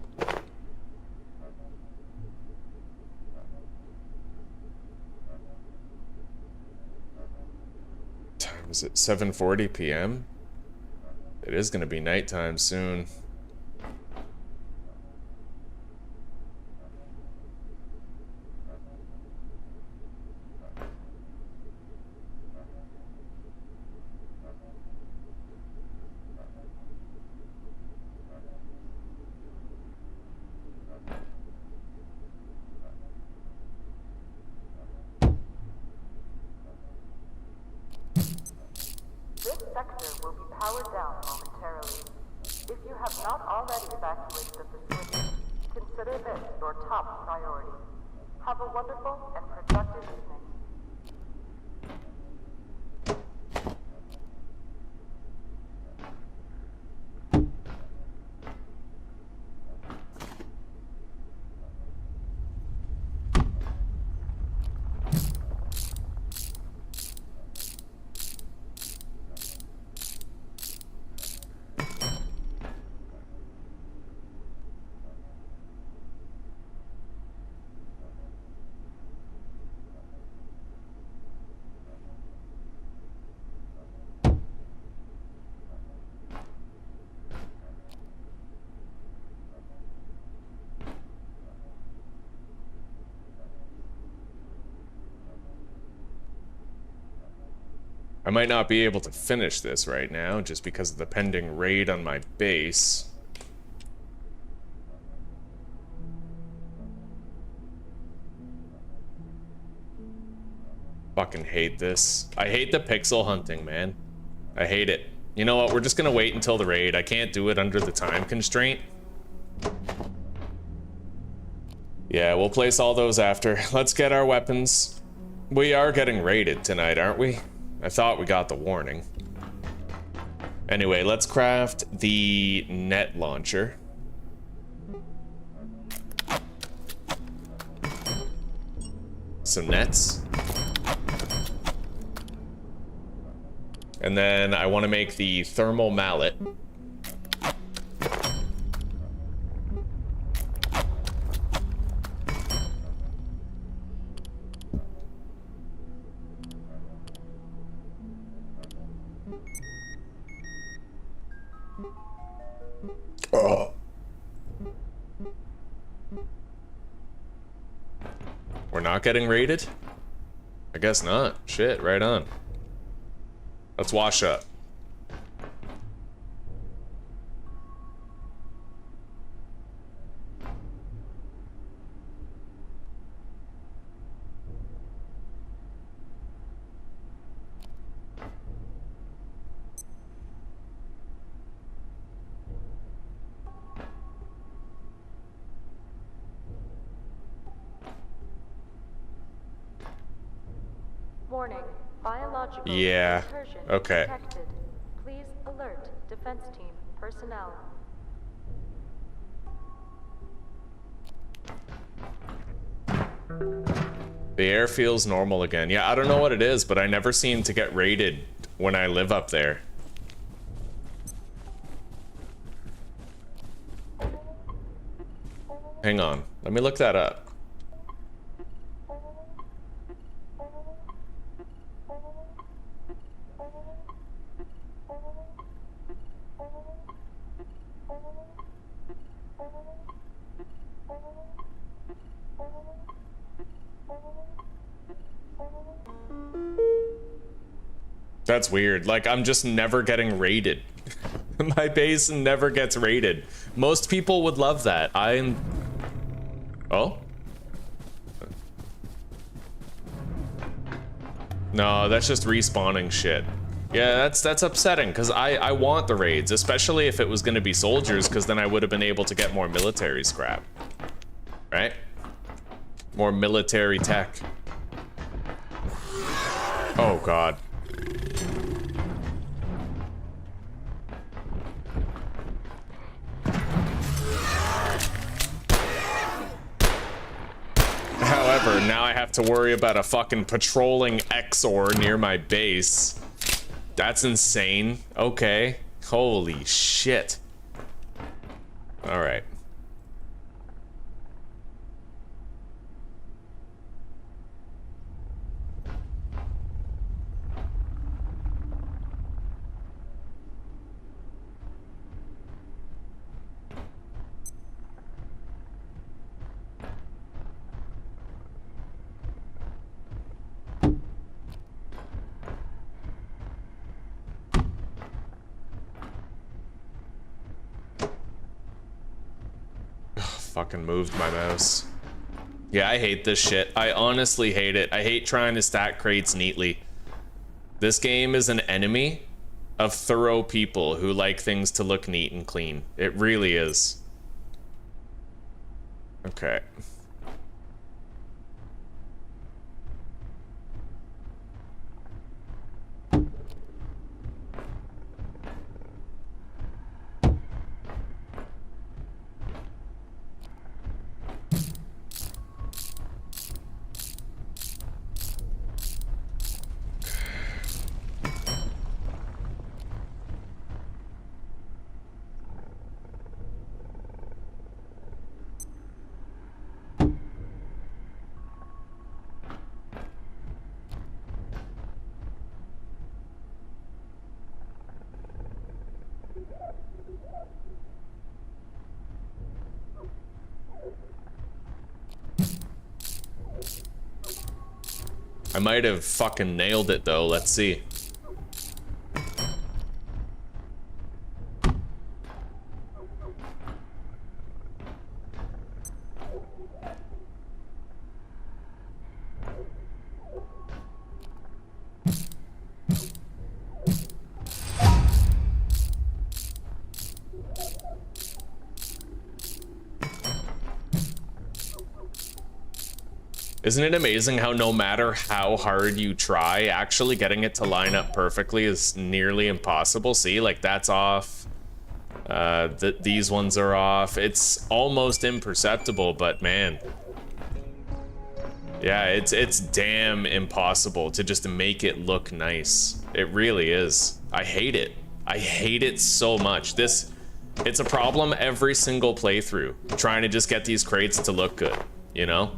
Time is it 7:40 p.m.? It is going to be nighttime soon. This sector will be powered down momentarily. If you have not already evacuated the facility, consider this your top priority. Have a wonderful and productive evening. I might not be able to finish this right now just because of the pending raid on my base. Fucking hate this. I hate the pixel hunting, man. I hate it. You know what? We're just gonna wait until the raid. I can't do it under the time constraint. Yeah, we'll place all those after. Let's get our weapons. We are getting raided tonight, aren't we? I thought we got the warning. Anyway, let's craft the net launcher. Some nets. And then I want to make the thermal mallet. Oh. We're not getting raided? I guess not. Shit, right on. Let's wash up. Warning. Biological incursion okay. detected. Please alert defense team personnel. The air feels normal again. Yeah, I don't know what it is, but I never seem to get raided when I live up there. Hang on. Let me look that up. That's weird. Like, I'm just never getting raided. My base never gets raided. Most people would love that. Oh? No, that's just respawning shit. Yeah, that's upsetting, because I want the raids, especially if it was going to be soldiers, because then I would have been able to get more military scrap. Right? More military tech. Oh, God. However, now I have to worry about a fucking patrolling Exxo near my base. That's insane. Okay. Holy shit. All right. Fucking moved my mouse. Yeah, I hate this shit. I honestly hate it. I hate trying to stack crates neatly. This game is an enemy of thorough people who like things to look neat and clean. It really is. Okay. I might have fucking nailed it though. Let's see. Isn't it amazing how no matter how hard you try, actually getting it to line up perfectly is nearly impossible? See, like that's off. These ones are off. It's almost imperceptible, but man. Yeah, it's damn impossible to just make it look nice. It really is. I hate it. I hate it so much. It's a problem every single playthrough, trying to just get these crates to look good, you know?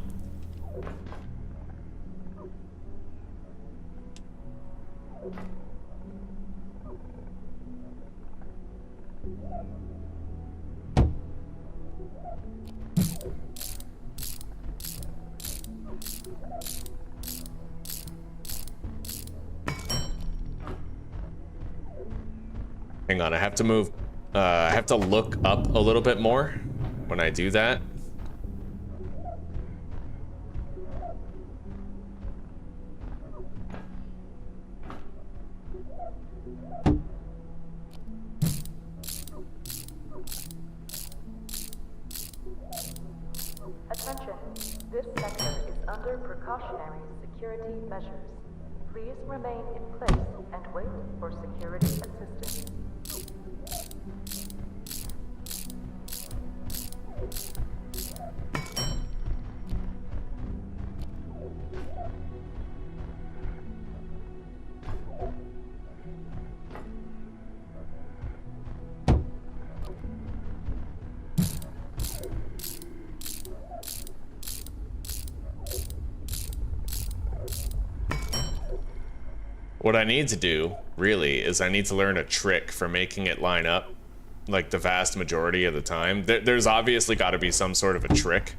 Hang on, I have to move. I have to look up a little bit more when I do that. Attention, this sector is under precautionary security measures. Please remain in place and wait for security assistance. What I need to do, really, is I need to learn a trick for making it line up, like the vast majority of the time. There's obviously got to be some sort of a trick.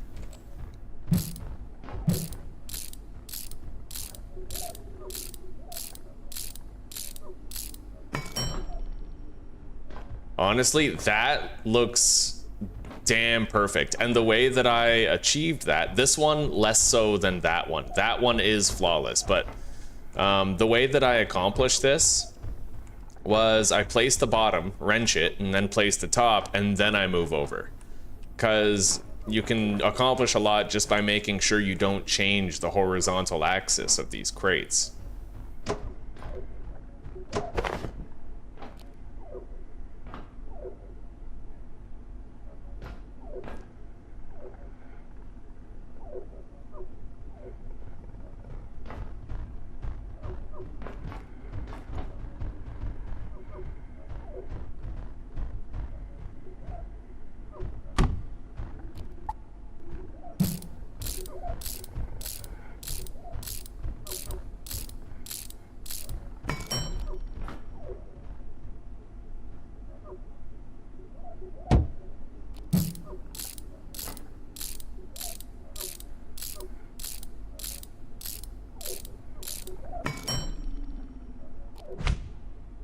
Honestly, that looks damn perfect. And the way that I achieved that, this one less so than that one. That one is flawless, but the way that I accomplished this was I place the bottom, wrench it, and then place the top, and then I move over. Because you can accomplish a lot just by making sure you don't change the horizontal axis of these crates.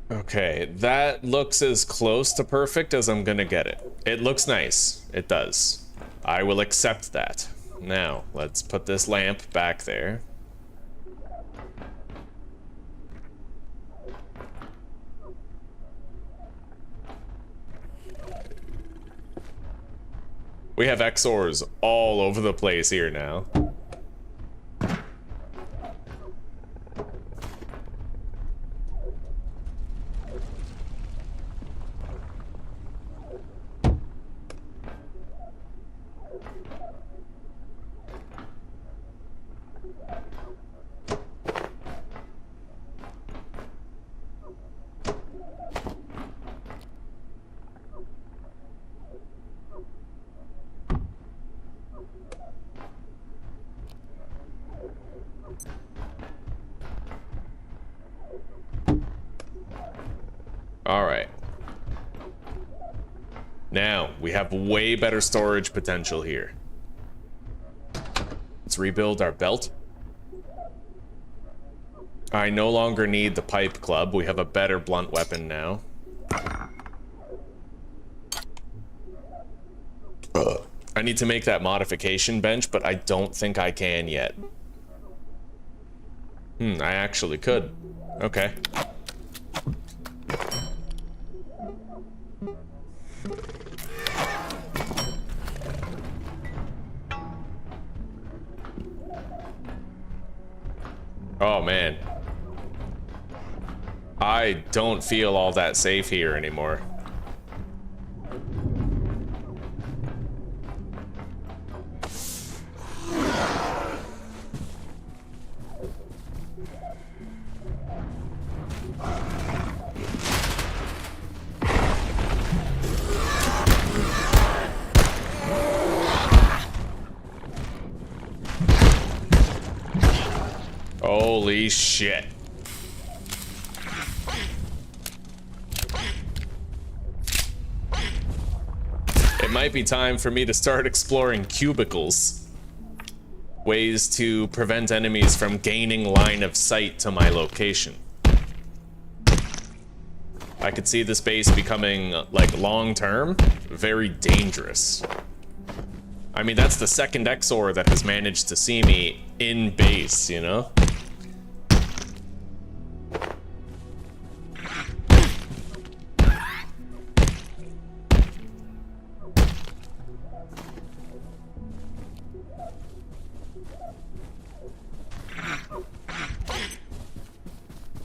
Okay, that looks as close to perfect as I'm gonna get it. It looks nice. It does. I will accept that. Now, let's put this lamp back there. We have XORs all over the place here now. Alright. Now, we have way better storage potential here. Let's rebuild our belt. I no longer need the pipe club. We have a better blunt weapon now. I need to make that modification bench, but I don't think I can yet. I actually could. Okay. Oh man. I don't feel all that safe here anymore. Holy shit. It might be time for me to start exploring cubicles. Ways to prevent enemies from gaining line of sight to my location. I could see this base becoming, like, long-term, very dangerous. I mean, that's the second Exxor that has managed to see me in base, you know?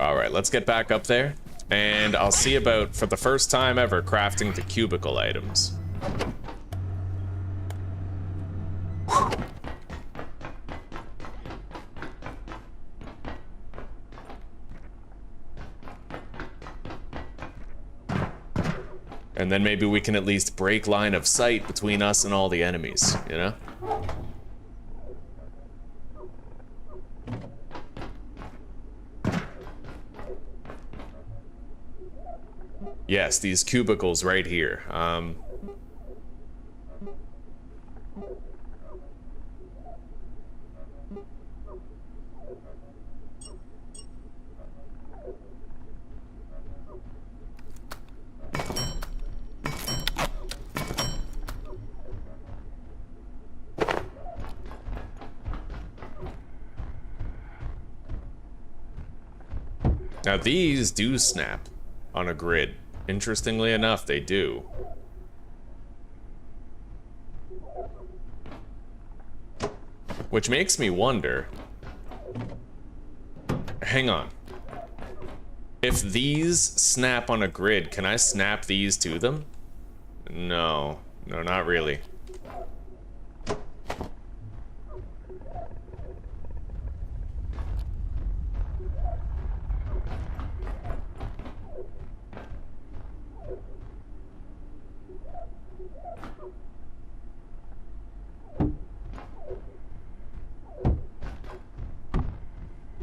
Alright, let's get back up there, and I'll see about, for the first time ever, crafting the cubicle items. And then maybe we can at least break line of sight between us and all the enemies, you know? Yes, these cubicles right here. Now these do snap on a grid. Interestingly enough, they do. Which makes me wonder... Hang on. If these snap on a grid, can I snap these to them? No. No, not really.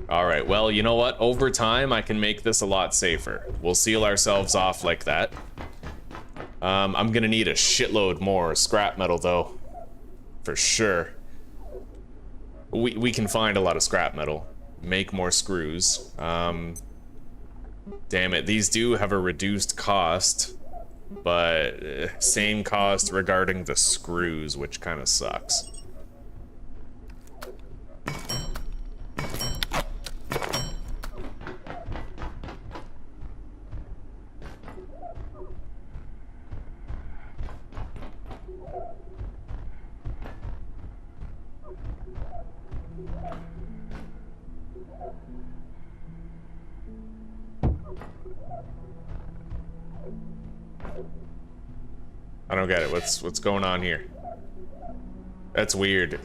Alright, well, you know what? Over time, I can make this a lot safer. We'll seal ourselves off like that. I'm gonna need a shitload more scrap metal, though. For sure. We can find a lot of scrap metal. Make more screws. Damn it, these do have a reduced cost. But same cost regarding the screws, which kind of sucks. I don't get it. What's going on here? That's weird.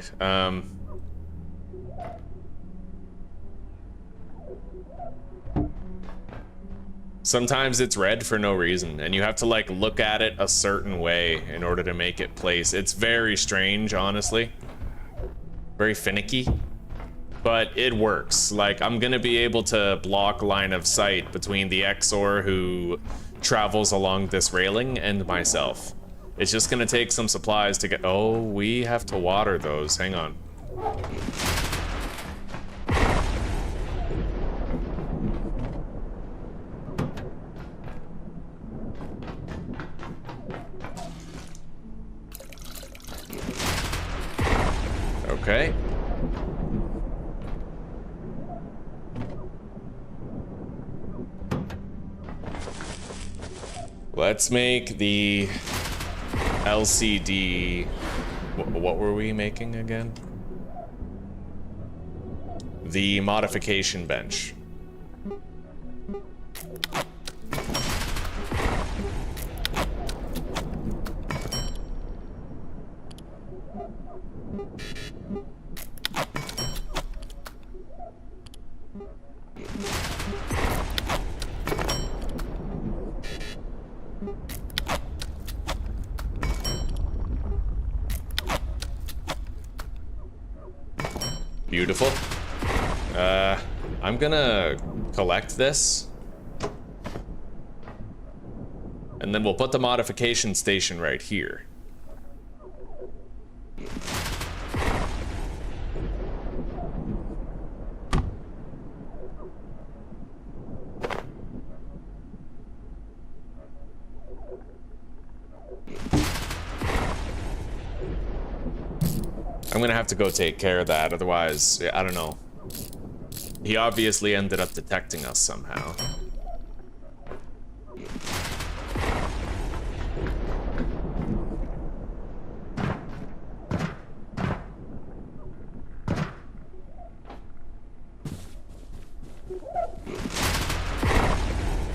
Sometimes it's red for no reason, and you have to like look at it a certain way in order to make it place. It's very strange, honestly. Very finicky. But it works. Like, I'm gonna be able to block line of sight between the Exxor who travels along this railing and myself. It's just gonna take some supplies to get... Oh, we have to water those. Hang on. Okay. Let's make the LCD... What were we making again? the modification bench. Beautiful. I'm gonna collect this. And then we'll put the modification station right here. I'm gonna have to go take care of that, otherwise, I don't know. He obviously ended up detecting us somehow.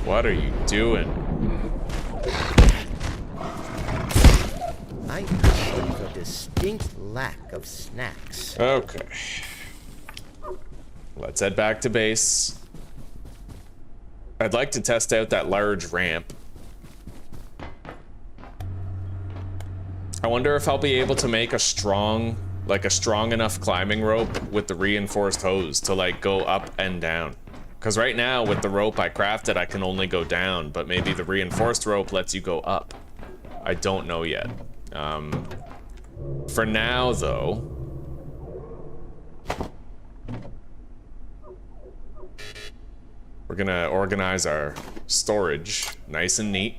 What are you doing? I perceive a distinct lack of snacks. Okay. Let's head back to base. I'd like to test out that large ramp. I wonder if I'll be able to make a strong enough climbing rope with the reinforced hose to like go up and down. Because right now with the rope I crafted, I can only go down, but maybe the reinforced rope lets you go up. I don't know yet. For now though, we're gonna organize our storage nice and neat.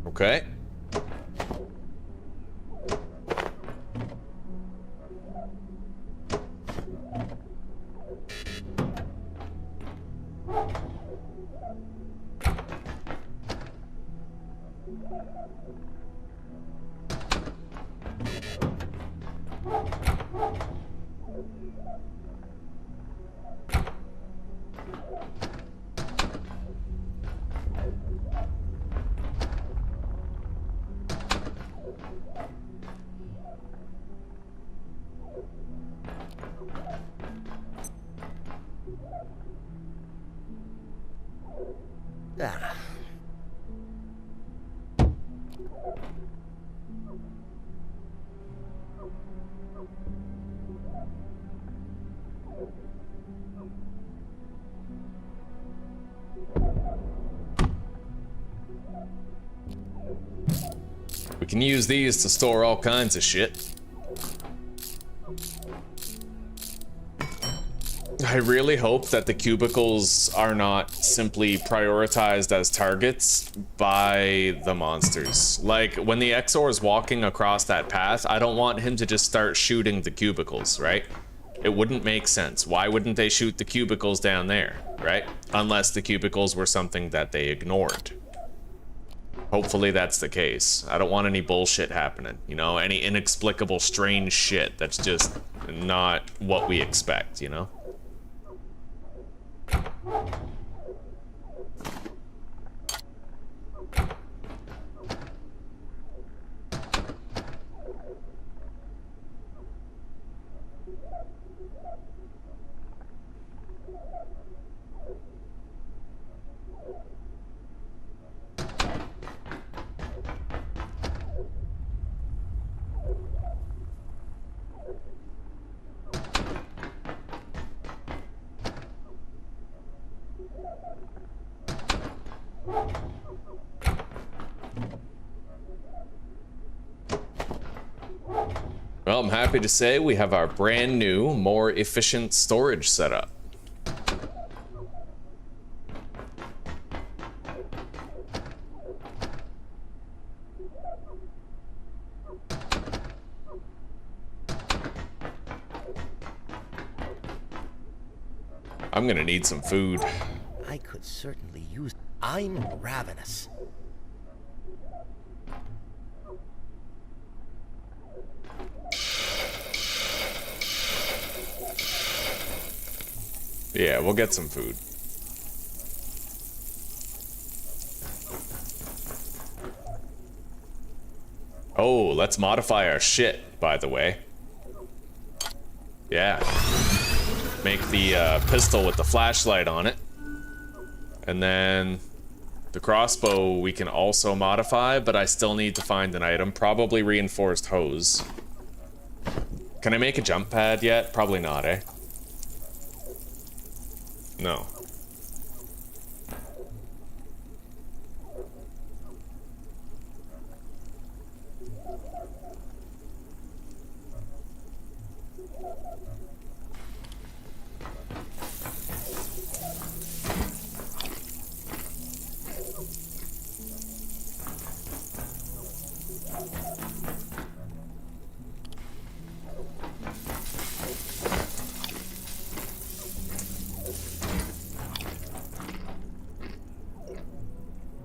Okay. Ah. We can use these to store all kinds of shit. I really hope that the cubicles are not simply prioritized as targets by the monsters. Like, when the Exxo is walking across that path, I don't want him to just start shooting the cubicles, right? It wouldn't make sense. Why wouldn't they shoot the cubicles down there, right? Unless the cubicles were something that they ignored. Hopefully that's the case. I don't want any bullshit happening, you know? Any inexplicable, strange shit that's just not what we expect, you know? Well, I'm happy to say we have our brand new, more efficient storage setup. I'm gonna need some food. I could certainly use... I'm ravenous. Yeah, we'll get some food. Oh, let's modify our shit, by the way. Yeah. Make the pistol with the flashlight on it. And then the crossbow we can also modify, but I still need to find an item. Probably reinforced hose. Can I make a jump pad yet? Probably not, eh? No.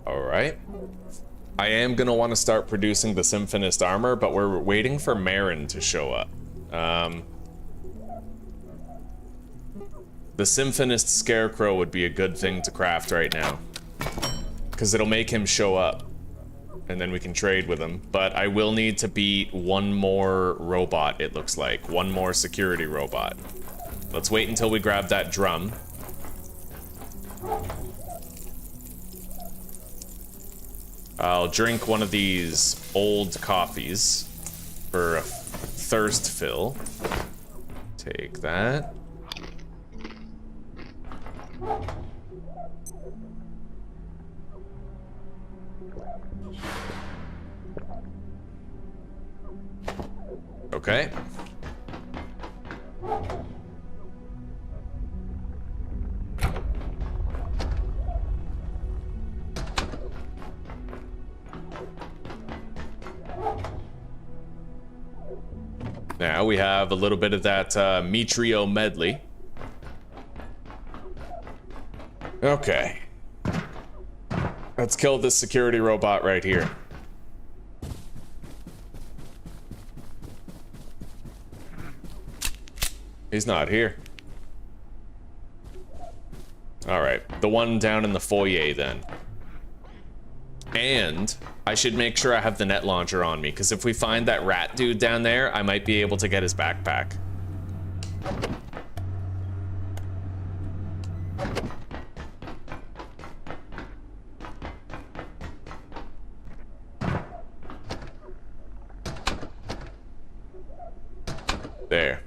Alright. I am gonna want to start producing the Symphonist armor, but we're waiting for Marin to show up. The Symphonist Scarecrow would be a good thing to craft right now, because it'll make him show up, and then we can trade with him. But I will need to beat one more robot, it looks like. One more security robot. Let's wait until we grab that drum. I'll drink one of these old coffees for a thirst fill. Take that. Okay. Now we have a little bit of that Metrio medley. Okay. Let's kill this security robot right here. He's not here. Alright, the one down in the foyer then. And I should make sure I have the net launcher on me, because if we find that rat dude down there, I might be able to get his backpack. There.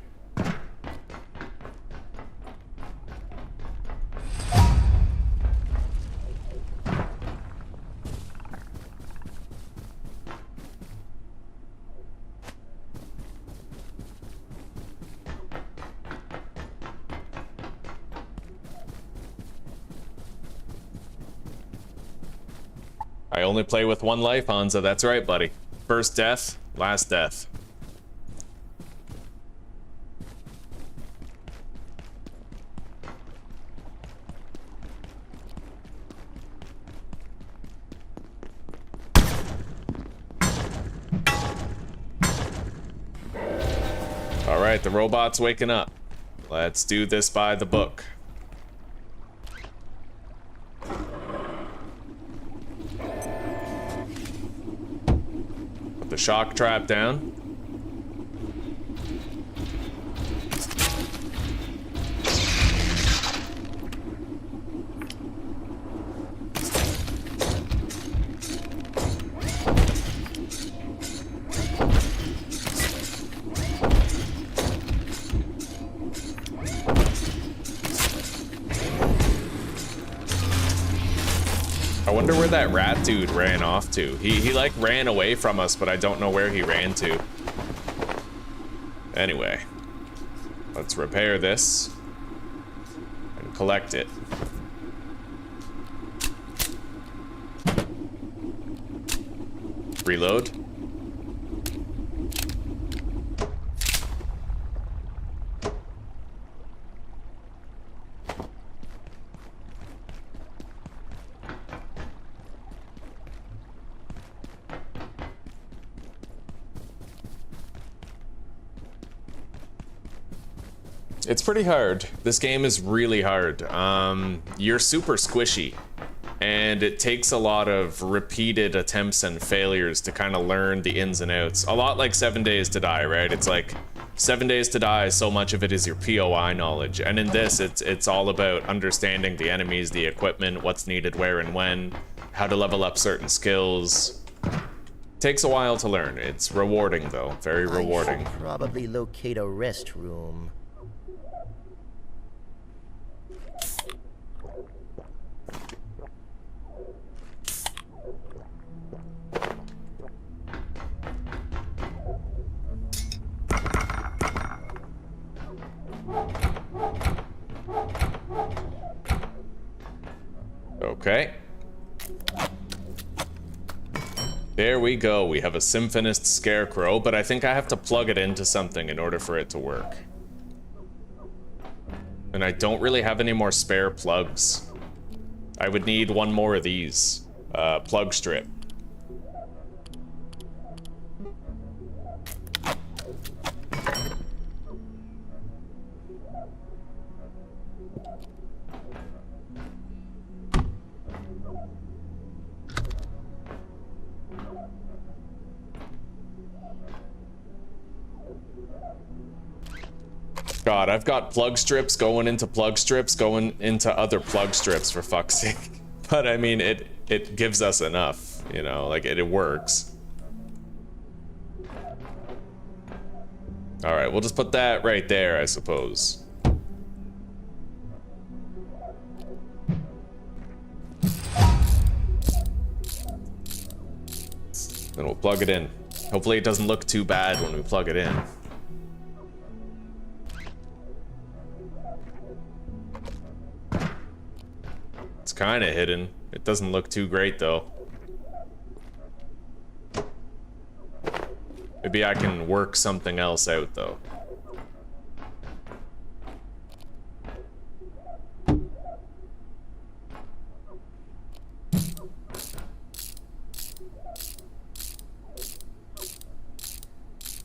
I only play with one life, Hansa. That's right, buddy. First death, last death. All right, the robot's waking up. Let's do this by the book. Put the shock trap down. I wonder where that rat dude ran off to. He like ran away from us, but I don't know where he ran to. Anyway, let's repair this and collect it. Reload. It's pretty hard. This game is really hard. You're super squishy, and it takes a lot of repeated attempts and failures to kind of learn the ins and outs. A lot like 7 Days to Die, right? It's like 7 Days to Die, so much of it is your POI knowledge, and in this, it's all about understanding the enemies, the equipment, what's needed where and when, how to level up certain skills. Takes a while to learn. It's rewarding, though. Very rewarding. I should probably locate a restroom. Okay. There we go. We have a Symphonist Scarecrow, but I think I have to plug it into something in order for it to work. And I don't really have any more spare plugs. I would need one more of these. Plug strip. God, I've got plug strips going into plug strips going into other plug strips, for fuck's sake. But I mean, it gives us enough, you know, like it works. All right, we'll just put that right there, I suppose. Then we'll plug it in. Hopefully it doesn't look too bad when we plug it in. It's kind of hidden. It doesn't look too great, though. Maybe I can work something else out, though.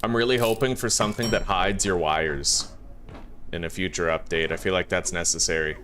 I'm really hoping for something that hides your wires in a future update. I feel like that's necessary.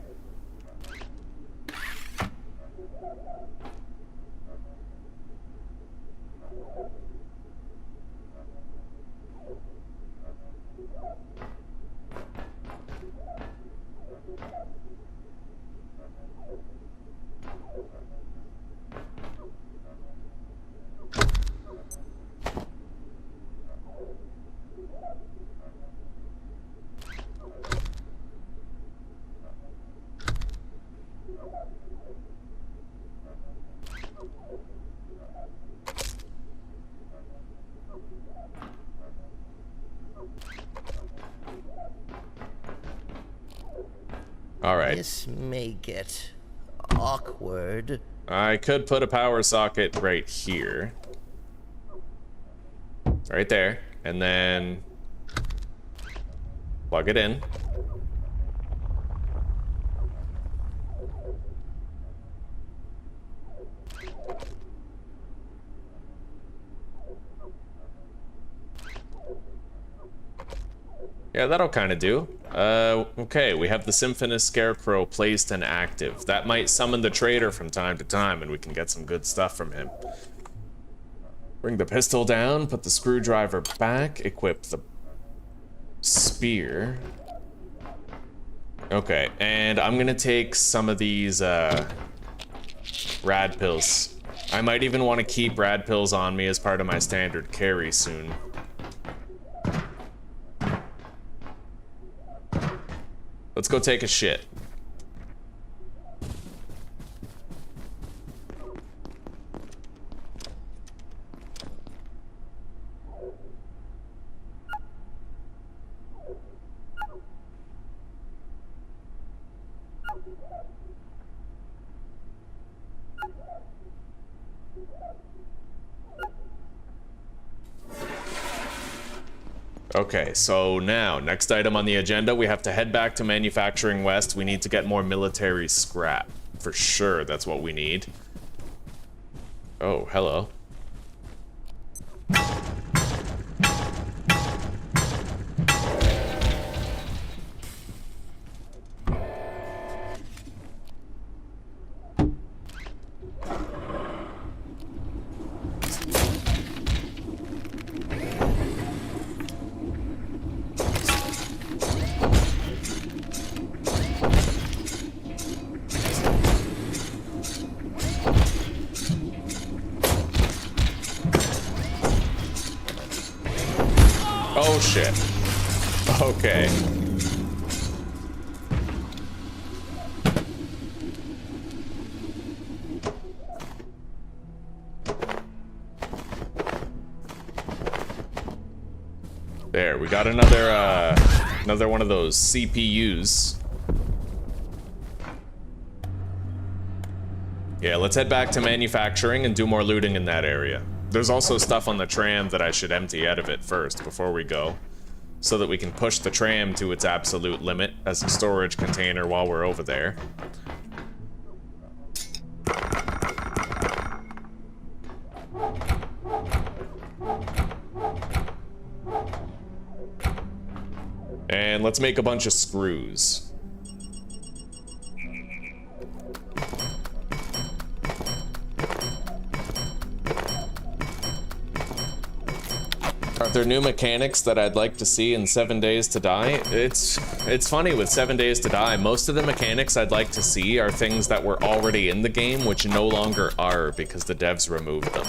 All right. This may get awkward. I could put a power socket right here. Right there. And then plug it in. Yeah, that'll kind of do. Okay, we have the Symphonous Scarecrow placed and active. That might summon the trader from time to time, and we can get some good stuff from him. Bring the pistol down, put the screwdriver back, equip the spear. Okay, and I'm gonna take some of these rad pills. I might even want to keep rad pills on me as part of my standard carry soon. Let's go take a shit. Okay, so now, next item on the agenda, we have to head back to Manufacturing West. We need to get more military scrap. For sure, that's what we need. Oh, hello. Oh shit. Okay. There, we got another one of those CPUs. Yeah, let's head back to manufacturing and do more looting in that area. There's also stuff on the tram that I should empty out of it first before we go, so that we can push the tram to its absolute limit as a storage container while we're over there. And let's make a bunch of screws. Are there new mechanics that I'd like to see in 7 Days to Die? It's funny with 7 Days to Die, most of the mechanics I'd like to see are things that were already in the game, which no longer are because the devs removed them.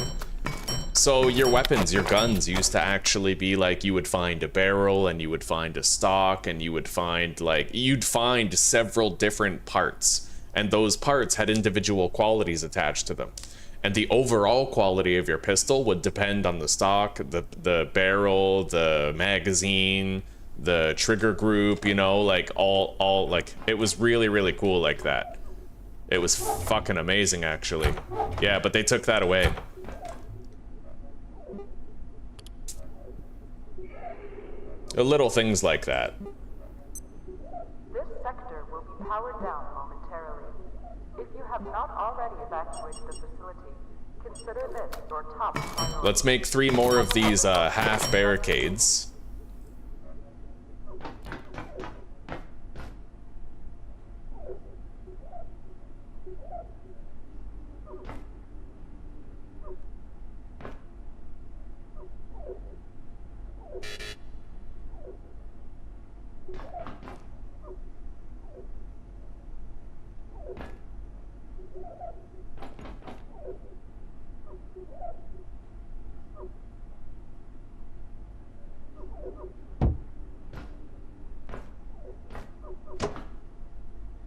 So your weapons, your guns used to actually be like, you would find a barrel and you would find a stock and you would find you'd find several different parts, and those parts had individual qualities attached to them. And the overall quality of your pistol would depend on the stock, the barrel, the magazine, the trigger group, you know, like all like, it was really, really cool like that. It was fucking amazing, actually. Yeah, but they took that away. Little things like that. This sector will be powered down momentarily. If you have not already evacuated the facility, consider this your top priority. Let's make 3 more of these half barricades.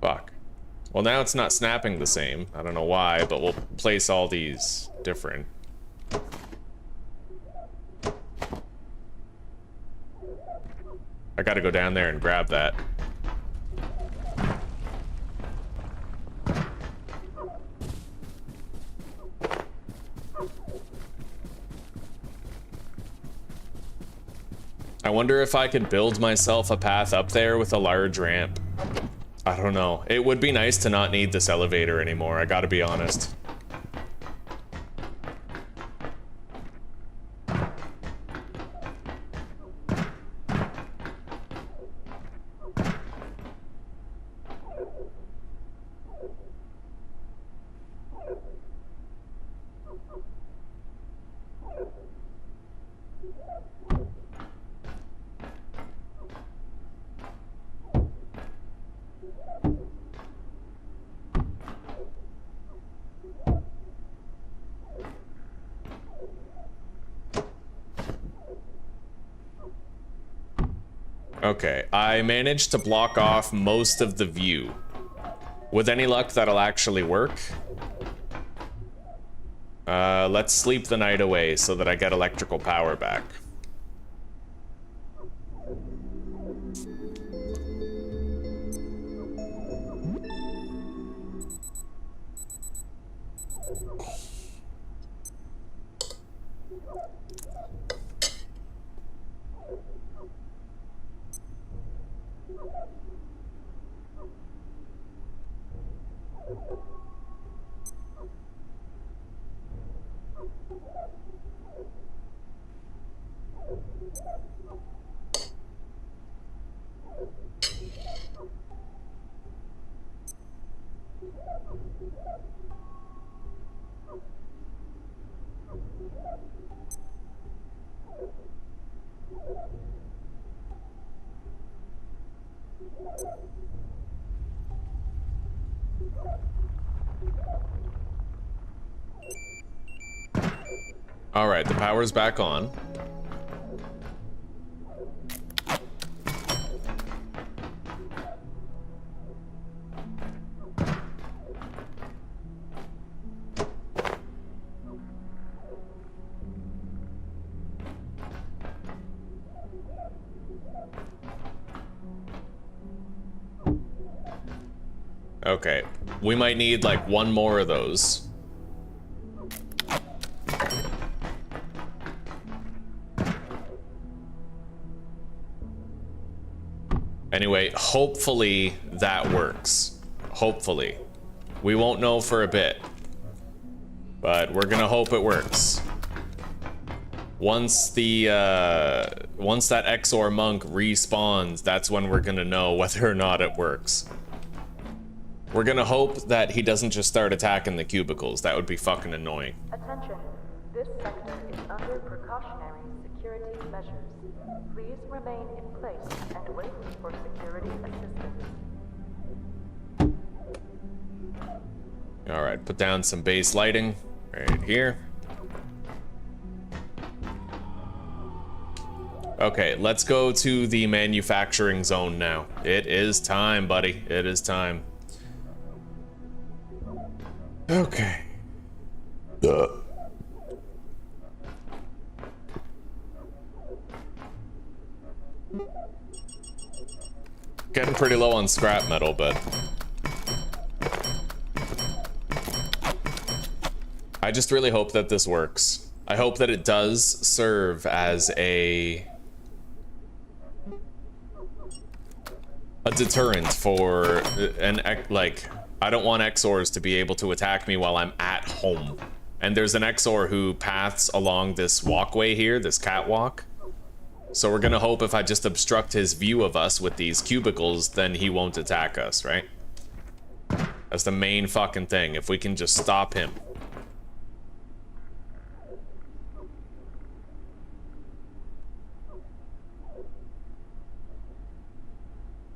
Fuck. Well, now it's not snapping the same. I don't know why, but we'll place all these different. I gotta go down there and grab that. I wonder if I could build myself a path up there with a large ramp. I don't know. It would be nice to not need this elevator anymore, I gotta be honest. Okay, I managed to block off most of the view. With any luck, that'll actually work. Let's sleep the night away so that I get electrical power back. All right, the power's back on. Okay, we might need like one more of those. Anyway, hopefully that works. Hopefully. We won't know for a bit. But we're gonna hope it works. Once that Exxo monk respawns, that's when we're gonna know whether or not it works. We're gonna hope that he doesn't just start attacking the cubicles. That would be fucking annoying. Attention. This sector is under precautionary security measures. Please remain in place and wait for security assistance. Alright, put down some base lighting right here. Okay, let's go to the manufacturing zone now. It is time, buddy. It is time. Okay. Getting pretty low on scrap metal, but I just really hope that this works. I hope that it does serve as a deterrent for like, I don't want Exors to be able to attack me while I'm at home. And there's an Exor who paths along this walkway here, this catwalk. So we're gonna hope if I just obstruct his view of us with these cubicles, then he won't attack us, right? That's the main fucking thing, if we can just stop him.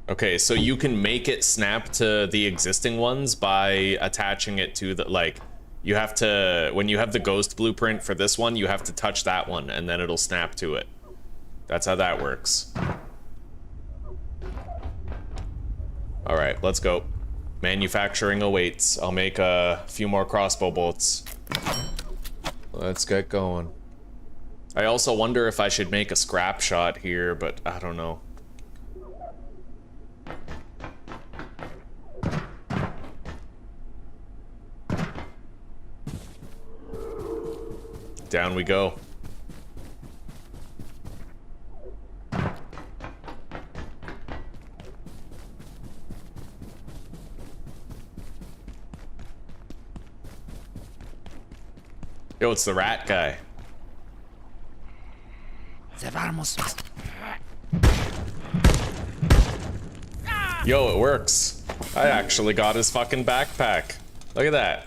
Okay, so you can make it snap to the existing ones by attaching it to the, like, you have to, when you have the ghost blueprint for this one, you have to touch that one and then it'll snap to it. That's how that works. All right, let's go. Manufacturing awaits. I'll make a few more crossbow bolts. Let's get going. I also wonder if I should make a scrap shot here, but I don't know. Down we go. Yo, it's the rat guy. Yo, it works. I actually got his fucking backpack. Look at that.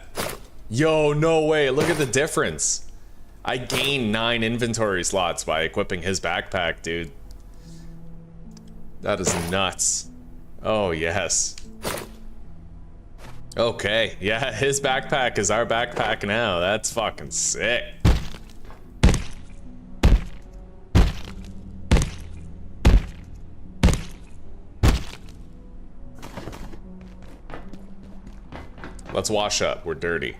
Yo, no way. Look at the difference. I gained 9 inventory slots by equipping his backpack, dude. That is nuts. Oh, yes. Okay, yeah, his backpack is our backpack now. That's fucking sick. Let's wash up. We're dirty.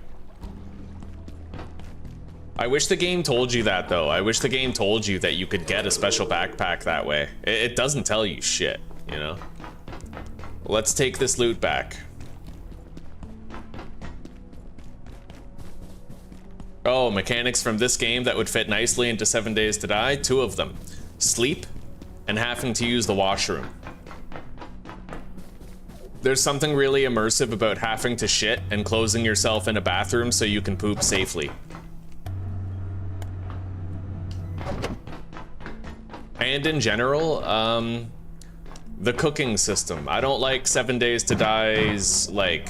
I wish the game told you that, though. I wish the game told you that you could get a special backpack that way. It doesn't tell you shit, you know? Let's take this loot back. Oh, mechanics from this game that would fit nicely into 7 Days to Die. 2 of them. Sleep and having to use the washroom. There's something really immersive about having to shit and closing yourself in a bathroom so you can poop safely. And in general, the cooking system. I don't like 7 Days to Die's, like,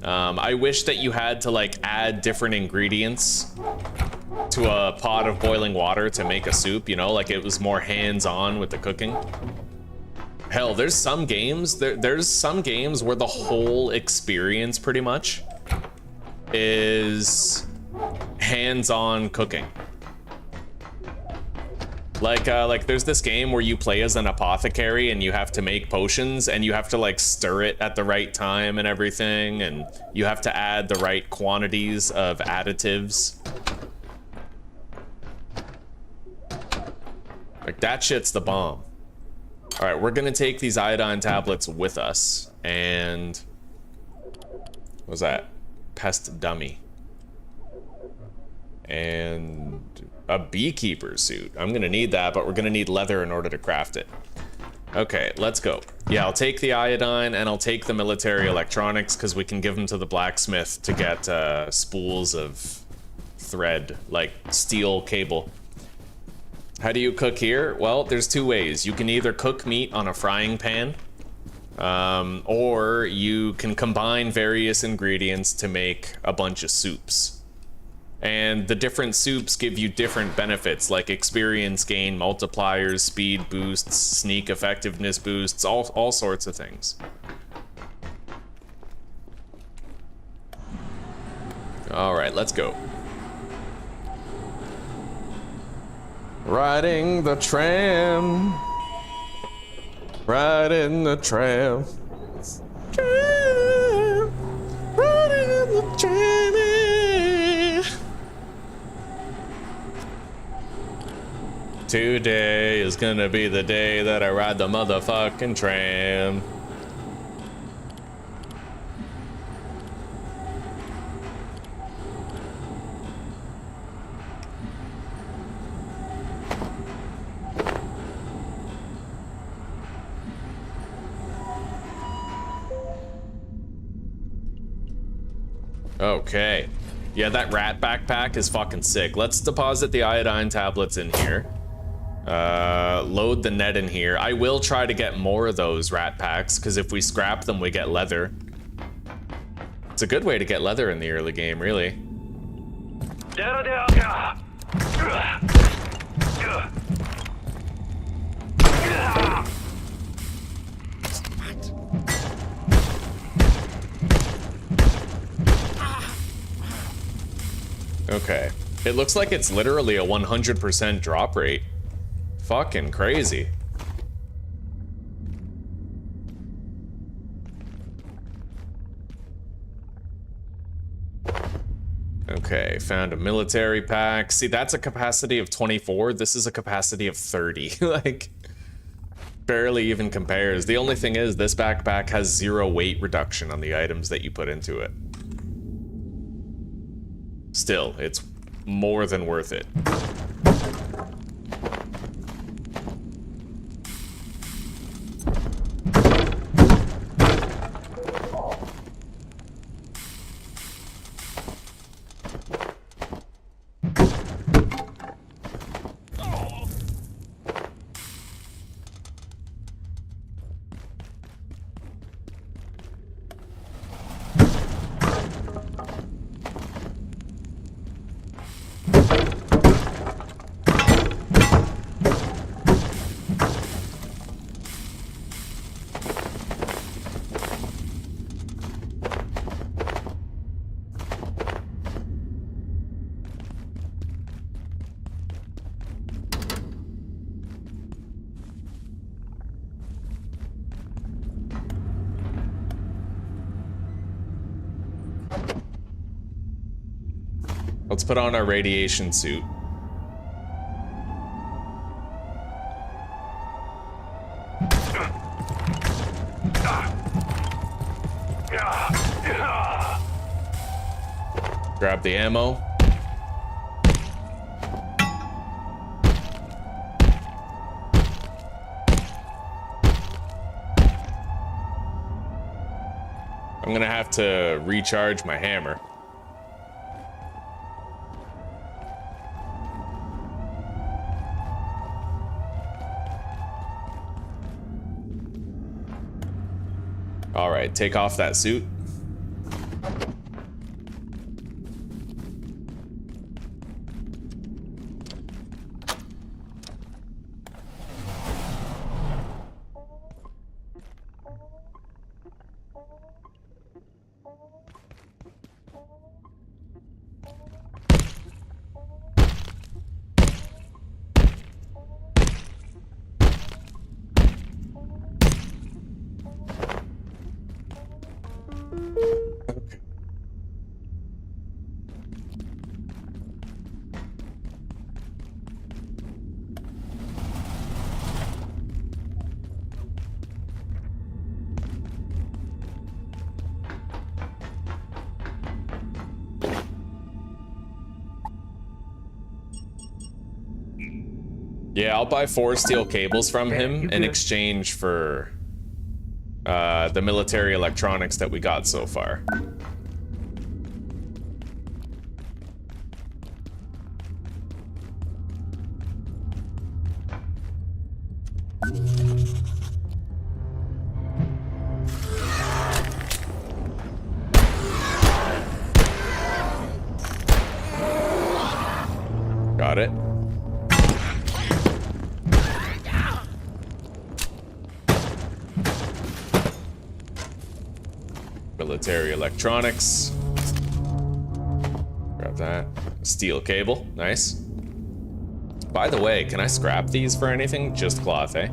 I wish that you had to, like, add different ingredients to a pot of boiling water to make a soup, you know, like it was more hands-on with the cooking. Hell, there's some games, there's some games where the whole experience pretty much is hands-on cooking. Like there's this game where you play as an apothecary and you have to make potions and you have to like stir it at the right time and everything, and you have to add the right quantities of additives. Like that shit's the bomb. All right, we're gonna take these iodine tablets with us, and what was that? Pest dummy. And a beekeeper suit. I'm gonna need that, but we're gonna need leather in order to craft it. Okay, let's go. Yeah, I'll take the iodine and I'll take the military electronics because we can give them to the blacksmith to get spools of thread, like steel cable. How do you cook here? Well, there's 2 ways. You can either cook meat on a frying pan, or you can combine various ingredients to make a bunch of soups. And the different soups give you different benefits, like experience gain, multipliers, speed boosts, sneak effectiveness boosts, all sorts of things. All right, let's go. Riding the tram. Riding the tram. Tram. Riding the tram. Today is gonna be the day that I ride the motherfucking tram. Okay. Yeah, that rat backpack is fucking sick. Let's deposit the iodine tablets in here. Load the net in here. I will try to get more of those rat packs, because if we scrap them, we get leather. It's a good way to get leather in the early game, really. Okay. It looks like it's literally a 100% drop rate. Fucking crazy. Okay, found a military pack. See, that's a capacity of 24. This is a capacity of 30. Like, barely even compares. The only thing is, this backpack has 0 weight reduction on the items that you put into it. Still, it's more than worth it. Let's put on our radiation suit. Grab the ammo. I'm gonna have to recharge my hammer. All right, take off that suit. Yeah, I'll buy 4 steel cables from him in exchange for the military electronics that we got so far. Got it. Military electronics. Grab that. Steel cable. Nice. By the way, can I scrap these for anything? Just cloth, eh?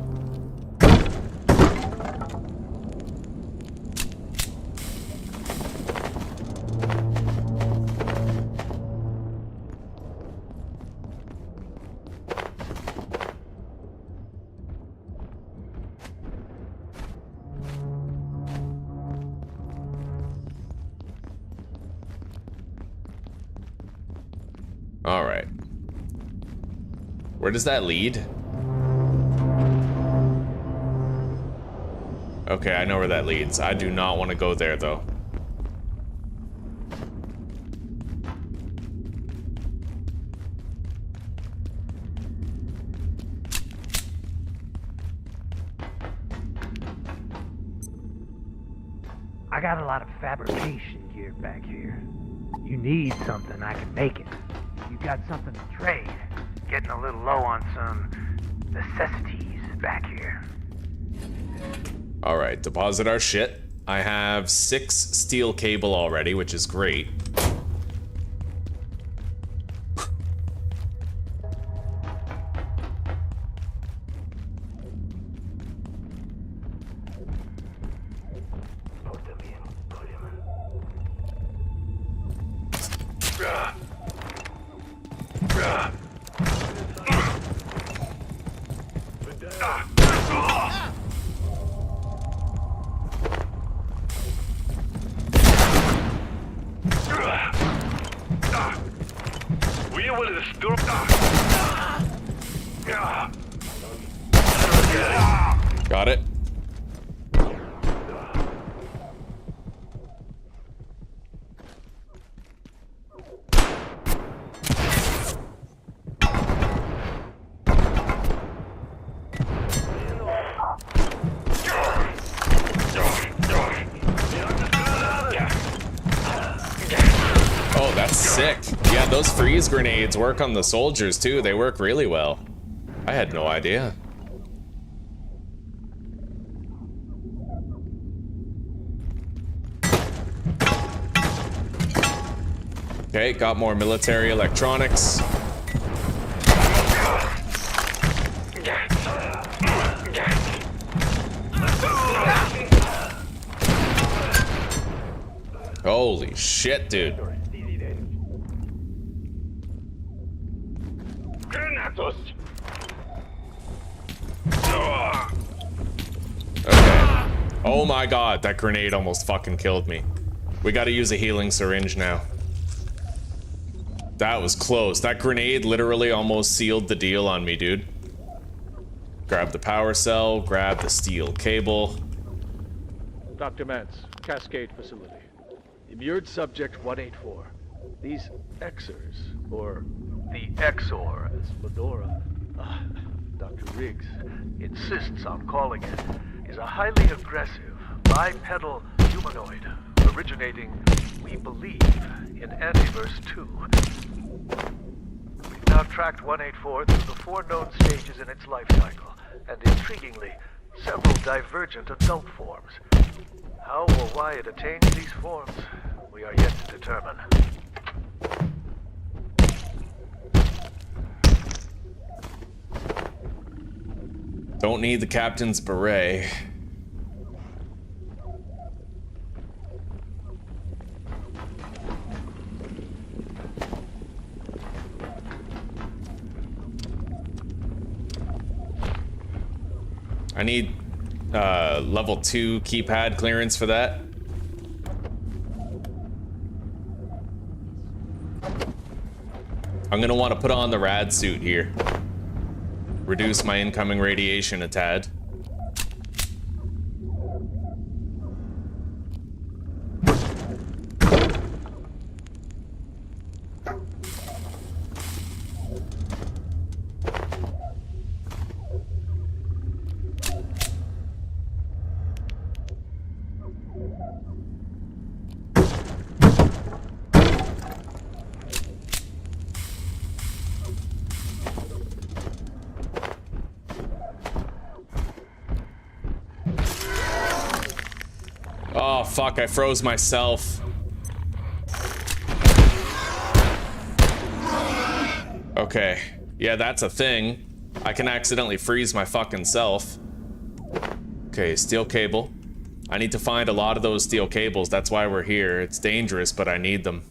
All right. Where does that lead? Okay, I know where that leads. I do not want to go there, though. I got a lot of fabrication gear back here. You need something, I can make it. You got something to trade. Getting a little low on some necessities back here. All right, deposit our shit. I have 6 steel cable already, which is great. Got it. Oh, that's sick. Yeah, those freeze grenades work on the soldiers too. They work really well. I had no idea. Okay, got more military electronics. Holy shit, dude. Okay. Oh my god, that grenade almost fucking killed me. We gotta use a healing syringe now. That was close. That grenade literally almost sealed the deal on me, dude. Grab the power cell, grab the steel cable. Dr. Mantz, Cascade Facility. Immured Subject 184. These Xers, or the Exor, as Fedora, Dr. Riggs, insists on calling it, is a highly aggressive, bipedal humanoid, originating, we believe, in Antiverse 2. We've now tracked 184 through the 4 known stages in its life cycle, and intriguingly, several divergent adult forms. How or why it attains these forms, we are yet to determine. Don't need the captain's beret. I need level 2 keypad clearance for that. I'm gonna want to put on the rad suit here. Reduce my incoming radiation a tad. Oh, fuck, I froze myself. Okay. Yeah, that's a thing. I can accidentally freeze my fucking self. Okay, steel cable. I need to find a lot of those steel cables. That's why we're here. It's dangerous, but I need them.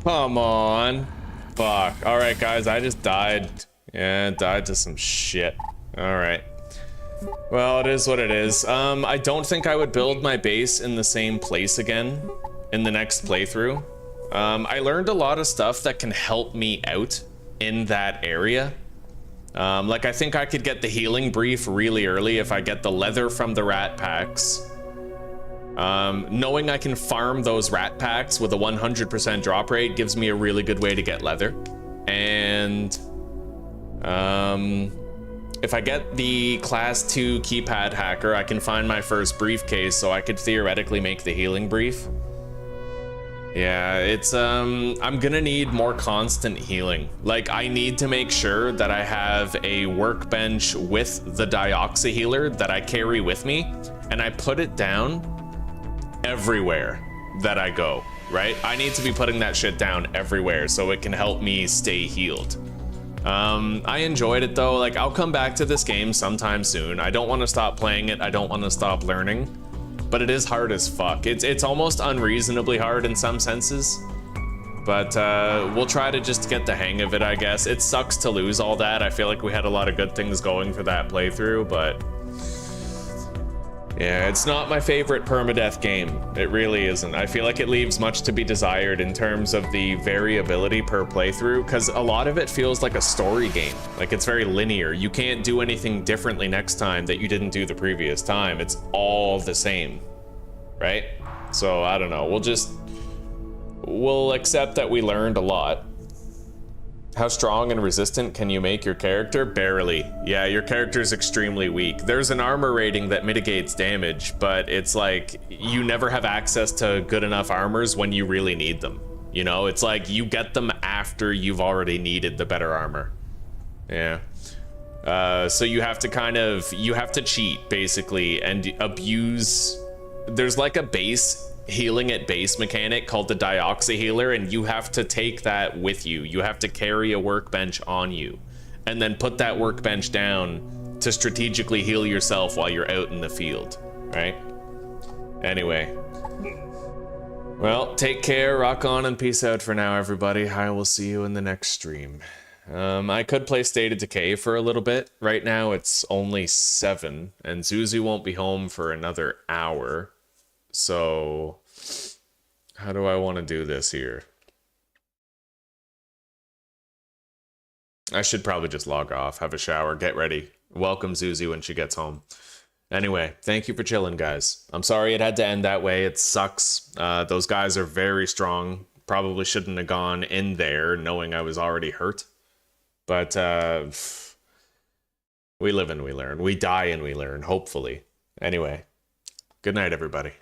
Come on. Fuck. Alright, guys, I just died. Yeah, died to some shit. Alright. Well, it is what it is. I don't think I would build my base in the same place again in the next playthrough. I learned a lot of stuff that can help me out in that area. Like, I think I could get the healing brief really early if I get the leather from the rat packs. Knowing I can farm those rat packs with a 100% drop rate gives me a really good way to get leather. And if I get the class 2 keypad hacker, I can find my first briefcase, so I could theoretically make the healing brief. Yeah, it's I'm gonna need more constant healing. Like, I need to make sure that I have a workbench with the dioxy healer that I carry with me, and I put it down everywhere that I go, right? I need to be putting that shit down everywhere so it can help me stay healed. I enjoyed it though. Like, I'll come back to this game sometime soon. I don't want to stop playing it. I don't want to stop learning, but it is hard as fuck. It's almost unreasonably hard in some senses, but we'll try to just get the hang of it, I guess. It sucks to lose all that. I feel like we had a lot of good things going for that playthrough, but yeah, it's not my favorite permadeath game. It really isn't. I feel like it leaves much to be desired in terms of the variability per playthrough, because a lot of it feels like a story game. Like, it's very linear. You can't do anything differently next time that you didn't do the previous time. It's all the same, right? So, I don't know. We'll accept that we learned a lot. How strong and resistant can you make your character? Barely. Yeah, your character's extremely weak. There's an armor rating that mitigates damage, but it's like, you never have access to good enough armors when you really need them. You know, it's like, you get them after you've already needed the better armor. Yeah. So you have to cheat, basically, and abuse. There's like a base healing at base mechanic called the Dioxy Healer, and you have to take that with you. You have to carry a workbench on you, and then put that workbench down to strategically heal yourself while you're out in the field, right? Anyway. Well, take care, rock on, and peace out for now, everybody. I will see you in the next stream. I could play State of Decay for a little bit. Right now, it's only 7, and Zuzu won't be home for another hour. So, how do I want to do this here? I should probably just log off, have a shower, get ready. Welcome Zuzu when she gets home. Anyway, thank you for chilling, guys. I'm sorry it had to end that way. It sucks. Those guys are very strong. Probably shouldn't have gone in there knowing I was already hurt. But we live and we learn. We die and we learn, hopefully. Anyway, good night, everybody.